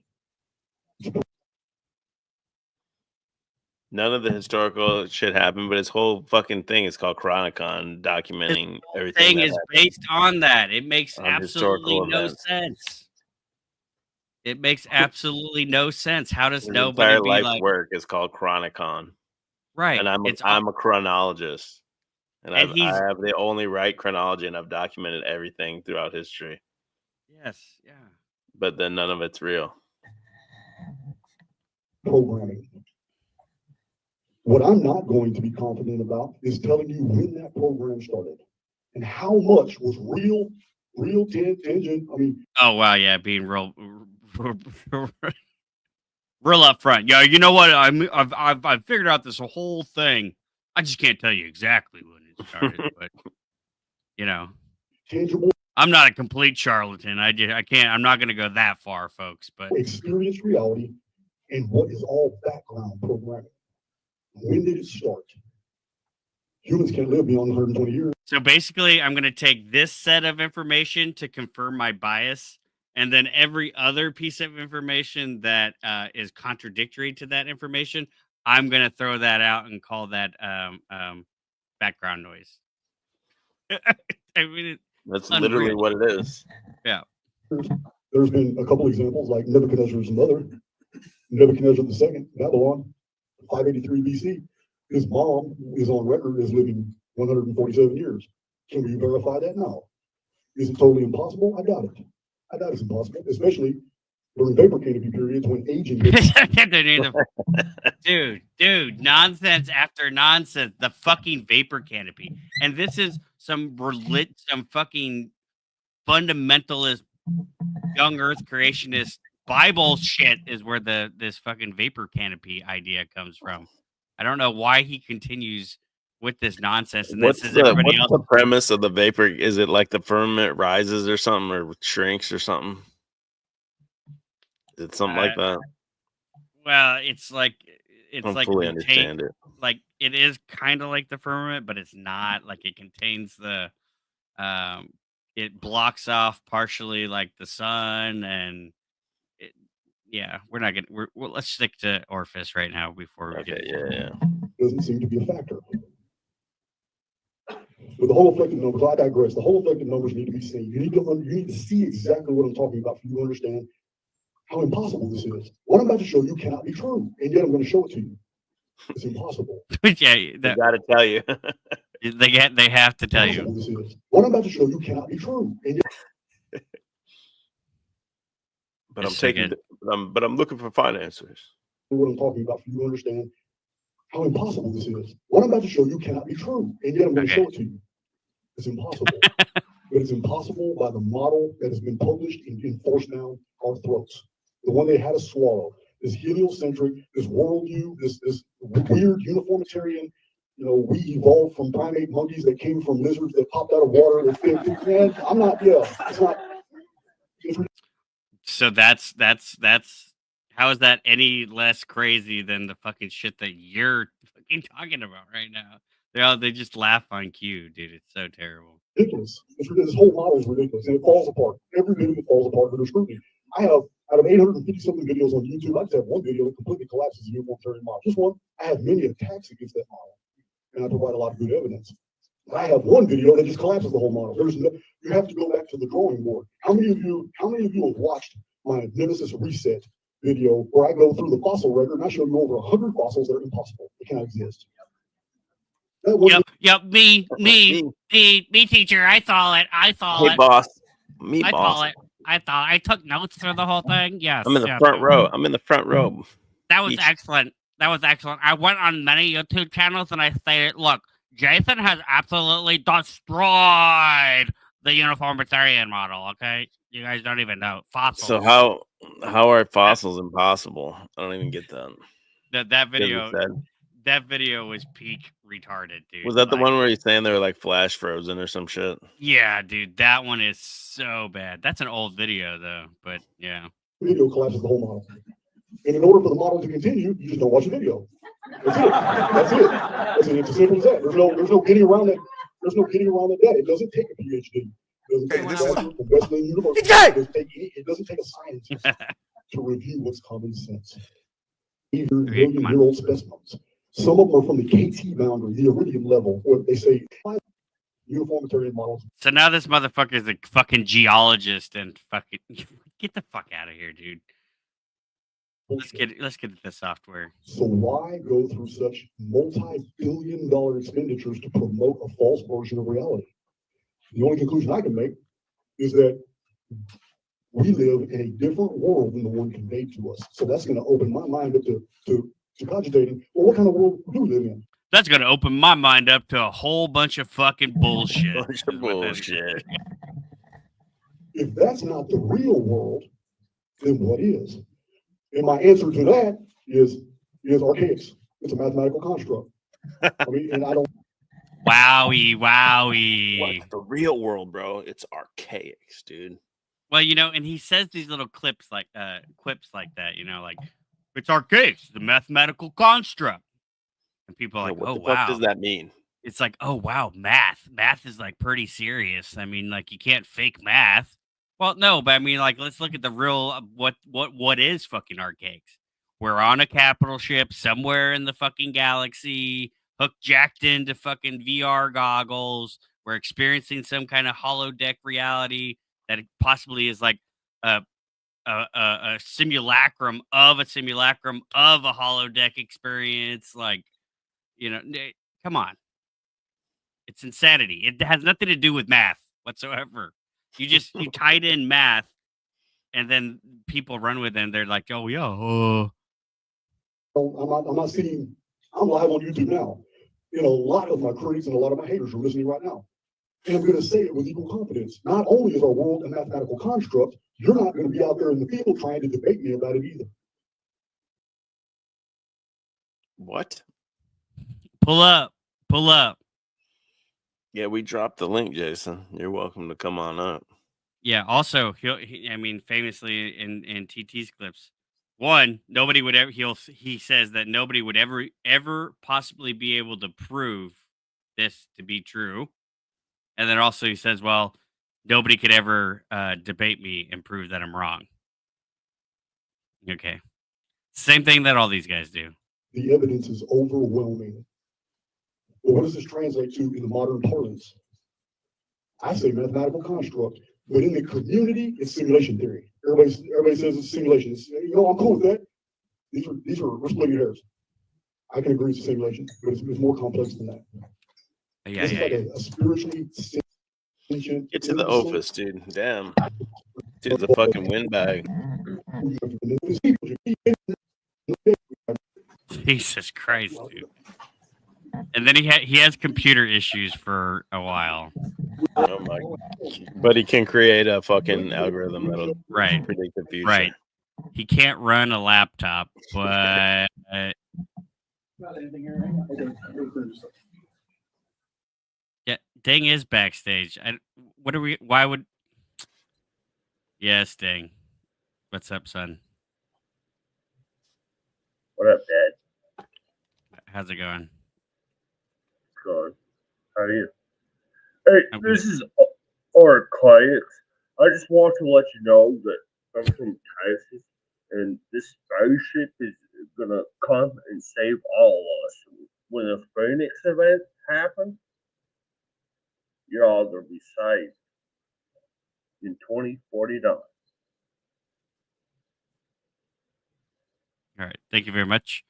None of the historical shit happened, but his whole fucking thing is called Chronicon, documenting everything. Thing that is happened based on that. It makes on absolutely historical no events. sense. It makes absolutely no sense. How does His nobody entire be life's like, work is called Chronicon. right? And I'm a chronologist. And I have the only right chronology, and I've documented everything throughout history. Yes, yeah. But then none of it's real. Programming. What I'm not going to be confident about is telling you when that program started and how much was real tangent. I mean, oh wow, yeah, being real up front. Yeah, you know what? I've figured out this whole thing. I just can't tell you exactly when it started, but you know, tangible. I'm not a complete charlatan. I can't. I'm not going to go that far, folks. But experienced reality and what is all background programming. When did it start? Humans can't live beyond 120 years. So basically, I'm going to take this set of information to confirm my bias, and then every other piece of information that is contradictory to that information, I'm going to throw that out and call that background noise. I mean, That's unreal. literally what it is. Yeah. There's been a couple examples like Nebuchadnezzar's mother, Nebuchadnezzar II, Babylon, 583 BC. His mom is on record as living 147 years. Can we verify that now? Is it totally impossible? I doubt it. I doubt it's impossible, especially during vapor canopy periods when aging. Dude, nonsense after nonsense. The fucking vapor canopy, and this is some fucking fundamentalist, young Earth creationist Bible shit is where this fucking vapor canopy idea comes from. I don't know why he continues with this nonsense. And What's this is everybody else. the premise of the vapor? Is it like the firmament rises or something, or shrinks or something? Is it something like that? Well, it's like I don't fully understand it. Like it is kind of like the firmament, but it's not. Like it contains the it blocks off partially like the sun, and we're not gonna let's stick to Orpheus right now before we get Doesn't seem to be a factor. With the whole effective numbers, I digress. The whole effective numbers need to be seen. You need to see exactly what I'm talking about for you to understand how impossible this is. What I'm about to show you cannot be true, and yet I'm going to show it to you. It's impossible. They got to tell you. they have to tell you. This is. What I'm about to show you cannot be true, and yet. But I'm looking for financiers. What I'm talking about for you to understand how impossible this is. What I'm about to show you cannot be true, and yet I'm going to show it to you. It's impossible. But it's impossible by the model that has been published and enforced down our throats. The one they had us swallow. This heliocentric, this worldview, this weird uniformitarian, we evolved from primate monkeys that came from lizards that popped out of water. Man, I'm not, it's not. So that's how is that any less crazy than the fucking shit that you're fucking talking about right now? They just laugh on cue, dude. It's so terrible. Ridiculous. This whole model is ridiculous, and it falls apart. Every video falls apart under scrutiny. I have, out of 850 something videos on YouTube, I just have one video that completely collapses the uniformitarian model. Just one. I have many attacks against that model, and I provide a lot of good evidence. But I have one video that just collapses the whole model. You have to go back to the drawing board. How many of you have watched my Nemesis Reset video where I go through the fossil record and I show you over 100 fossils that are impossible? They cannot exist. Yep. Me, teacher. I saw it. Hey, boss. Me, boss. I took notes for the whole thing. Yes. I'm in the front row. I'm in the front row. That was excellent. I went on many YouTube channels and I stated, look, Jason has absolutely destroyed the uniformitarian model. Okay, you guys don't even know fossils. So how are fossils impossible? I don't even get that. That video was peak retarded, dude. Was that the one where he's saying they were like flash frozen or some shit? Yeah, dude, that one is so bad. That's an old video though, but yeah. Video collapses the whole model. And in order for the model to continue, you just don't watch the video. That's it. It's as simple as that. There's no getting around that. There's no getting around that data. It doesn't take a PhD. It doesn't take a graduate from Wesleyan University. It doesn't take a scientist to review what's common sense. Even million-year-old specimens. Some of them are from the KT boundary, the iridium level, where they say uniformitarian models. So now this motherfucker is a fucking geologist and fucking get the fuck out of here, dude. Let's get this software. So why go through such multi-billion-dollar expenditures to promote a false version of reality? The only conclusion I can make is that we live in a different world than the one conveyed to us. So that's going to open my mind up to cogitating, well, what kind of world do we live in? That's going to open my mind up to a whole bunch of fucking bullshit. If that's not the real world, then what is? And my answer to that is archaics. It's a mathematical construct. I mean, and I don't. Wowie. What's the real world, bro? It's archaics, dude. Well, and he says these little quips like that, like it's archaics, the mathematical construct. And people are like, what the fuck does that mean? It's like, oh wow, math is like pretty serious. I mean, like you can't fake math. Well, no, but I mean, like, let's look at the real what is fucking archaics. We're on a capital ship somewhere in the fucking galaxy, jacked into fucking VR goggles. we're experiencing some kind of holodeck reality that it possibly is like a simulacrum of a holodeck experience. Like, come on. It's insanity. It has nothing to do with math whatsoever. You tied in math, and then people run with it, and they're like, oh, yeah. I'm not seeing, I'm live on YouTube now. A lot of my critics and a lot of my haters are listening right now. And I'm going to say it with equal confidence. Not only is our world a mathematical construct, you're not going to be out there in the field trying to debate me about it either. What? Pull up. Yeah, we dropped the link, Jason. You're welcome to come on up. Yeah. Also, famously in TT's clips, nobody would ever. He says that nobody would ever possibly be able to prove this to be true, and then also he says, well, nobody could ever debate me and prove that I'm wrong. Okay, same thing that all these guys do. The evidence is overwhelming. Well, what does this translate to in the modern parlance? I say mathematical construct, but in the community, it's simulation theory. Everybody says it's simulation. I'm cool with that. We're splitting hairs. I can agree it's a simulation, but it's more complex than that. Yeah, Like a spiritually sentient. Get to the office, dude. Damn. Dude's a fucking windbag. Jesus Christ, dude. And then he has computer issues for a while. Oh my! But he can create a fucking algorithm that'll predict the future. Right. He can't run a laptop, but yeah, Dang is backstage. Why would? Yes, Dang. What's up, son? What up, Dad? How's it going? Good. How are you? Hey, this is our client. I just want to let you know that I'm from Texas, and this spaceship is gonna come and save all of us. When the Phoenix event happens, you're all gonna be saved in 2049. All right. Thank you very much.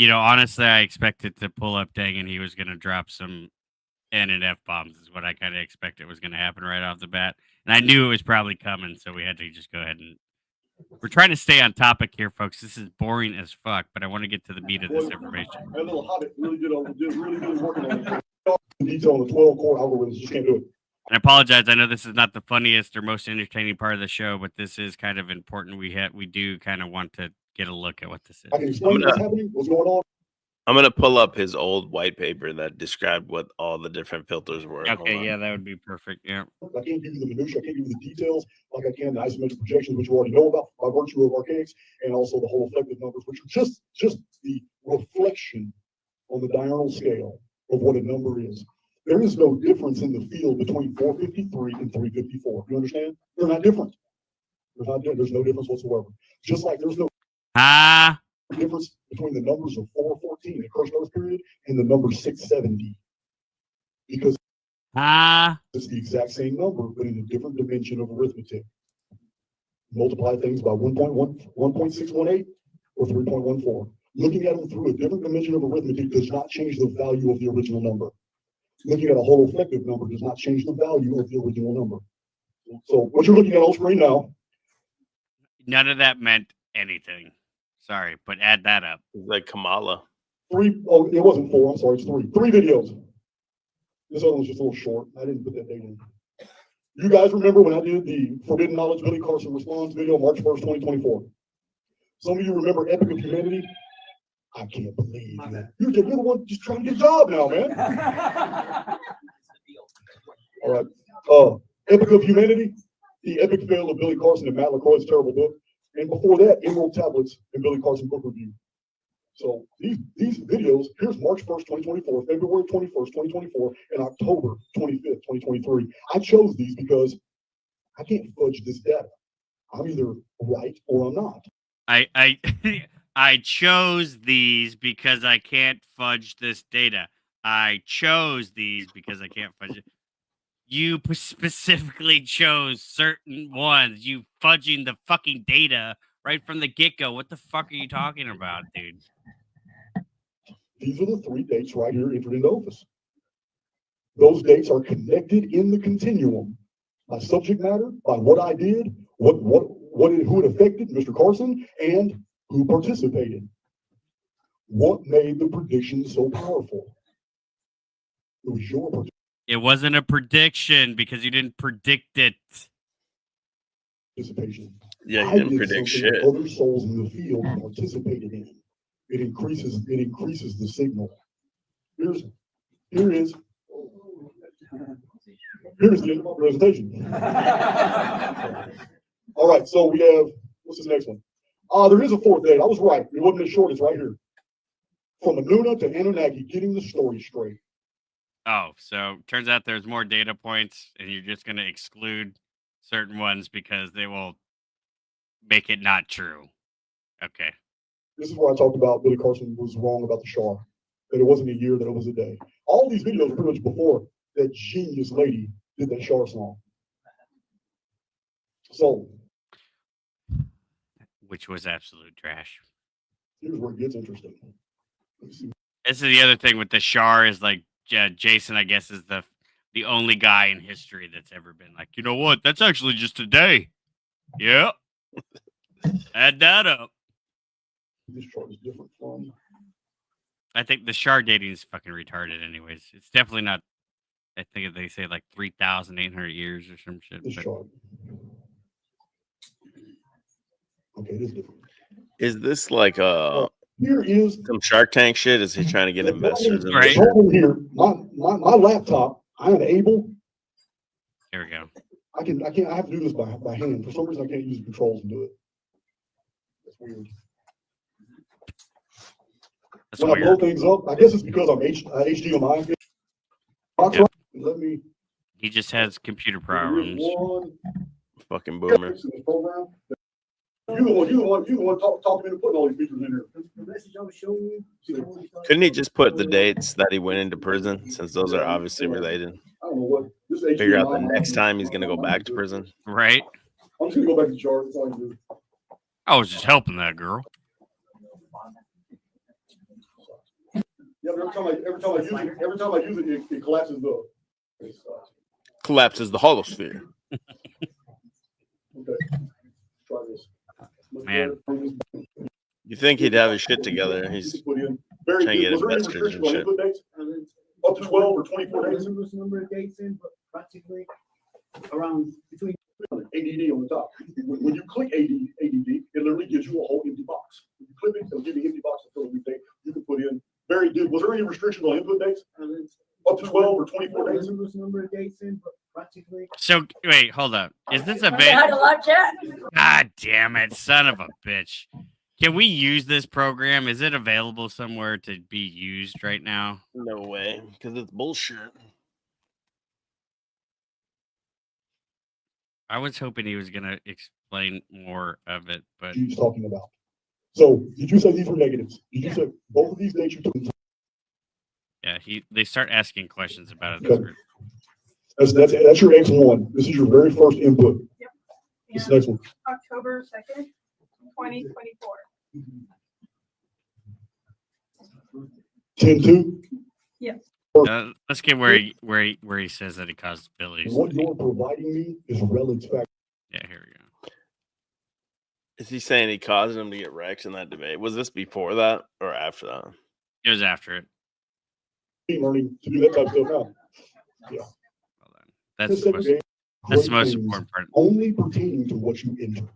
Honestly, I expected to pull up Dang and he was going to drop some N and F bombs is what I kind of expected was going to happen right off the bat. And I knew it was probably coming, so we had to just go ahead and... We're trying to stay on topic here, folks. This is boring as fuck, but I want to get to the meat of this information. That little hobbit really good working on it. Detail on the 12 core algorithms, you can't do it. And I apologize. I know this is not the funniest or most entertaining part of the show, but this is kind of important. We do kind of want to get a look at what this is. I can explain what's happening, what's going on. I'm gonna pull up his old white paper that described what all the different filters were. Okay, yeah, that would be perfect. Yeah. I can't give you the minutiae, I can't give you the details like I can the isometric projections, which you already know about by virtue of archaics, and also the whole effective numbers, which are just the reflection on the diurnal scale of what a number is. There is no difference in the field between 453 and 354. You understand? They're not different. There's no difference whatsoever. Just like there's no difference between the numbers of 414, the Kirsch Earth period, and the number 670. Because it's the exact same number, but in a different dimension of arithmetic. Multiply things by 1.618 or 3.14. Looking at them through a different dimension of arithmetic does not change the value of the original number. Looking at a whole effective number does not change the value of the original number. So what you're looking at on screen now. None of that meant anything. Sorry, but add that up. It's like Kamala. It wasn't 4. I'm sorry, it's 3. 3 videos. This other one's just a little short. I didn't put that date in. You guys remember when I did the Forbidden Knowledge Billy Carson Responds video, March 1st, 2024? Some of you remember Epic of Humanity? I can't believe that. You're the one just trying to get a job now, man. All right. Epic of Humanity, the epic fail of Billy Carson and Matt LaCroix's terrible book. And before that, Emerald Tablets and Billy Carson book review. So these videos, here's March 1st, 2024, February 21st, 2024, and October 25th, 2023. I chose these because I can't fudge this data. I'm either right or I'm not. I I chose these because I can't fudge this data. I chose these because I can't fudge it. You specifically chose certain ones. You fudging the fucking data right from the get-go. What the fuck are you talking about, dude? These are the 3 dates right here entered into office. Those dates are connected in the continuum by subject matter, by what I did, who it affected, Mr. Carson, and who participated. What made the prediction so powerful? It was your prediction. It wasn't a prediction because you didn't predict it. Participation. Yeah, I he didn't did predict something shit. other souls in the field participated in. It increases the signal. Here's the end of my presentation. All right, so we have, what's this next one? There is a 4th date. I was right. It wasn't as short. It's right here. From Anuna to Anunnaki, getting the story straight. Oh, so turns out there's more data points, and you're just going to exclude certain ones because they will make it not true. Okay. This is where I talked about Billy Carson was wrong about the Shar, that it wasn't a year, that it was a day. All these videos were pretty much before that genius lady did that Shar song. So, Which was absolute trash. here's where it gets interesting. This is the other thing with the Shar is like Jason, I guess, is the only guy in history that's ever been like, you know what? That's actually just a day. Yeah. Add that up. This chart is different from. I think the Shar dating is fucking retarded anyways. It's definitely not. I think they say like 3,800 years or some shit. This chart. Okay, it is different. Is this like here is some Shark Tank shit? Is he trying to get investors in Right. this shit? Here, my laptop, I am able. Here we go. I have to do this by hand. For some reason, I can't use the controls and do it. That's weird. That's when weird. I blow things up, I guess it's because I'm HDMI. Yep. Let me. He just has computer problems. Fucking boomer. You want to talk me into putting all these features in here. The message I was showing you. Couldn't he just put the dates that he went into prison, since those are obviously related? I don't know what. This Figure out the HDMI next time he's gonna go back to prison. Right. I'm just gonna go back to the chart. That's all I do. I was just helping that girl. Yeah, but every time I use it, it collapses the. Collapses the holosphere. Okay. Try this. Man. You think he'd have his shit together? He's trying to get investors and shit. Up to 12 or 24 days. Number of dates in, but practically around between ADD on the top. When you click ADD, it literally gives you a whole empty box. When you click it, it'll give you an empty box to fill everything. You can put in. Was there any restrictions on input dates? Up to 12 or 24 days. Number of dates in, but practically. So wait, hold up. Is this a I had a live chat. God damn it, son of a bitch. Can we use this program? Is it available somewhere to be used right now? No way, because it's bullshit. I was hoping he was gonna explain more of it, but He's talking about. So, did you say these were negatives? Did you say both of these dates you took? yeah, they start asking questions about it. Okay. That's your X1. This is your very first input. Yep. This next one. October 2nd, 2024. 10-2. Yes. Let's get where he says that he caused Billy's. What you're providing me is relative fact. Yeah, here we go. Is he saying he caused him to get wrecked in that debate? Was this before that or after that? It was after it. Learning to do that type of stuff now. Yeah. That's the most important part. Only pertaining to what you entered.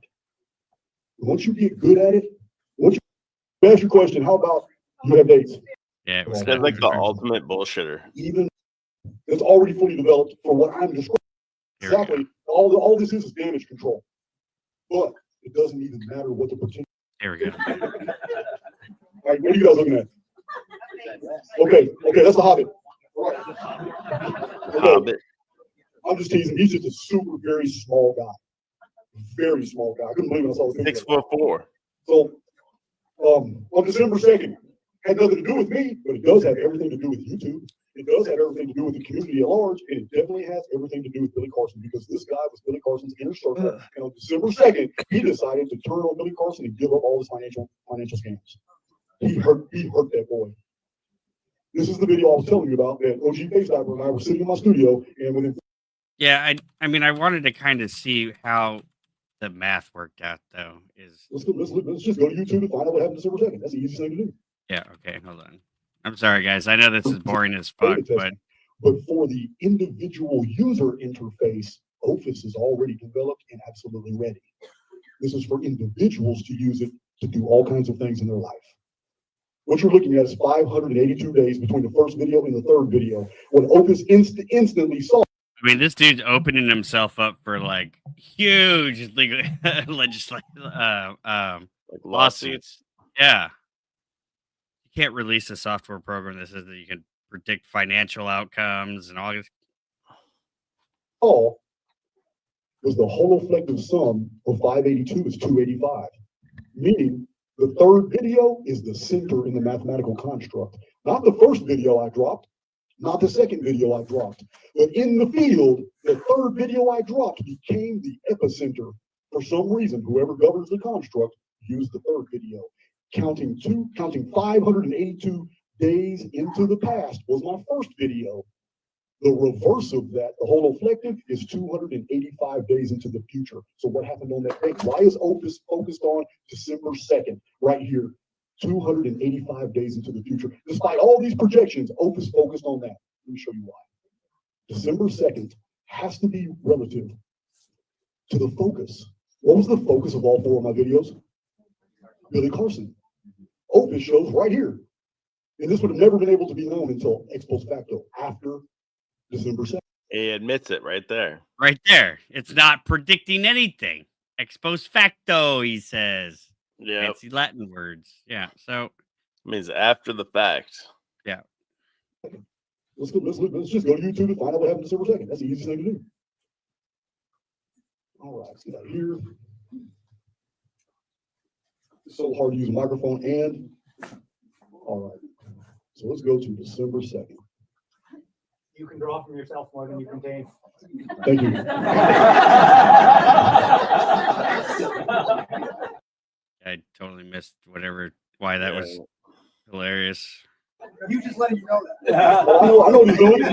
Once you get good at it, once you ask your question, how about you have dates? Yeah, it was like the ultimate bullshitter. Even it's already fully developed for what I'm describing. Exactly. All this is damage control. But it doesn't even matter what the potential. There we go. All right, what are you guys looking at? Okay, that's the Hobbit. All right. Okay. Hobbit. I'm just teasing. He's just a very small guy. Very small guy. I couldn't believe it. I saw him. 6'4". So on December 2nd, had nothing to do with me, but it does have everything to do with YouTube. It does have everything to do with the community at large, and it definitely has everything to do with Billy Carson because this guy was Billy Carson's inner circle. And on December 2nd, he decided to turn on Billy Carson and give up all his financial scams. He hurt that boy. This is the video I was telling you about that OG Face Diver and I were sitting in my studio, and within Yeah, I mean, I wanted to kind of see how the math worked out, though. let's just go to YouTube and find out what happened December 2nd. That's the easiest thing to do. Yeah, okay, hold on. I'm sorry, guys. I know this is boring as fuck, but for the individual user interface, Opus is already developed and absolutely ready. This is for individuals to use it to do all kinds of things in their life. What you're looking at is 582 days between the first video and the third video. What Opus instantly saw. I mean, this dude's opening himself up for like huge legal legislative like lawsuits. Yeah. You can't release a software program that says that you can predict financial outcomes and all this. All was the holoflective sum of 582 is 285, meaning the third video is the center in the mathematical construct. Not the first video I dropped, not the second video I dropped, but in the field, the third video I dropped became the epicenter. For some reason, whoever governs the construct used the third video. Counting 582 days into the past was my first video. The reverse of that, the holoflective, is 285 days into the future. So what happened on that day? Why is Opus focused on December 2nd, right here? 285 days into the future. Despite all these projections, Opus focused on that. Let me show you why. December 2nd has to be relative to the focus. What was the focus of all four of my videos? Billy Carson. Opus shows right here. And this would have never been able to be known until ex post facto, after December 2nd. He admits it right there. Right there. It's not predicting anything. Ex post facto, he says. Yeah. Fancy Latin words. Yeah. So it means after the fact. Yeah. Let's just go to YouTube and find out what happened December 2nd. That's the easiest thing to do. All right, let's get out here. It's so hard to use a microphone and all right. So let's go to December 2nd. You can draw from yourself more than you contain. Thank you. I totally missed why that was hilarious. You just letting you know that. I know what he's doing.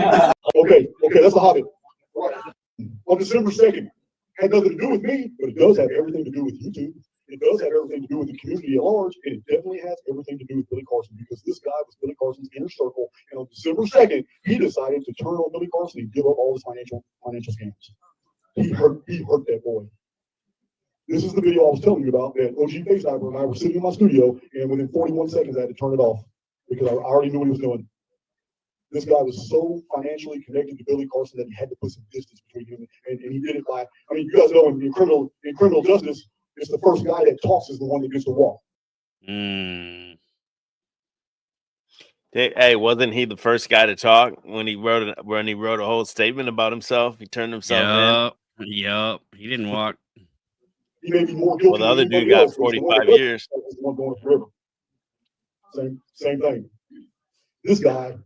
Okay, that's the Hobbit. On December 2nd, had nothing to do with me, but it does have everything to do with YouTube. It does have everything to do with the community at large, and it definitely has everything to do with Billy Carson because this guy was Billy Carson's inner circle. And on December 2nd, he decided to turn on Billy Carson and give up all his financial scams. He hurt that boy. This is the video I was telling you about that OG Face Diver and I were sitting in my studio, and within 41 seconds, I had to turn it off because I already knew what he was doing. This guy was so financially connected to Billy Carson that he had to put some distance between him, and he did it by, I mean, you guys know in criminal justice, it's the first guy that talks is the one that gets to walk. Hey, wasn't he the first guy to talk when he wrote a whole statement about himself? He turned himself in. Yup. He didn't walk. He may be more guilty. Well, the other dude got 45 years. Same thing. This guy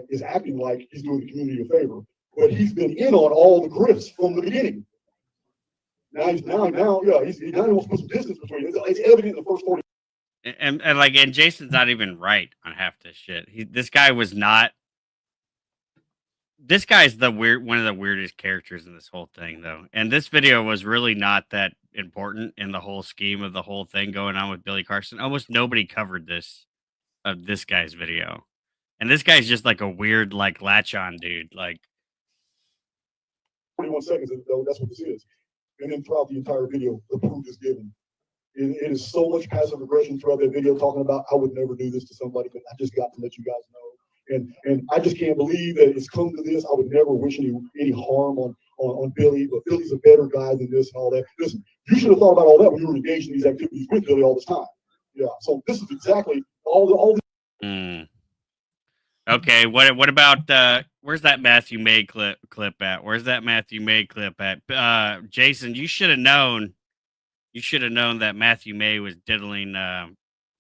is acting like he's doing the community a favor, but he's been in on all the grifts from the beginning. Now he wants to put some distance between it. It's evident in the first 40. And Jason's not even right on half this shit. This guy's one of the weirdest characters in this whole thing, though. And this video was really not that important in the whole scheme of the whole thing going on with Billy Carson. Almost nobody covered this guy's video. And this guy's just like a weird, like, latch-on dude. Like 21 seconds, though, that's what this is. And then throughout the entire video, the proof is given. It is so much passive aggression throughout that video talking about I would never do this to somebody, but I just got to let you guys know. And I just can't believe that it's come to this. I would never wish any harm on Billy, but Billy's a better guy than this and all that. Listen, you should have thought about all that when you were engaged in these activities with Billy all this time. Yeah. So this is exactly all the. Okay, what about where's that Matthew May clip at? Where's that Matthew May clip at? Jason, you should have known You should have known that Matthew May was diddling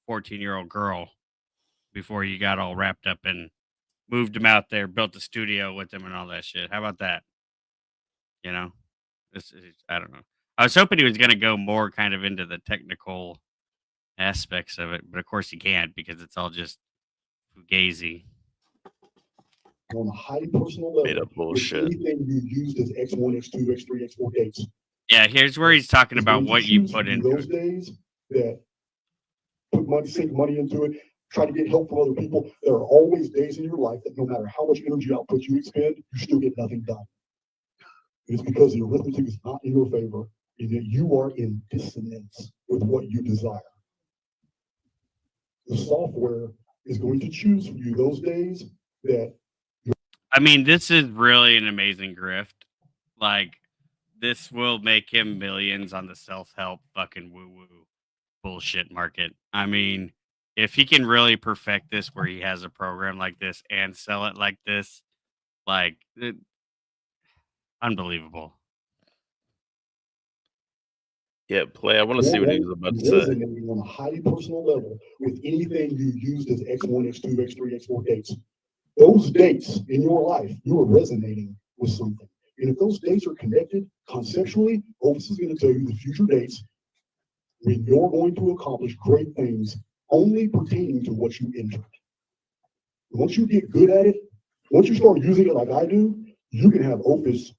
14-year-old girl before you got all wrapped up and moved him out there, built a studio with him and all that shit. How about that? You know, I don't know. I was hoping he was going to go more kind of into the technical aspects of it, but of course he can't because it's all just fugazi. On a highly personal level, Made up bullshit. Anything you used as X1, X2, X3, X4 dates. Yeah, here's where he's talking It's about going to what you choose put you into those it. days that put money, sink money into it, try to get help from other people. There are always days in your life that no matter how much energy output you expend, you still get nothing done. It's because the arithmetic is not in your favor and that you are in dissonance with what you desire. The software is going to choose for you those days that. I mean, this is really an amazing grift. Like, this will make him millions on the self-help fucking woo-woo bullshit market. I mean, if he can really perfect this where he has a program like this and sell it like this, like, unbelievable. Yeah, play. I want to see what he was about to say. Resonating on a highly personal level with anything you used as X1, X2, X3, X4 dates. Those dates in your life, you are resonating with something. And if those dates are connected conceptually, Opus is going to tell you the future dates when you're going to accomplish great things only pertaining to what you entered. Once you get good at it, once you start using it like I do, you can have Opus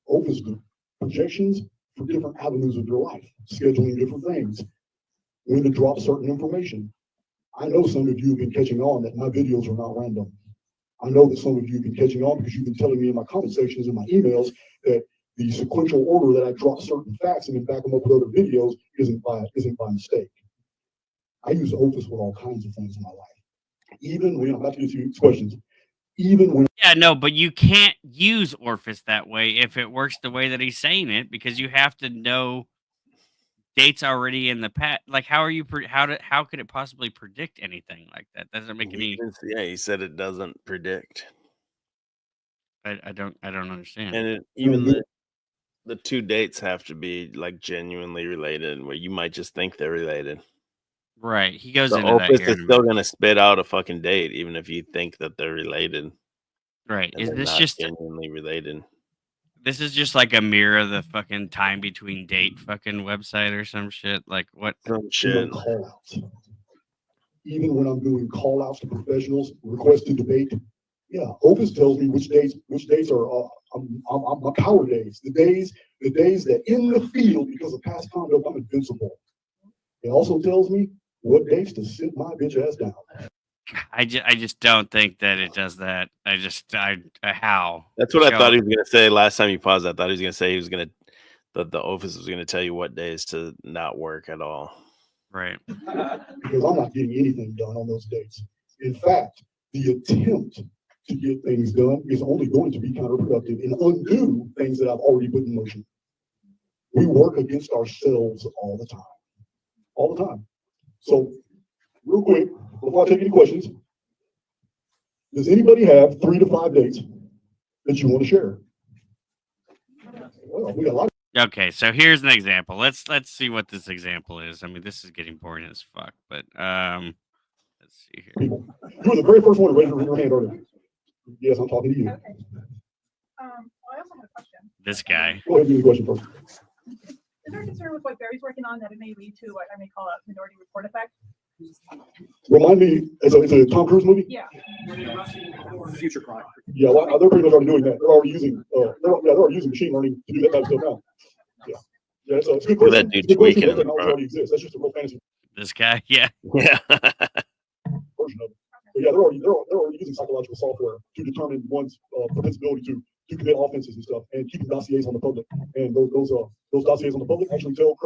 projections for different avenues of your life, scheduling different things, when to drop certain information. I know some of you have been catching on that my videos are not random. I know that some of you have been catching on because you've been telling me in my comment sections and my emails that the sequential order that I drop certain facts and then back them up with other videos isn't by mistake. I use Opus with all kinds of things in my life. Even when I'm about to get to these questions, Yeah, no, but you can't use Orpheus that way if it works the way that he's saying it, because you have to know dates already in the past. Like, how are you? How could it possibly predict anything like that? Doesn't make any. Yeah, he said it doesn't predict. I don't understand. And even the two dates have to be like genuinely related, where you might just think they're related. Right. He goes the into that Opus here is in a still minute. going to spit out a fucking date, even if you think that they're related. Right. And Is they're this not just genuinely related? this is just like a mirror of the fucking time between date fucking website or some shit? Like what? Some shit. Call outs. Even when I'm doing call outs to professionals, requests to debate, yeah, Opus tells me which days are my power days, the days that in the field because of past conduct I'm invincible. It also tells me what dates to sit my bitch ass down. I just don't think that it does that. How? That's what I Show thought he it. was going to say last time you paused. I thought he was going to say he was going to the Opus was going to tell you what days to not work at all. Right. Because I'm not getting anything done on those dates. In fact, the attempt to get things done is only going to be counterproductive and undo things that I've already put in motion. We work against ourselves all the time. All the time. So, real quick, before I take any questions, does anybody have 3 to 5 dates that you want to share? Well, we got a lot. Okay, so here's an example. Let's see what this example is. I mean, this is getting boring as fuck, but let's see here. People. You were the very first one to raise your hand earlier. Yes, I'm talking to you. Okay. I also have a question. This guy. Go ahead and give me the question first. Is there a concern with what Barry's working on that it may lead to what I may call a minority report effect? Remind me, it's a Tom Cruise movie? Yeah. Future crime. Yeah, well, they're pretty much already doing that. They're already using machine learning to do that type of stuff now. Yeah. Yeah, it's a good question. That dude tweaking in the front. Already exists. That's just a real fantasy This guy, yeah. Yeah. version of it. But yeah, they're already using psychological software to determine one's propensity to commit offenses and stuff, and keeping dossiers on the public. And those dossiers on the public actually tell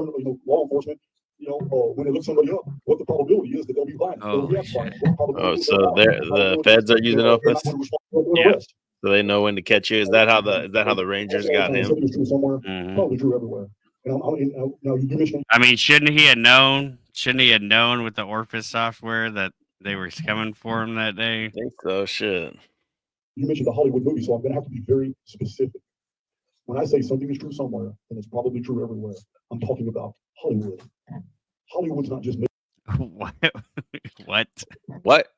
law enforcement, when they look somebody up, what the probability is that they'll be violent. Oh, shit. Oh, so the feds are using Opus. Yeah. So they know when to catch you. Is that how the Rangers got him? Mhm. Probably true everywhere. And now you mentioned. I mean, shouldn't he have known? Shouldn't he have known with the Orpheus software that they were coming for him that day? I think so. Shit. You mentioned the Hollywood movie, so I'm going to have to be very specific. When I say something is true somewhere, and it's probably true everywhere, I'm talking about Hollywood. Hollywood's not just What? What? What?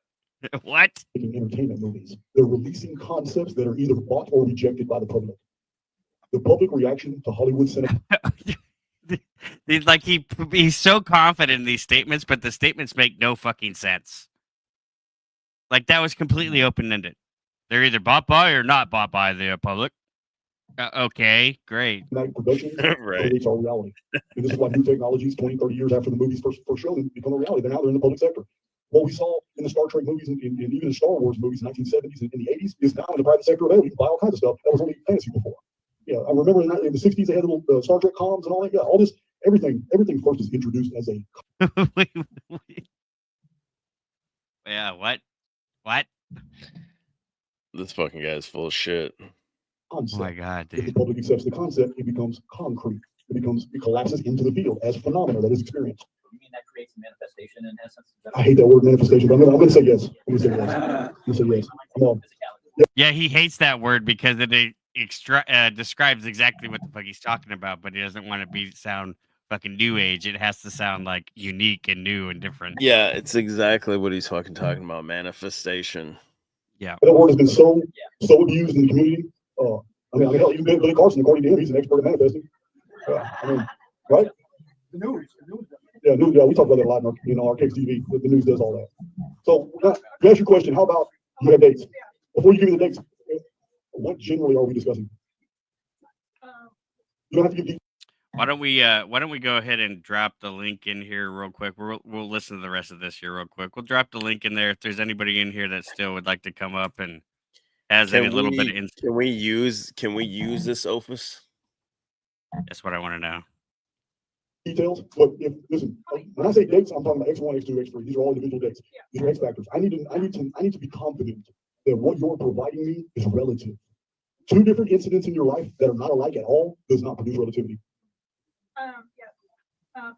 What? making entertainment movies. They're releasing concepts that are either bought or rejected by the public. The public reaction to Hollywood cinema. He's like he's so confident in these statements, but the statements make no fucking sense. Like that was completely open-ended. They're either bought by or not bought by the public. Okay, great. Productions creates our reality. And this is why new technologies 20, 30 years after the movies first shown become a reality. They're in the public sector. What we saw in the Star Trek movies and even the Star Wars movies in the 1970s and in the 80s is now in the private sector available. You can buy all kinds of stuff that was only fantasy before. Yeah, I remember in the 60s they had little Star Trek comms and all that. Yeah, all this, everything first is introduced as a. Yeah, what? What? This fucking guy is full of shit. Concept. Oh my god, dude. If the public accepts the concept, it becomes concrete. It collapses into the field as a phenomena that is experienced. You mean that creates a manifestation in essence? I hate that word manifestation, but I'm going to say yes. I'm going to say yes. Come on. Yeah, he hates that word because it describes exactly what the fuck he's talking about, but he doesn't want to sound fucking new age. It has to sound like unique and new and different. Yeah, it's exactly what he's fucking talking about. Manifestation. Yeah. That word has been so abused in the community. I mean, hell, even Billy Carson, according to him, he's an expert at manifesting. Right? The news. Yeah, we talk about that a lot in our Cakes TV. The news does all that. So, to answer your question, how about you have dates? Before you give me the dates, what generally are we discussing? You don't have to give Why don't we go ahead and drop the link in here real quick? We'll listen to the rest of this here real quick. We'll drop the link in there if there's anybody in here that still would like to come up and has a little bit of insight. Can we use this office? That's what I want to know. Details, but listen, when I say dates, I'm talking about X1, X2, X3. These are all individual dates. These are X factors. I need to be confident that what you're providing me is relative. Two different incidents in your life that are not alike at all does not produce relativity.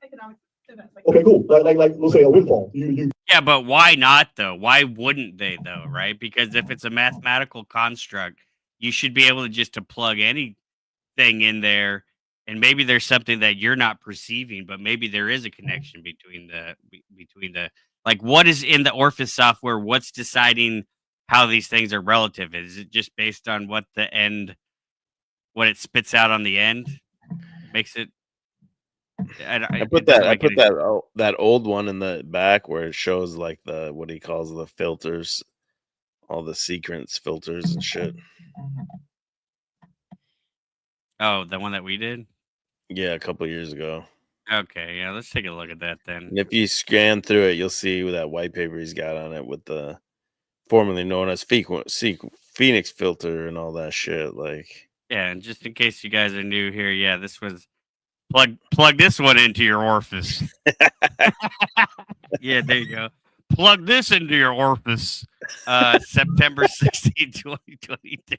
Economic events. Okay, cool. Like let's say a windfall. Yeah, but why not though? Why wouldn't they though? Right? Because if it's a mathematical construct, you should be able to plug anything in there. And maybe there's something that you're not perceiving, but maybe there is a connection between the like what is in the Orpheus software? What's deciding how these things are relative? Is it just based on what it spits out on the end makes it? I put that old one in the back where it shows like what he calls the filters, all the sequence filters and shit. Oh, the one that we did? Yeah, a couple years ago. Okay, yeah, let's take a look at that then. And if you scan through it, you'll see that white paper he's got on it with the formerly known as Phoenix filter and all that shit. Like, yeah, and just in case you guys are new here, yeah, this was plug this one into your Orpheus. Yeah, there you go. Plug this into your Orpheus. September 16, 2022.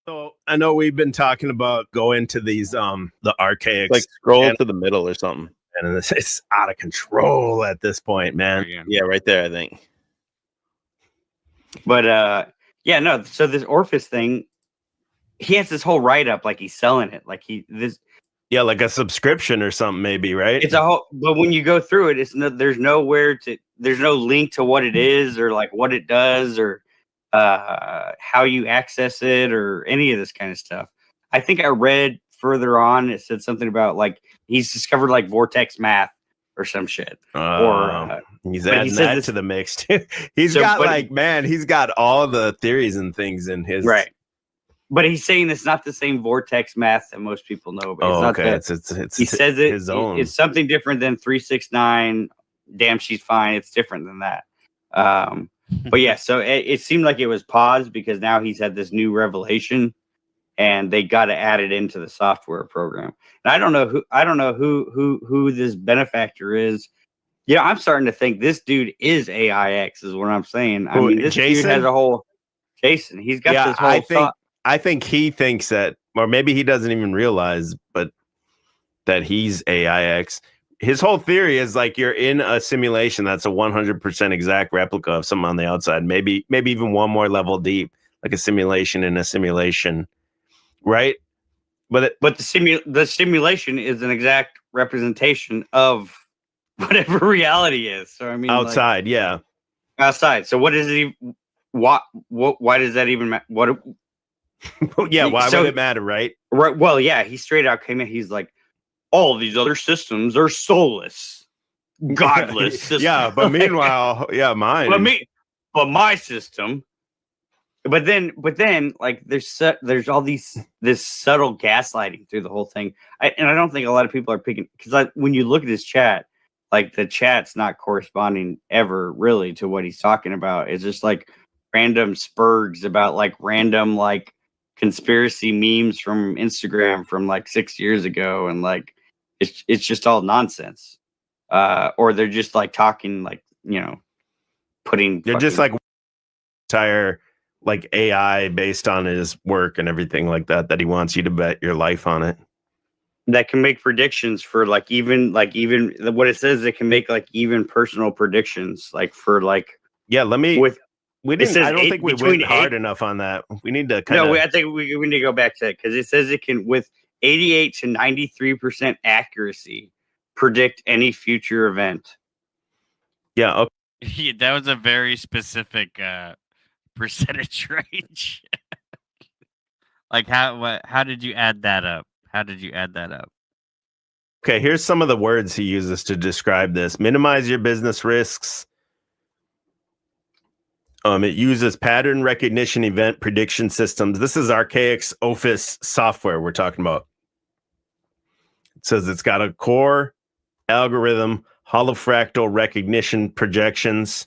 So I know we've been talking about going to these the archaic, like scroll to the middle or something, and it's out of control at this point, man. Yeah, right there, I think. But yeah, no. So this Orpheus thing, he has this whole write up like he's selling it, like yeah, like a subscription or something, maybe, right? It's a whole. But when you go through it, there's no link to what it is or like what it does or how you access it or any of this kind of stuff. I think I read further on it said something about like he's discovered like vortex math or some shit. He's adding that to the mix too. He's got all the theories and things in his right. But he's saying it's not the same vortex math that most people know. But it's not okay. He says it. His own. It's something different than 369. Damn, she's fine. It's different than that. But yeah, so it seemed like it was paused because now he's had this new revelation, and they got to add it into the software program. And I don't know who this benefactor is. Yeah, I'm starting to think this dude is AIX, is what I'm saying. I mean, this dude has a whole Jason. He's got this whole. I think he thinks that, or maybe he doesn't even realize, but that he's AIX. His whole theory is like you're in a simulation that's a 100% exact replica of something on the outside, maybe even one more level deep, like a simulation in a simulation, right? but the simulation is an exact representation of whatever reality is. So I mean, outside, yeah, outside. So what is it? Why does that even what? Yeah, why would it matter, right? Right. Well, yeah, he straight out came in. He's like, all these other systems are soulless, godless systems. Yeah, but meanwhile, yeah, mine. But my system. But then, like, there's all this subtle gaslighting through the whole thing, and I don't think a lot of people are picking, because when you look at his chat, like the chat's not corresponding ever really to what he's talking about. It's just like random spurgs about like random like conspiracy memes from Instagram from like 6 years ago, and like it's just all nonsense. Or they're just like talking like, putting. They're just like entire like AI based on his work and everything like that he wants you to bet your life on it. That can make predictions for even what it says. It can make like even personal predictions, like for like. Yeah, I don't think we went hard 8, enough on that. We need to kind of. of. No, I think we need to go back to it, because it says it can, with 88 to 93% accuracy, predict any future event. Yeah. Okay. Yeah, that was a very specific percentage range. Like how did you add that up? Okay, here's some of the words he uses to describe this. Minimize your business risks. It uses pattern recognition event prediction systems. This is Archaic's Office software we're talking about. It says it's got a core algorithm, holofractal recognition projections,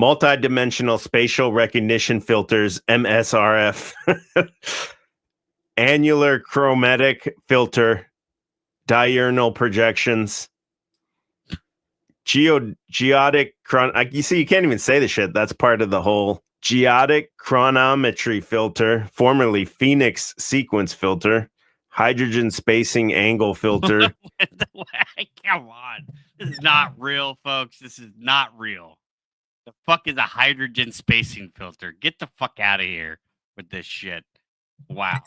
multidimensional spatial recognition filters, MSRF, annular chromatic filter, diurnal projections, geodic you see, you can't even say the shit. That's part of the whole geodic chronometry filter, formerly Phoenix sequence filter, hydrogen spacing angle filter. Come on. This is not real, folks. This is not real. The fuck is a hydrogen spacing filter? Get the fuck out of here with this shit. Wow.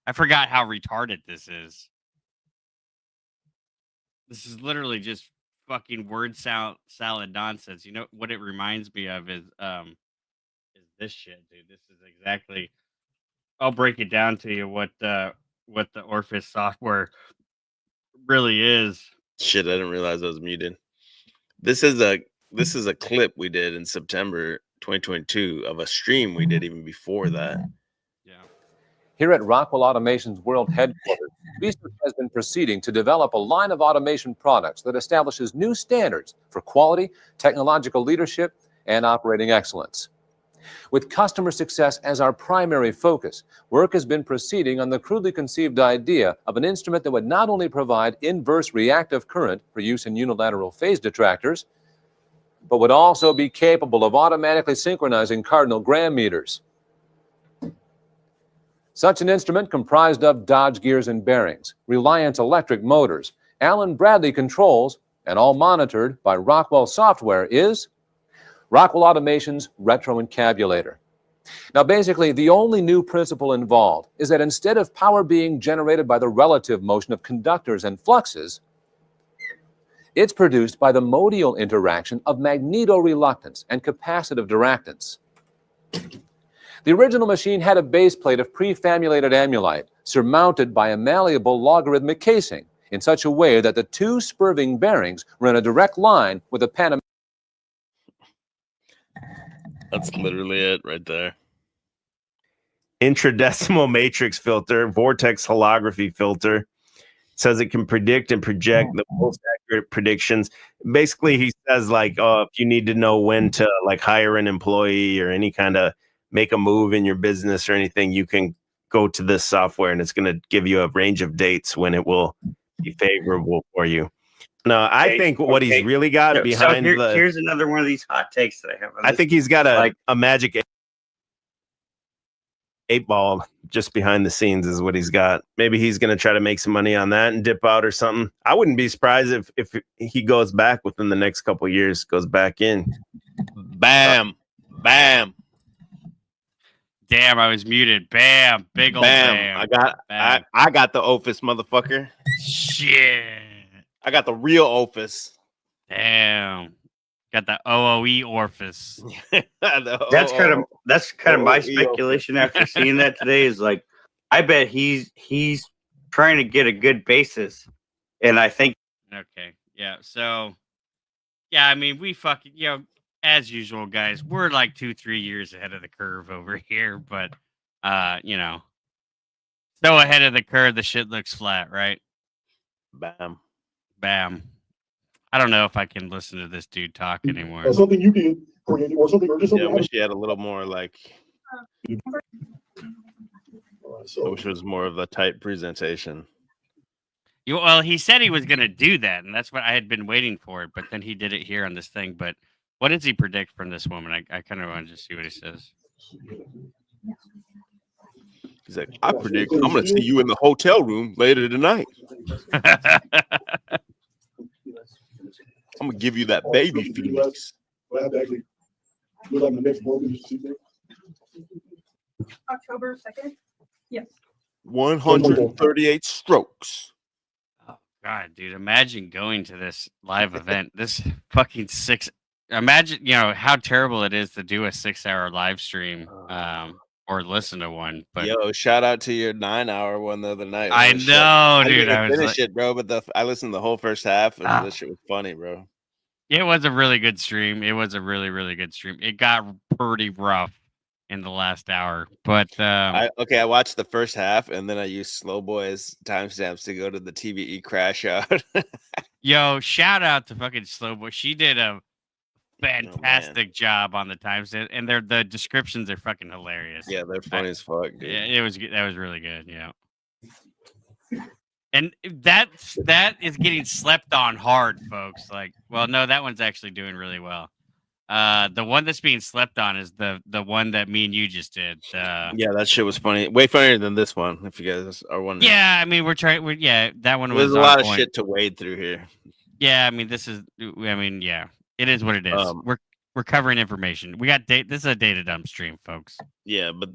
I forgot how retarded this is. This is literally just fucking word salad nonsense. You know what it reminds me of is this shit, dude. This is exactly. I'll break it down to you what the Orpheus software really is. Shit, I didn't realize I was muted. This is a clip we did in September 2022 of a stream we did even before that. Here at Rockwell Automation's world headquarters, research has been proceeding to develop a line of automation products that establishes new standards for quality, technological leadership, and operating excellence. With customer success as our primary focus, work has been proceeding on the crudely conceived idea of an instrument that would not only provide inverse reactive current for use in unilateral phase detractors, but would also be capable of automatically synchronizing cardinal gram meters. Such an instrument comprised of Dodge gears and bearings, Reliant electric motors, Allen Bradley controls, and all monitored by Rockwell software is Rockwell Automation's retroencabulator. Now, basically, the only new principle involved is that instead of power being generated by the relative motion of conductors and fluxes, it's produced by the modial interaction of magneto-reluctance and capacitive diractance. The original machine had a base plate of prefamulated amulite surmounted by a malleable logarithmic casing in such a way that the two spurving bearings were in a direct line with the Panamera. That's literally it right there. Intradecimal matrix filter, vortex holography filter. It says it can predict and project the most accurate predictions. Basically, he says like, oh, if you need to know when to like hire an employee or any kind of make a move in your business or anything, you can go to this software and it's going to give you a range of dates when it will be favorable for you. No, I think what he's really got behind here's another one of these hot takes that I have. I think he's got a magic 8-ball just behind the scenes is what he's got. Maybe he's going to try to make some money on that and dip out or something. I wouldn't be surprised if he goes back within the next couple of years, goes back in. Bam. Bam. Damn, I was muted. Bam, big old bam. I got the Office, motherfucker. Shit. I got the real Office. Damn. Got the OOE Orphis. That's kind of my speculation after seeing that today is like, I bet he's trying to get a good basis, and I think Okay, yeah. So, yeah, I mean, we fucking as usual, guys. We're like 2-3 years ahead of the curve over here, but so ahead of the curve, the shit looks flat, right? Bam, bam. I don't know if I can listen to this dude talk anymore. Or something you did create, or something, or just something. I wish you had a little more like. I wish it was more of a tight presentation. Well, he said he was going to do that, and that's what I had been waiting for. But then he did it here on this thing. But what does he predict from this woman? I kind of wanted to see what he says. He's like, I predict I'm going to see you in the hotel room later tonight. I'm going to give you that baby Phoenix. October 2nd? Yes. 138 strokes. Oh, God, dude. Imagine going to this live event. This fucking imagine, how terrible it is to do a 6-hour live stream or listen to one. But yo, shout out to your 9-hour one the other night. I know, dude. I didn't finish it, bro, but I listened to the whole first half, and this shit was funny, bro. It was a really good stream. It was a really, really good stream. It got pretty rough in the last hour, but I watched the first half, and then I used Slow Boy's timestamps to go to the TVE crash out. Yo, shout out to fucking Slow Boy. She did a fantastic job on the timestamp, and the descriptions are fucking hilarious. Yeah, they're funny as fuck, dude. Yeah, that was really good. Yeah. And that is getting slept on hard, folks. Like, well, no, that one's actually doing really well. The one that's being slept on is the one that me and you just did. Yeah, that shit was funny. Way funnier than this one, if you guys are wondering. Yeah, I mean, that one was. There's a lot of shit to wade through here. Yeah, I mean, yeah, it is what it is. We're covering information. We got this is a data dump stream, folks. Yeah, but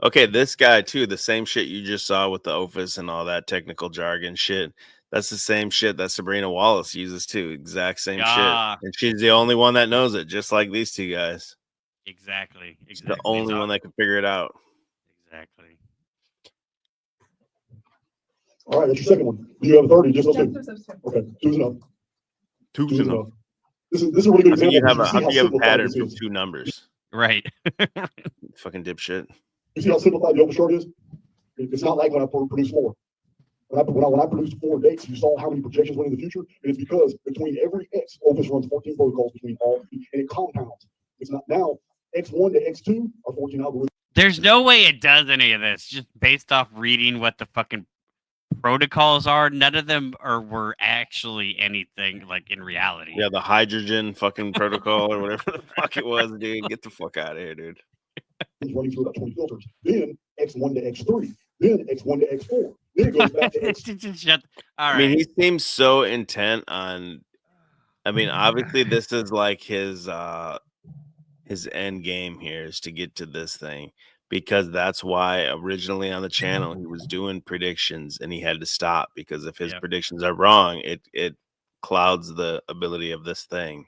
okay, this guy too, the same shit you just saw with the Office and all that technical jargon shit. That's the same shit that Sabrina Wallace uses too. Exact same shit. And she's the only one that knows it, just like these two guys. Exactly. She's the only one that can figure it out. Exactly. All right, that's your second one. Do you have 30? Just okay. Okay, two's enough. Two's enough. This is a really good example. How do you have a pattern from two numbers? Right. Fucking dipshit. You see how simplified the open short is? It's not like when I produce 4. When I produced 4 dates, you saw how many projections went in the future, and it's because between every X, Opus runs 14 protocols between all, and it compounds. It's not now X1 to X2 are 14 algorithms. There's no way it does any of this just based off reading what the fucking protocols are. None of them were actually anything like in reality. Yeah, the hydrogen fucking protocol or whatever the fuck it was, dude. Get the fuck out of here, dude. He's running through about 20 filters. Then X1 to X3. Then X1 to X4. Then it goes back to X. I mean, he seems so intent on. I mean, obviously, this is like his end game here is to get to this thing, because that's why originally on the channel he was doing predictions and he had to stop, because if his predictions are wrong, it clouds the ability of this thing.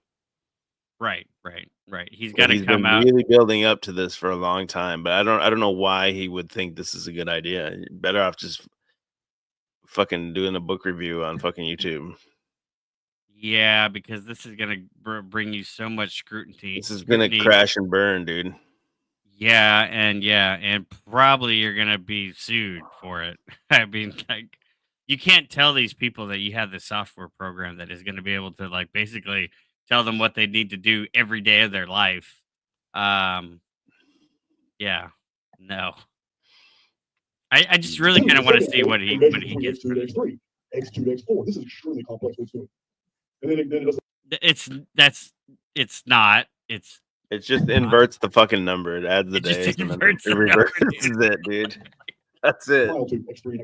Right. He's got to come been out. Really building up to this for a long time, but I don't know why he would think this is a good idea. You're better off just fucking doing a book review on fucking YouTube. Yeah, because this is gonna bring you so much scrutiny. This is gonna crash and burn, dude. Yeah, and probably you're gonna be sued for it. I mean, like, you can't tell these people that you have this software program that is going to be able to, like, basically tell them what they need to do every day of their life. Yeah, no. I just really kind of want to see what he gets. X2 to X3, X2 to X4. This is extremely complex way to do it. And then it doesn't. It just inverts the fucking number. It adds the days and then it reverses it, dude. That's it.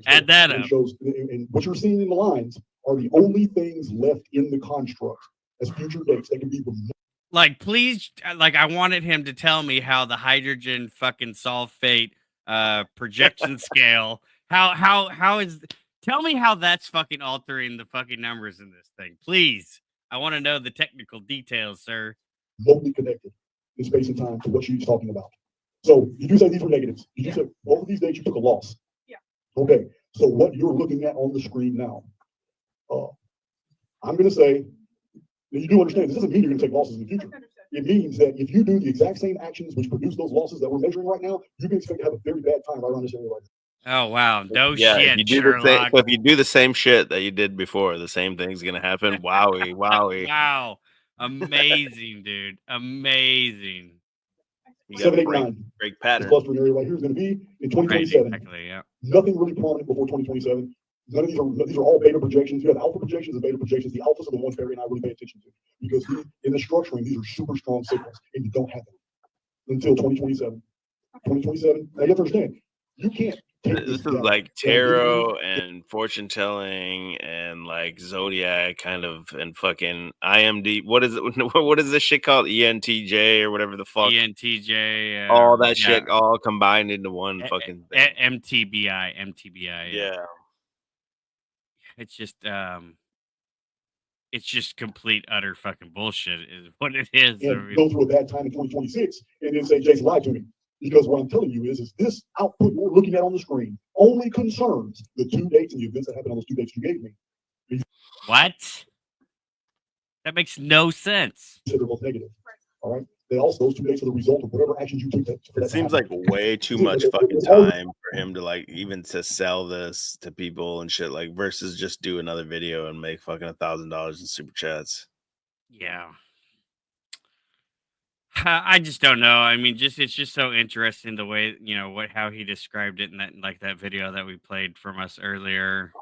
Add that up. Shows, and what you're seeing in the lines are the only things left in the construct as future dates that can be removed. Like, please, like, I wanted him to tell me how the hydrogen fucking sulfate projection scale, how is, tell me how that's fucking altering the fucking numbers in this thing, please. I want to know the technical details, sir. Locally connected in space and time to what she's talking about. So you do say these were negatives. You do say both of these days you took a loss. Yeah. Okay. So what you're looking at on the screen now, I'm going to say, you do understand this doesn't mean you're going to take losses in the future. It means that if you do the exact same actions which produce those losses that we're measuring right now, you can expect to have a very bad time right around this area right now. Oh wow, no Yeah, shit, if you do the same, Sherlock. so if you do the same shit that you did before, the same thing's gonna happen. Wowie, wowie. Wow, amazing, dude, amazing. You got 7, 8, break 9. break This pattern. clustering area right here is going to be in 2027. Right, exactly, yeah. Nothing really prominent before 2027. None of these are all beta projections. You have alpha projections and beta projections. The alphas are the ones Barry and I really pay attention to because in the structuring, these are super strong signals, and you don't have them until 2027. 2027. Now you have to understand, you can't take This is data like and give me- tarot and fortune telling and like zodiac kind of and fucking IMD. What is it? What is this shit called? ENTJ or whatever the fuck. ENTJ. All that yeah. shit all combined into one fucking thing. MTBI. Yeah. It's just complete utter fucking bullshit is what it is. I and mean, go through a bad time in 2026 and then say Jason lied to me. Because what I'm telling you is this output we're looking at on the screen only concerns the 2 dates and the events that happened on those 2 dates you gave me. what? That makes no sense. They're both negative. All right. Those 2 dates are the result of whatever actions you took. It seems like way too much fucking It's all- time for him to like even to sell this to people and shit, like versus just do another video and make fucking $1,000 in super chats. Yeah. I just don't know. I mean, it's just so interesting the way, how he described it in that video that we played from us earlier,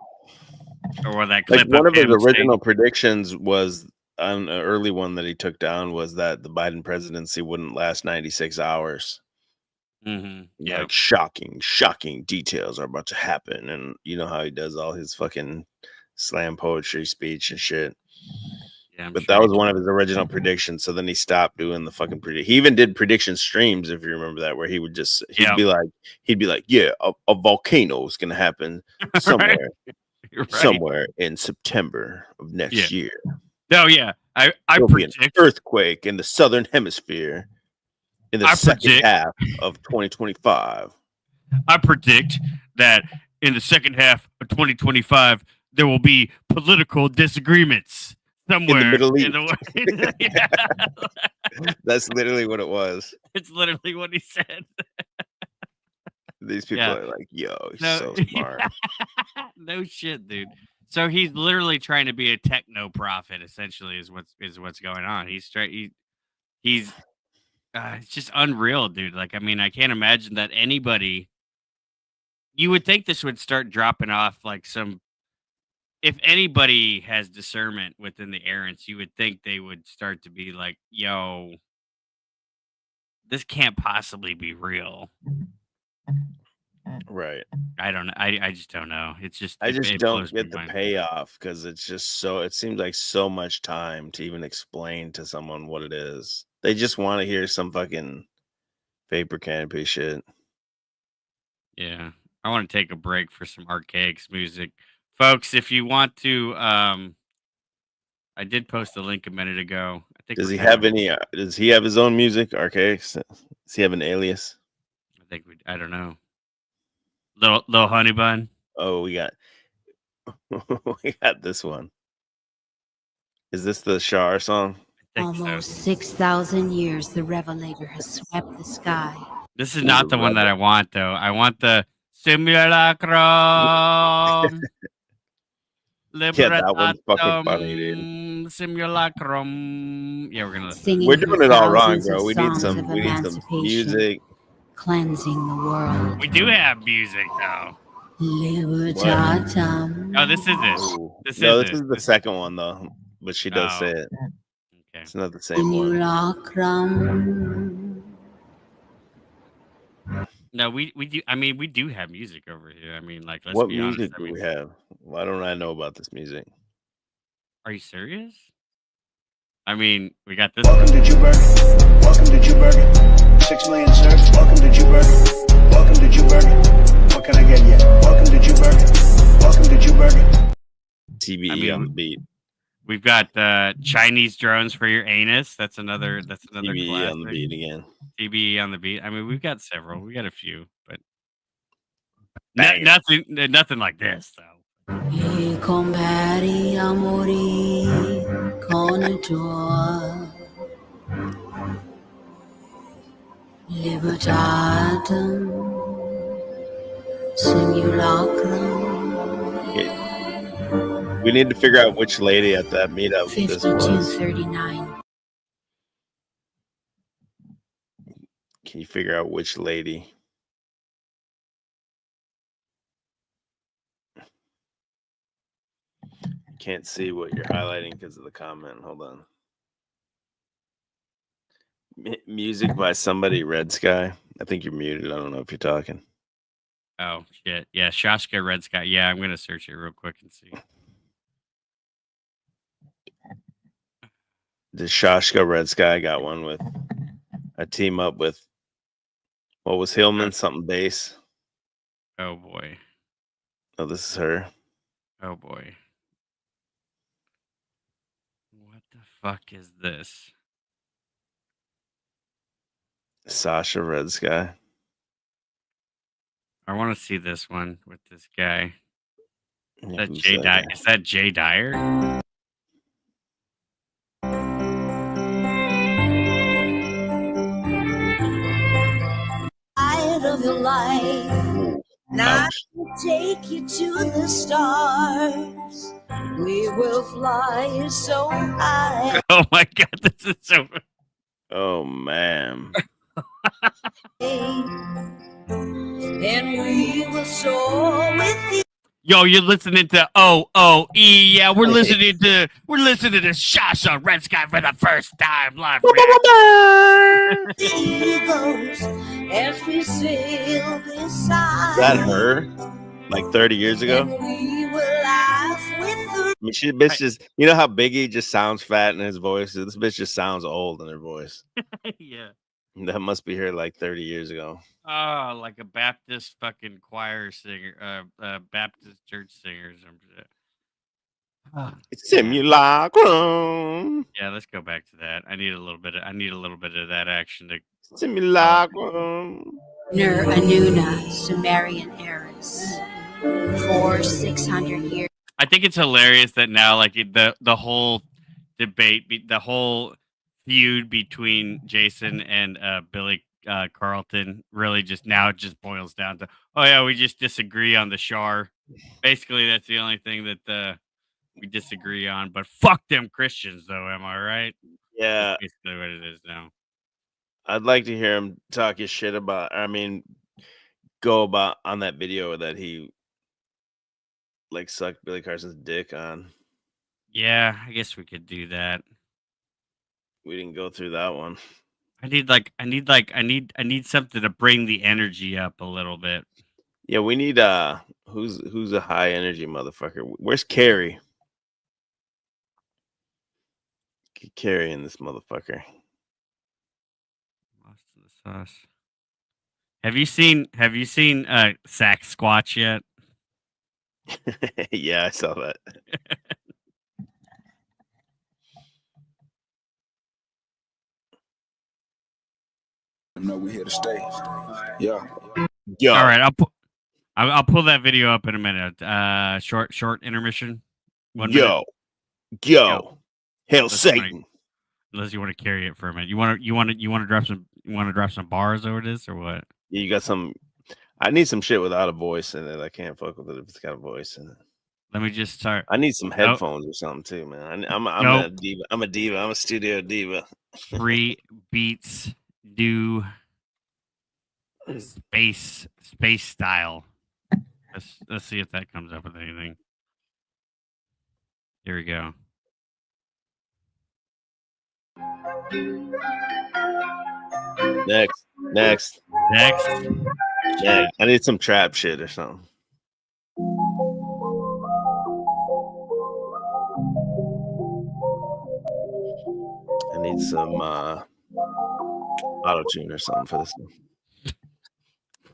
or that clip. Like one of his him original saying, predictions was an early one that he took down was that the Biden presidency wouldn't last 96 hours. Yeah. Like shocking details are about to happen, and you know how he does all his fucking slam poetry speech and shit. Yeah, but that was one of his original predictions. So then he stopped doing the fucking prediction. He even did prediction streams, if you remember that, where he would just he'd be like, yeah, a volcano is gonna happen somewhere, somewhere in September of next year. No, yeah, I There'll be an predict earthquake in the southern hemisphere in the second half of 2025. I predict that in the second half of 2025 there will be political disagreements somewhere in the Middle East. That's literally what it was. It's literally what he said. These people are like, yo, he's so smart. No shit, dude. So he's literally trying to be a techno prophet, essentially, is what's going on. He's it's just unreal, dude. Like, I mean, I can't imagine that anybody. You would think this would start dropping off like some. If anybody has discernment within the errands, you would think they would start to be like, yo, this can't possibly be real. Right. I don't know. I just don't know. It's just I just it don't blows get my the mind. payoff because it's just so it seems like so much time to even explain to someone what it is. They just want to hear some fucking vapor canopy shit. Yeah. I want to take a break for some Archaics music. Folks, if you want to I did post a link a minute ago. I think Does he have any does he have his own music? Archaics? Does he have an alias? I don't know. Little honey bun. Oh, we got this one. Is this the Shar song? Almost 6,000 years, the Revelator has swept the sky. This is not the one that I want, though. I want the simulacrum. Yeah, that one's fucking funny, dude. Simulacrum. Yeah, we're gonna listen. Singing We're doing it all wrong, bro. We need songs some of emancipation, music. cleansing the world. We do have music, though. Libertatum. Oh, this is it. This is the second one though, but she does say it. Okay. It's not the same one. Simulacrum. No, we do. I mean, we do have music over here. I mean, like, let's What be honest. music do we have? Why don't I know about this music? Are you serious? I mean, we got this. Welcome to Jewburger. Welcome to Jewburger. 6 million subs. Welcome to Jewburger. Welcome to Jewburger. What can I get you? Welcome to Jewburger. Welcome to Jewburger. TBE on the beat. We've got Chinese drones for your anus. That's another. TBE classic. on the beat again. TBE on the beat. I mean, we've got several. We got a few, but nothing like this though. I compari amori con il tuo libertatem simulacrum. We need to figure out which lady at that meetup this was. 5239. Can you figure out which lady? Can't see what you're highlighting because of the comment. Hold on. Music by somebody, Red Sky. I think you're muted. I don't know if you're talking. Oh shit! Yeah, Shashka Red Sky. Yeah, I'm gonna search it real quick and see. The Shashka Red Sky got one with a team up with what was Hillman, something bass. Oh boy. Oh, this is her. Oh boy. What the fuck is this? Sasha Red Sky. I want to see this one with this guy. Is Yeah, that who's Jay that Dyer? guy? Is that Jay Dyer? Light of your life. Now Ouch. we'll take you to the stars. We will fly so high. Oh my god, this is so. Oh man. And we will soar with you. Yo, you're listening to OOE. Yeah, we're listening to Shasha Red Sky for the first time live. Eagles as we sail beside. Is that her? Like 30 years ago? We will laugh with the I mean, she bitch just, you know how Biggie just sounds fat in his voice? This bitch just sounds old in her voice. Yeah. That must be her like 30 years ago. Oh, like a Baptist fucking choir singer, Baptist church singer or some shit. Simulacrum. Yeah, let's go back to that. I need a little bit of that action to Simulacrum. Nur Anuna, Sumerian heiress. For 600 years. I think it's hilarious that now, like the whole debate, the whole feud between Jason and Billy Carlton really just boils down to, oh yeah, we just disagree on the Shar. Basically, that's the only thing that we disagree on. But fuck them Christians, though. Am I right? Yeah. That's basically what it is now. I'd like to hear him talk his shit about, go about on that video that he like sucked Billy Carson's dick on. Yeah, I guess we could do that. We didn't go through that one. I need something to bring the energy up a little bit. Yeah, we need who's a high energy motherfucker. Where's Carrie? Get Carrie in this motherfucker. Lost in the sauce. Have you seen Sack Squatch yet? Yeah, I saw that. No, we here to stay. Yeah. Yo. All right, I'll pull that video up in a minute. Short intermission. 1 minute. Yo. Hail Unless Satan. Unless you want to carry it for a minute. You want to drop some bars over this or what? Yeah, you got some. I need some shit without a voice in it. I can't fuck with it if it's got a voice in it. Let me just start. I need some headphones or something too, man. I'm a diva. I'm a diva. I'm a studio diva. Free beats do space style. Let's see if that comes up with anything. Here we go. Next. Yeah, I need some trap shit or something. need some auto tune or something for this one.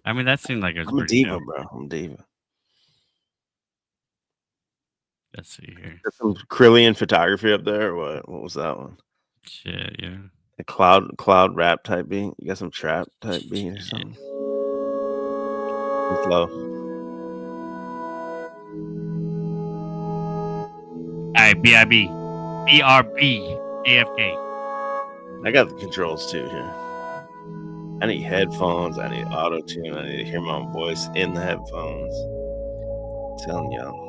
I mean, that seemed like it was I'm a pretty diva, dope. bro. I'm a diva. Let's see here. Got some Krillian photography up there, or what? What was that one? Shit, yeah. A cloud rap type beat. You got some trap type beat or something? It's low. Alright, BIB. BRB. AFK. I got the controls too here. I need headphones. I need auto tune. I need to hear my own voice in the headphones. I'm telling y'all.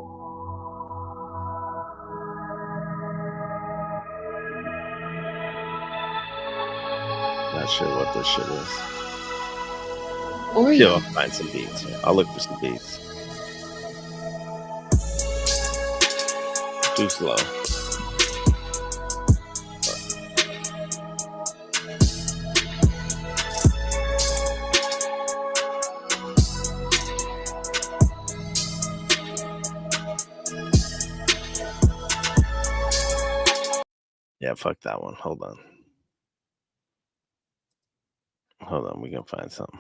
Not sure what this shit is. Oh, Yeah, yeah. I'll find some beats. I'll look for some beats. Too slow. Yeah, fuck that one. Hold on. Hold on, we can find something.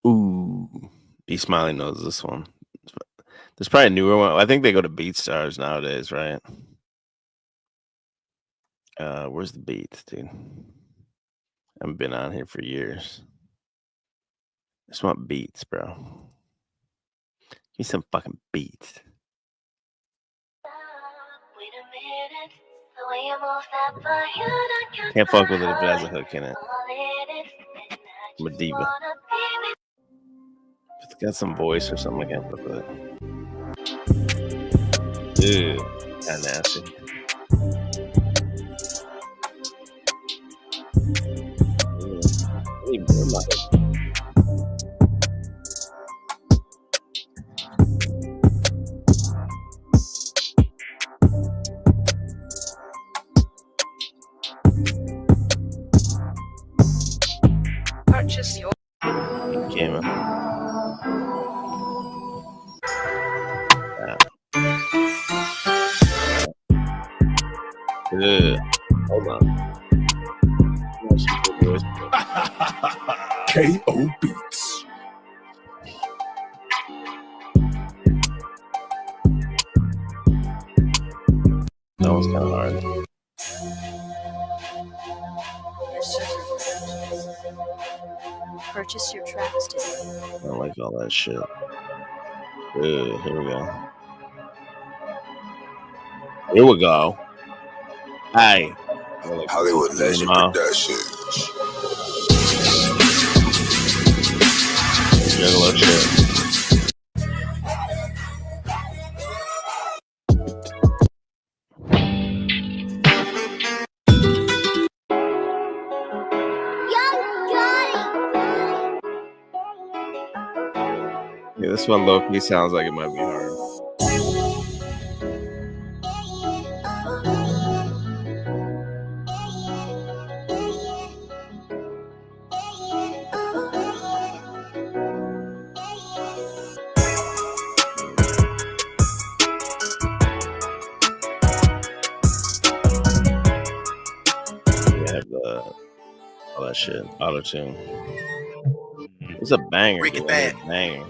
Ooh. B Smiley knows this one. There's probably a newer one. I think they go to BeatStars nowadays, right? Where's the beats, dude? I haven't been on here for years. I just want beats, bro. Give me some fucking beats. Can't fuck with it if it has a hook in it. I'm a diva. If it's got some voice or something, I can't fuck with it. Dude, kind of nasty. Purchase your Came up. Good. Hold on. KO Beats. That was kind of hard. Purchase your tracks today. I don't like all that shit. Good. Here we go. Here we go. Hey. Hollywood Legend Productions. Juggalo shit. Yeah, this one low-key sounds like it might be hard. All that shit, auto tune. It's a banger. Break it Dude. back. Banger.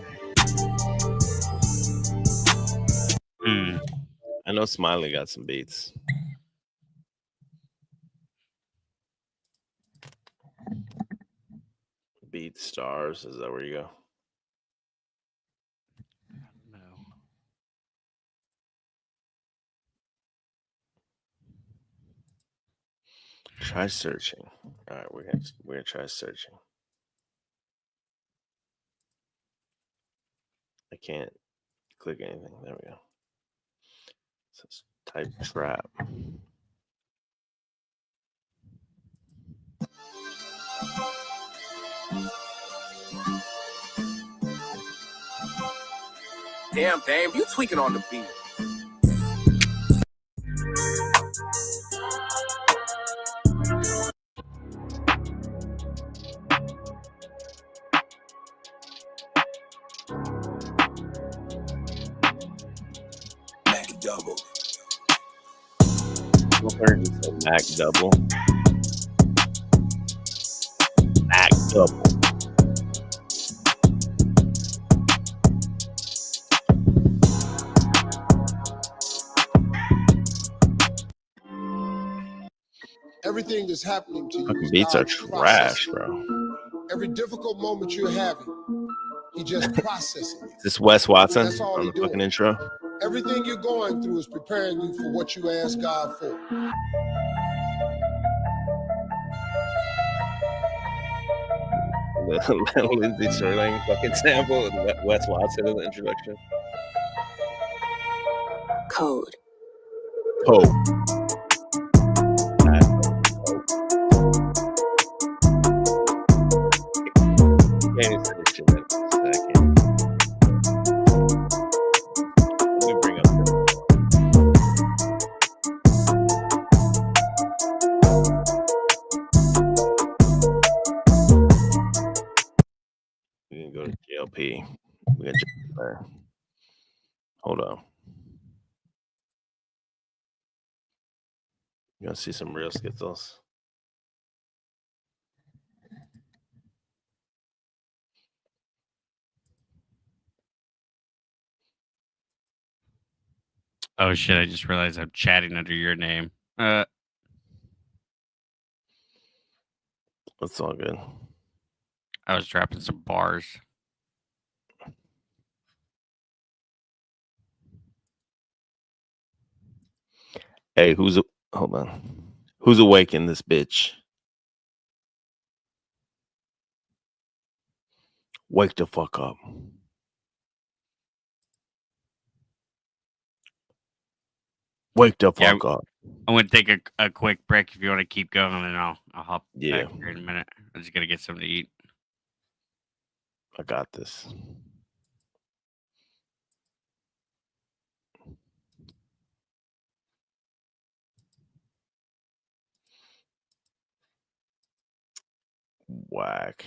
I know Smiley got some beats. BeatStars, is that where you go? No. Try searching. All right, we're gonna try searching. I can't click anything. There we go. So let's type trap. Damn, Dame, you tweaking on the beat. double. Mac double. Mac double. Everything that's happening to you Fucking is beats are God trash, processing. bro. Every difficult moment you're having, He just processing it. Is this Wes Watson That's all on He the fucking doing. intro? Everything you're going through is preparing you for what you ask God for. Lindsay Sterling fucking sample with Wes Watson in the introduction. Code. Code. Can't even say this shit, man. I can't. Let me bring up we can go to GLP. We can jump there. Hold on. You want to see some real Skittles? Oh shit! I just realized I'm chatting under your name. That's all good. I was dropping some bars. Hey, hold on? Who's awake in this bitch? Wake the fuck up. Wake the fuck up. I'm gonna take a quick break if you want to keep going, and I'll hop Yeah. back here in a minute. I'm just gonna get something to eat. I got this. Whack.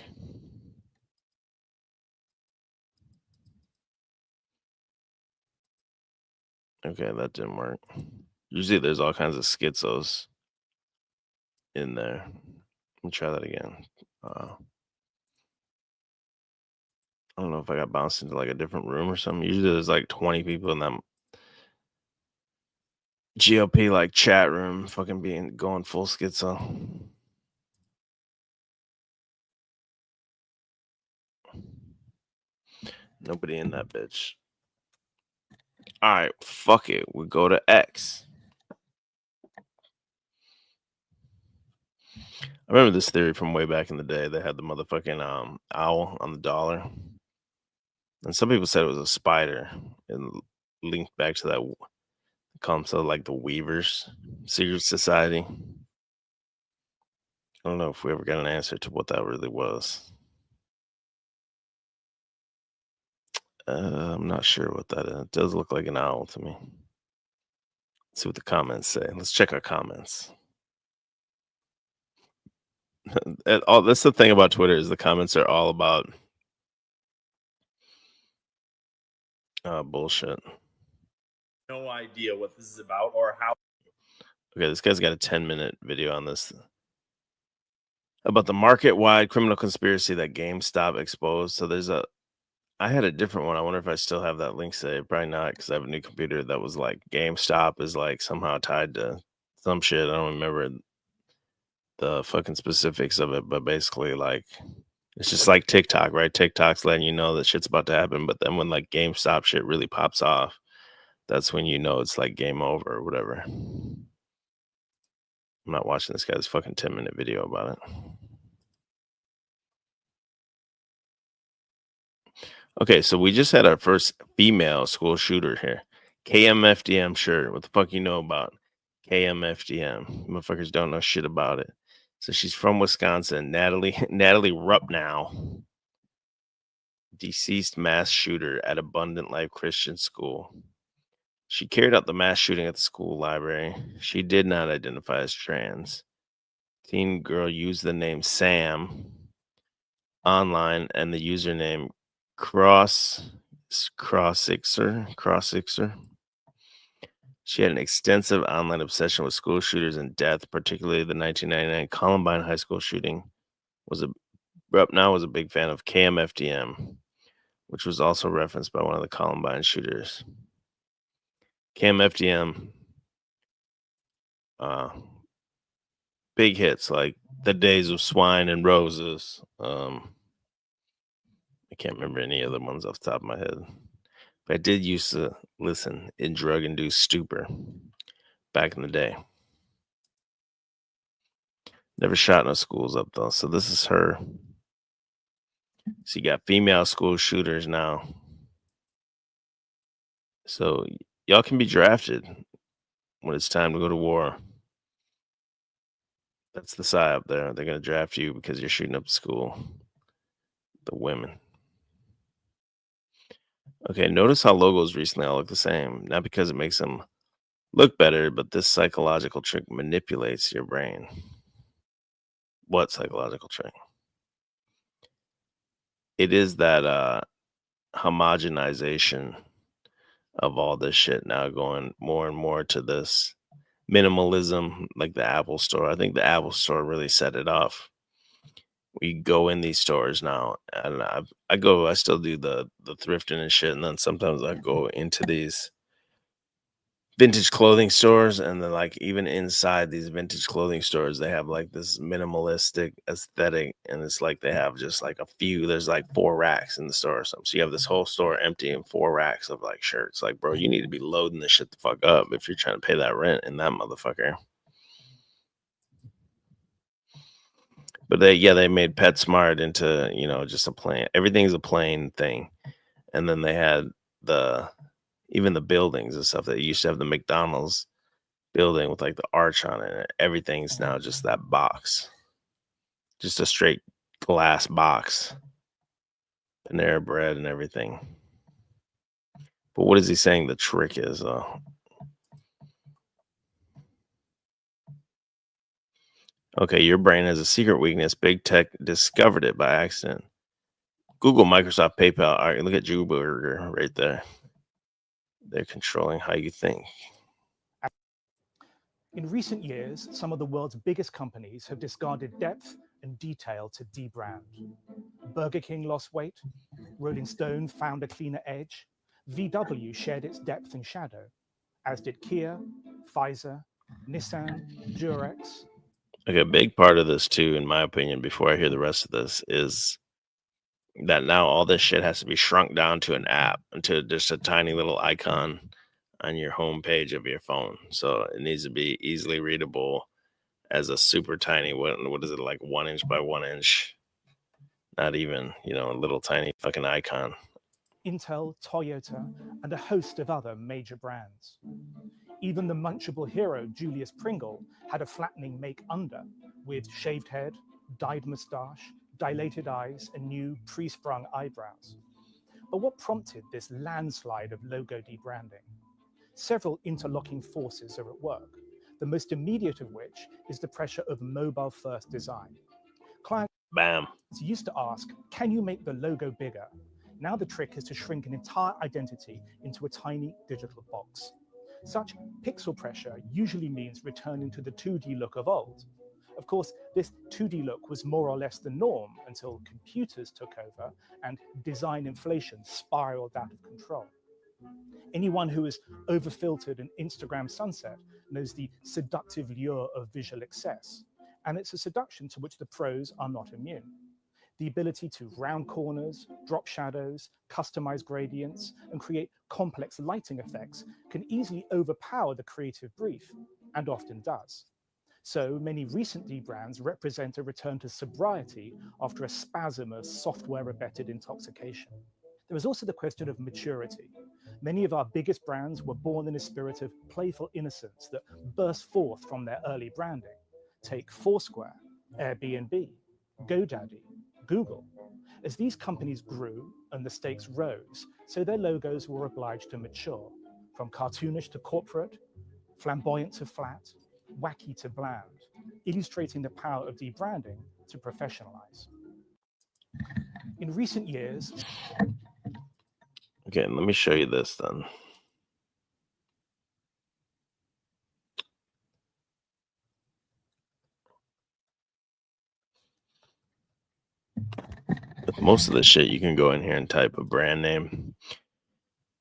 Okay, that didn't work. Usually there's all kinds of schizos in there. Let me try that again. I don't know if I got bounced into like a different room or something. Usually there's like 20 people in that GOP like chat room fucking going full schizo. Nobody in that bitch. All right, fuck it. We go to X. I remember this theory from way back in the day. They had the motherfucking owl on the dollar. And some people said it was a spider and linked back to that comes to like the Weavers Secret Society. I don't know if we ever got an answer to what that really was. I'm not sure what that is. It does look like an owl to me. Let's see what the comments say. Let's check our comments. That's the thing about Twitter is the comments are all about bullshit. No idea what this is about or how. Okay, this guy's got a 10-minute video on this about the market-wide criminal conspiracy that GameStop exposed. So I had a different one. I wonder if I still have that link saved. Probably not, because I have a new computer that was like GameStop is like somehow tied to some shit. I don't remember the fucking specifics of it, but basically like it's just like TikTok, right? TikTok's letting you know that shit's about to happen, but then when like GameStop shit really pops off, that's when you know it's like game over or whatever. I'm not watching this guy's fucking 10-minute video about it. Okay, so we just had our first female school shooter here. KMFDM shirt. What the fuck you know about KMFDM? Motherfuckers don't know shit about it. So she's from Wisconsin. Natalie Rupnow. Deceased mass shooter at Abundant Life Christian School. She carried out the mass shooting at the school library. She did not identify as trans. Teen girl used the name Sam online and the username Crossixer. She had an extensive online obsession with school shooters and death, particularly the 1999 Columbine high school shooting. Grew up now was a big fan of KMFDM, which was also referenced by one of the Columbine shooters. KMFDM, big hits like The Days of Swine and Roses. I can't remember any other ones off the top of my head. But I did used to listen in drug-induced stupor back in the day. Never shot no schools up though, so this is her. So you got female school shooters now. So y'all can be drafted when it's time to go to war. That's the side up there. They're gonna draft you because you're shooting up the school. The women. Okay, notice how logos recently all look the same. Not because it makes them look better, but this psychological trick manipulates your brain. What psychological trick? It is that homogenization of all this shit now going more and more to this minimalism, like the Apple Store. I think the Apple Store really set it off. We go in these stores now, and I still do the thrifting and shit, and then sometimes I go into these vintage clothing stores, and then like even inside these vintage clothing stores they have like this minimalistic aesthetic, and it's like they have just like there's like 4 racks in the store or something, so you have this whole store empty and 4 racks of like shirts. Like, bro, you need to be loading this shit the fuck up if you're trying to pay that rent in that motherfucker. But they made PetSmart into, just a plain, everything's a plain thing. And then they had even the buildings and stuff. That used to have the McDonald's building with like the arch on it. Everything's now just that box. Just a straight glass box. Panera Bread and everything. But what is he saying the trick is, though? Okay, your brain has a secret weakness. Big tech discovered it by accident. Google, Microsoft, PayPal. All right, look at Jew Burger right there. They're controlling how you think. In recent years, some of the world's biggest companies have discarded depth and detail to debrand. Burger King lost weight. Rolling Stone found a cleaner edge. VW shared its depth and shadow, as did Kia, Pfizer, Nissan, Durex. Okay, a big part of this too, in my opinion, before I hear the rest of this, is that now all this shit has to be shrunk down to an app, into just a tiny little icon on your home page of your phone. So it needs to be easily readable as a super tiny, what is it, like 1 inch by 1 inch? Not even, a little tiny fucking icon. Intel, Toyota, and a host of other major brands. Even the munchable hero Julius Pringle had a flattening make-under with shaved head, dyed moustache, dilated eyes, and new pre-sprung eyebrows. But what prompted this landslide of logo debranding? Several interlocking forces are at work, the most immediate of which is the pressure of mobile-first design. Clients used to ask, can you make the logo bigger? Now the trick is to shrink an entire identity into a tiny digital box. Such pixel pressure usually means returning to the 2D look of old. Of course, this 2D look was more or less the norm until computers took over and design inflation spiraled out of control. Anyone who has overfiltered an Instagram sunset knows the seductive lure of visual excess, and it's a seduction to which the pros are not immune. The ability to round corners, drop shadows, customize gradients, and create complex lighting effects can easily overpower the creative brief, and often does. So many recent debrands represent a return to sobriety after a spasm of software-abetted intoxication. There is also the question of maturity. Many of our biggest brands were born in a spirit of playful innocence that burst forth from their early branding. Take Foursquare, Airbnb, GoDaddy, Google. As these companies grew and the stakes rose, so their logos were obliged to mature, from cartoonish to corporate, flamboyant to flat, wacky to bland, illustrating the power of debranding to professionalize. In recent years... Okay, let me show you this then. Most of the shit you can go in here and type a brand name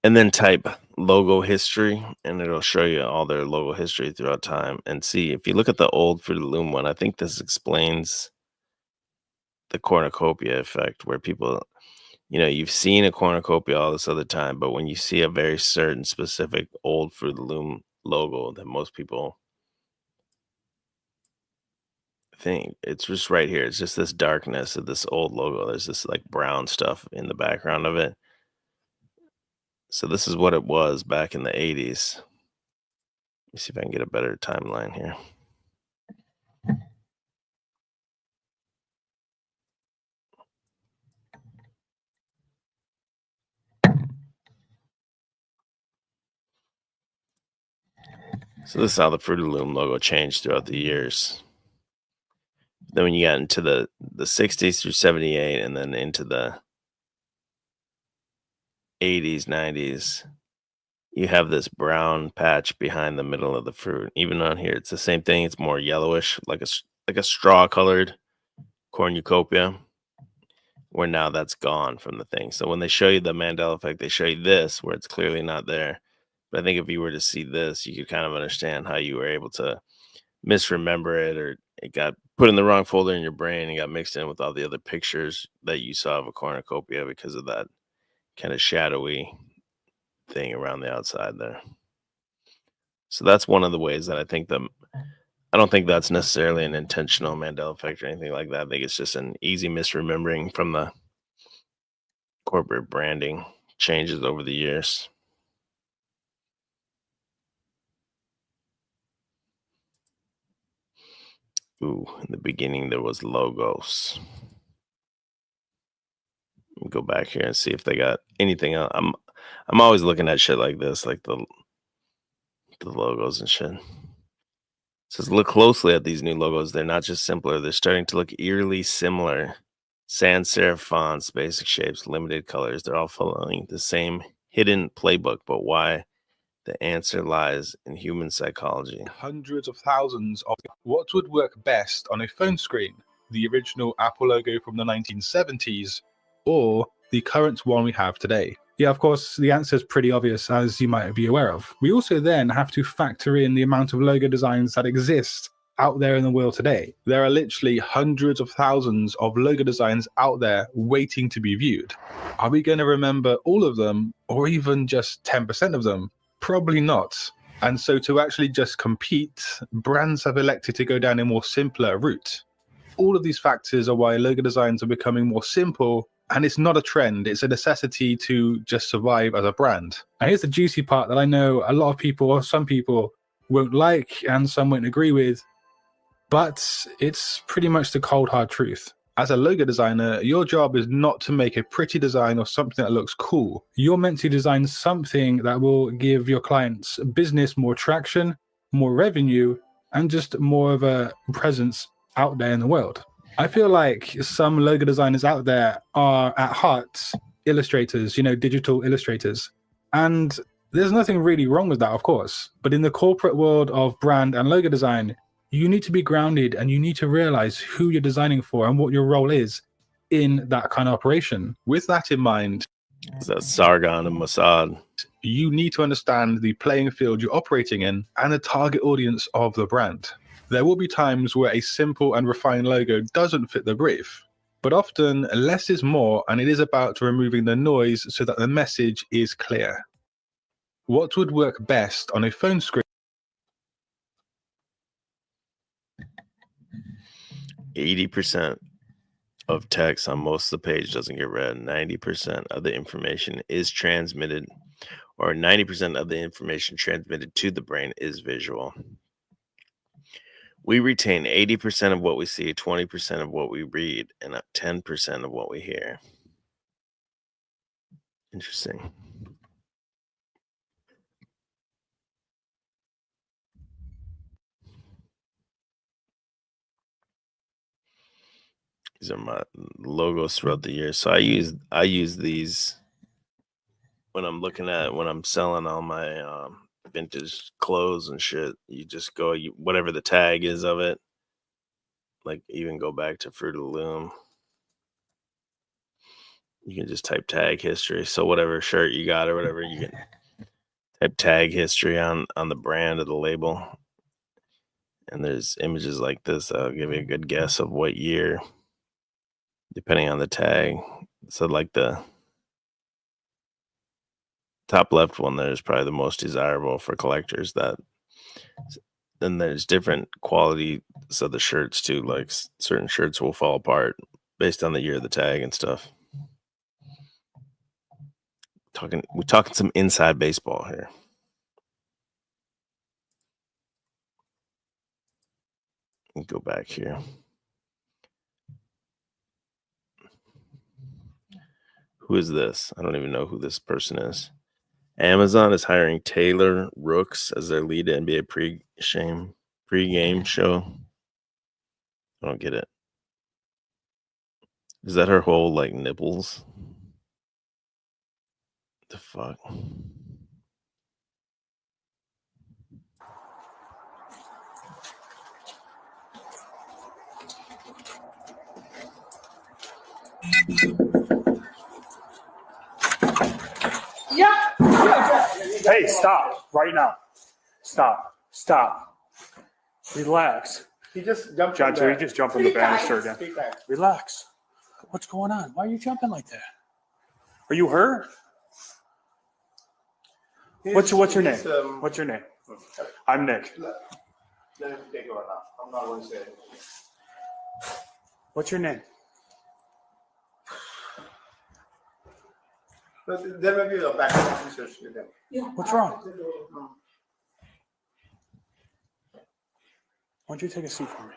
and then type logo history, and it'll show you all their logo history throughout time. And see, if you look at the old Fruit of the Loom one, I think this explains the cornucopia effect, where people, you've seen a cornucopia all this other time, but when you see a very certain specific old Fruit of the Loom logo that most people think, it's just right here. It's just this darkness of this old logo. There's this like brown stuff in the background of it. So this is what it was back in the 80s. Let me see if I can get a better timeline here. So this is how the Fruit of the Loom logo changed throughout the years. Then when you got into the 60s through 78, and then into the 80s, 90s, you have this brown patch behind the middle of the fruit. Even on here, it's the same thing. It's more yellowish, like a straw colored cornucopia, where now that's gone from the thing. So when they show you the Mandela effect, they show you this where it's clearly not there. But I think if you were to see this, you could kind of understand how you were able to misremember it, or it got put in the wrong folder in your brain and got mixed in with all the other pictures that you saw of a cornucopia because of that kind of shadowy thing around the outside there. So that's one of the ways that I don't think that's necessarily an intentional Mandela effect or anything like that. I think it's just an easy misremembering from the corporate branding changes over the years. Ooh, in the beginning there was logos. Let me go back here and see if they got anything else. I'm always looking at shit like this, like the logos and shit. It says look closely at these new logos. They're not just simpler, they're starting to look eerily similar. Sans serif fonts, basic shapes, limited colors. They're all following the same hidden playbook, but why? The answer lies in human psychology. Hundreds of thousands of what would work best on a phone screen, the original Apple logo from the 1970s or the current one we have today. Yeah, of course, the answer is pretty obvious, as you might be aware of. We also then have to factor in the amount of logo designs that exist out there in the world today. There are literally hundreds of thousands of logo designs out there waiting to be viewed. Are we going to remember all of them, or even just 10% of them? Probably not. And so to actually just compete, brands have elected to go down a more simpler route. All of these factors are why logo designs are becoming more simple, and it's not a trend, it's a necessity to just survive as a brand. And here's the juicy part that I know a lot of people, or some people, won't like and some won't agree with, but it's pretty much the cold hard truth. As a logo designer, your job is not to make a pretty design or something that looks cool. You're meant to design something that will give your clients' business more traction, more revenue, and just more of a presence out there in the world. I feel like some logo designers out there are at heart illustrators, digital illustrators. And there's nothing really wrong with that, of course. But in the corporate world of brand and logo design, you need to be grounded and you need to realize who you're designing for and what your role is in that kind of operation. With that in mind, is that Sargon and Mossad? You need to understand the playing field you're operating in and the target audience of the brand. There will be times where a simple and refined logo doesn't fit the brief, but often less is more, and it is about removing the noise so that the message is clear. What would work best on a phone screen? 80% of text on most of the page doesn't get read. 90% of the information is transmitted, or 90% of the information transmitted to the brain is visual. We retain 80% of what we see, 20% of what we read, and 10% of what we hear. Interesting. These are my logos throughout the year. So I use these when I'm selling all my vintage clothes and shit. You just go, whatever the tag is of it. Like even go back to Fruit of the Loom. You can just type tag history. So whatever shirt you got or whatever, you can type tag history on the brand of the label. And there's images like this that'll give you a good guess of what year, depending on the tag. So like the top left one there is probably the most desirable for collectors. That then there's different quality of the shirts too. Like certain shirts will fall apart based on the year of the tag and stuff. We're talking some inside baseball here. Go back here. Who is this? I don't even know who this person is. Amazon is hiring Taylor Rooks as their lead NBA pre-game show. I don't get it. Is that her whole like nipples? The fuck? Yeah. Hey, stop right now. Stop. Relax. He just jumped. John, he just jumped on the banister again. again. Relax. What's going on? Why are you jumping like that? Are you hurt? What's your name? What's your name? I'm Nick. Let him take over now. I'm not going to say it. What's your name? But there may be a background research with them. What's wrong? Why don't you take a seat for me?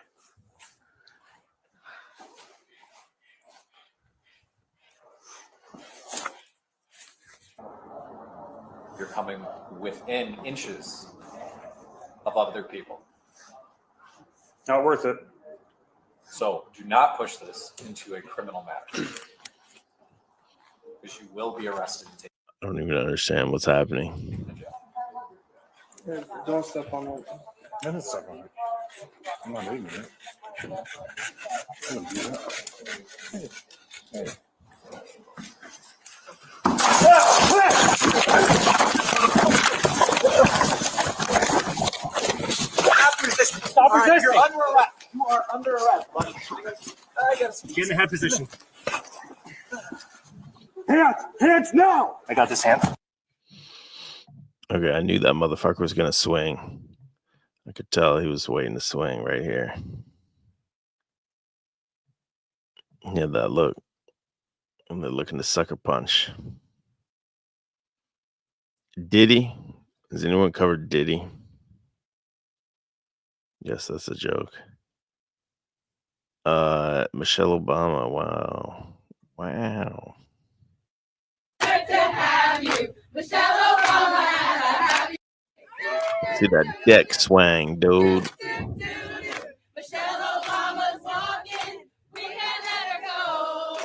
You're coming within inches of other people. Not worth it. So do not push this into a criminal matter. Because you will be arrested and taken. I don't even understand what's happening. Yeah, don't step on it. Don't step on it. I'm not leaving it. I'm gonna do that. Hey. Stop resisting. You're under arrest. You are under arrest, buddy. Get in the head position. Hands now! I got this hand. Okay, I knew that motherfucker was gonna swing. I could tell he was waiting to swing right here. He had that look. And they're looking to sucker punch. Diddy? Has anyone covered Diddy? Yes, that's a joke. Michelle Obama. Wow. Good to have you, Michelle Obama. Have you. See that deck swang, dude. Michelle Obama's walking. We can't let her go.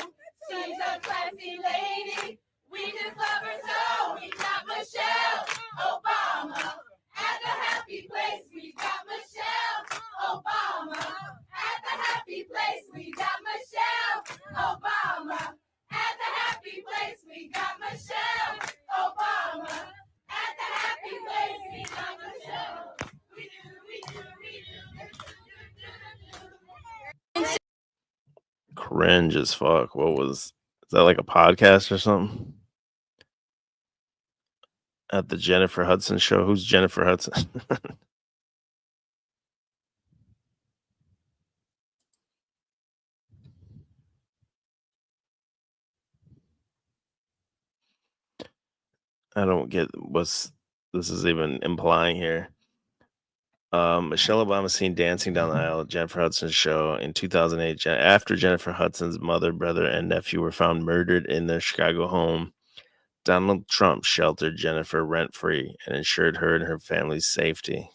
She's a classy lady. We just love her so. We got Michelle Obama at the happy place. We got Michelle Obama at the happy place. We got Michelle Obama at the happy place. We got Michelle Obama at the happy place. We got Michelle. We do. Cringe as fuck. Is that like a podcast or something? At the Jennifer Hudson show? Who's Jennifer Hudson? I don't get what's this is even implying here. Michelle Obama seen dancing down the aisle at Jennifer Hudson's show in 2008 after Jennifer Hudson's mother, brother, and nephew were found murdered in their Chicago home. Donald Trump sheltered Jennifer rent-free and ensured her and her family's safety.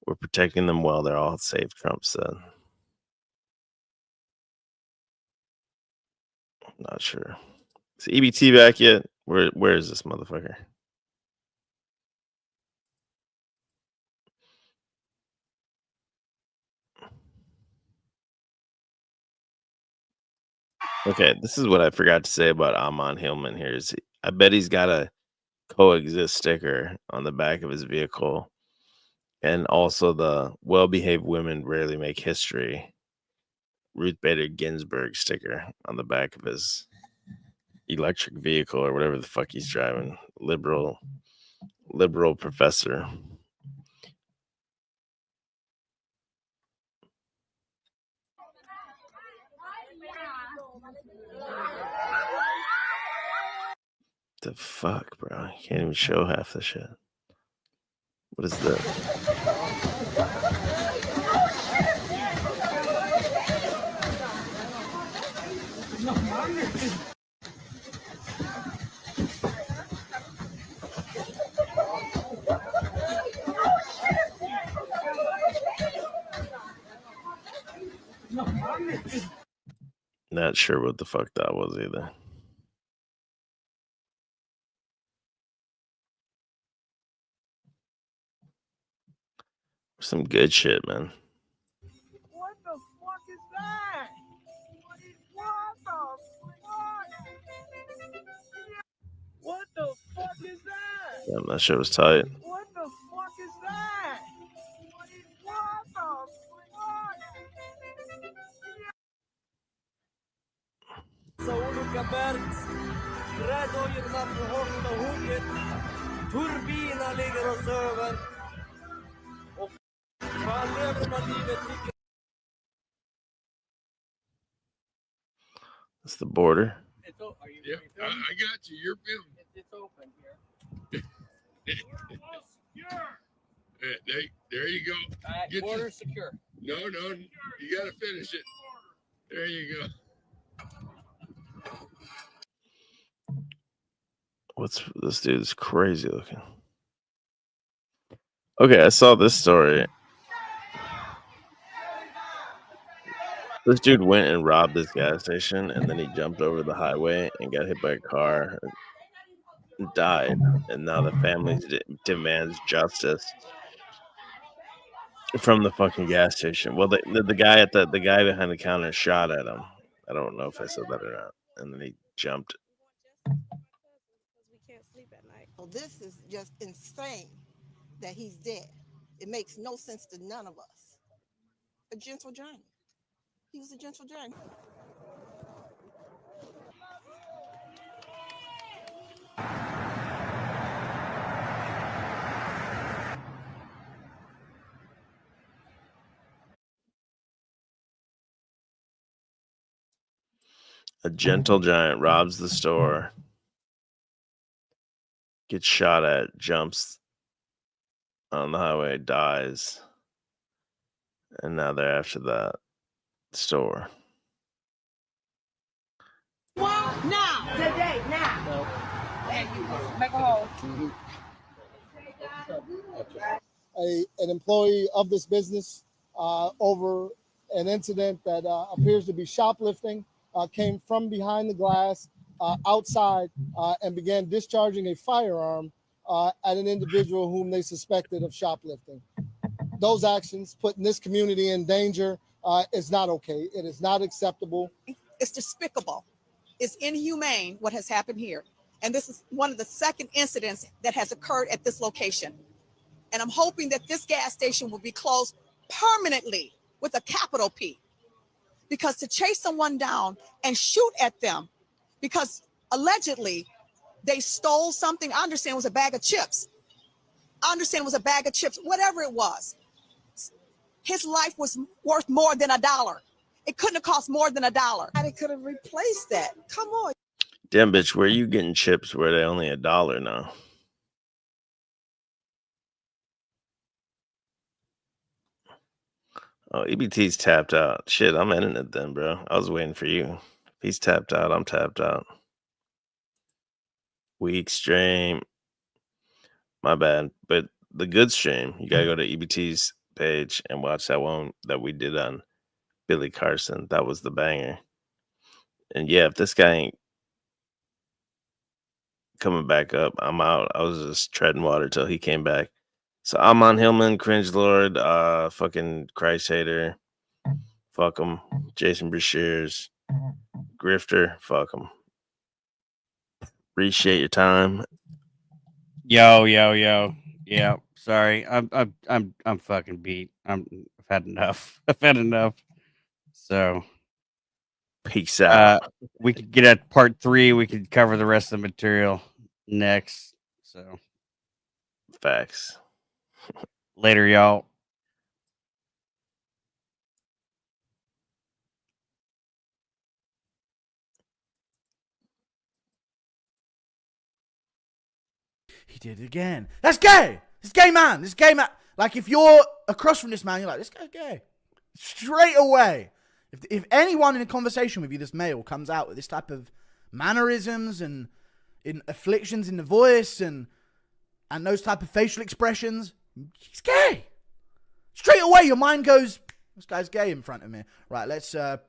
We're protecting them while they're all safe, Trump said. I'm not sure. Is EBT back yet? Where is this motherfucker? Okay, this is what I forgot to say about Ammon Hillman here. Is I bet he's got a coexist sticker on the back of his vehicle, and also the well-behaved women rarely make history Ruth Bader Ginsburg sticker on the back of his electric vehicle or whatever the fuck he's driving. Liberal professor. The fuck, bro? You can't even show half the shit. What is this? Not sure what the fuck that was either. Some good shit, man. What the fuck is that? What the fuck is that? Damn, that shit was tight. What the fuck is that? What the fuck? Sa olika berg, trädojorna på hårt och hugget, turbiner ligger och söver och fan lever man livet mycket. That's the border. Yep, I got you. You're filming. It's open here. There you go. Get border secure. No, you got to finish it. There you go. What's this dude's crazy looking? Okay, I saw this story. This dude went and robbed this gas station, and then he jumped over the highway and got hit by a car and died. And now the family demands justice from the fucking gas station. Well, the guy at the guy behind the counter shot at him. I don't know if I said that or not. And then he jumped. Well, this is just insane that he's dead. It makes no sense to none of us. A gentle giant. He was a gentle giant. A gentle giant robs the store, gets shot at, jumps on the highway, dies, and now they're after that store. Now, today, now. And you make a hole. An employee of this business over an incident that appears to be shoplifting, came from behind the glass outside and began discharging a firearm at an individual whom they suspected of shoplifting. Those actions putting this community in danger is not okay. It is not acceptable. It's despicable. It's inhumane what has happened here. And this is one of the second incidents that has occurred at this location. And I'm hoping that this gas station will be closed permanently with a capital P. Because to chase someone down and shoot at them because allegedly they stole something, I understand it was a bag of chips. Whatever it was. His life was worth more than $1. It couldn't have cost more than $1. And it could have replaced that. Come on. Damn, bitch, where you getting chips where they only $1 now? Oh, EBT's tapped out. Shit, I'm ending it then, bro. I was waiting for you. If he's tapped out, I'm tapped out. Weak stream. My bad. But the good stream, you gotta go to EBT's page and watch that one that we did on Billy Carson. That was the banger. And yeah, if this guy ain't coming back up, I'm out. I was just treading water till he came back. So I'm on Hillman, Cringe Lord, fucking Christ hater. Fuck him. Jason Brashears. grifter, fuck them. Appreciate your time. Yo. Yeah, sorry. I'm fucking beat. I've had enough. I've had enough. So peace out. We could get at part 3. We could cover the rest of the material next. So facts. Later, y'all. He did it again. That's gay. This gay man. This gay man. Like, if you're across from this man, you're like, this guy's gay. Straight away. If anyone in a conversation with you, this male, comes out with this type of mannerisms and in afflictions in the voice and those type of facial expressions, he's gay. Straight away, your mind goes, this guy's gay in front of me. Right, let's tread.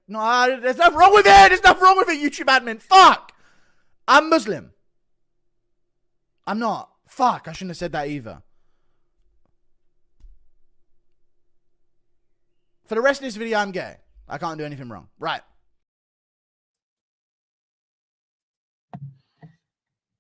No, there's nothing wrong with it. There's nothing wrong with it, YouTube admin. Fuck. I'm Muslim. I'm not. Fuck, I shouldn't have said that either. For the rest of this video, I'm gay. I can't do anything wrong. Right.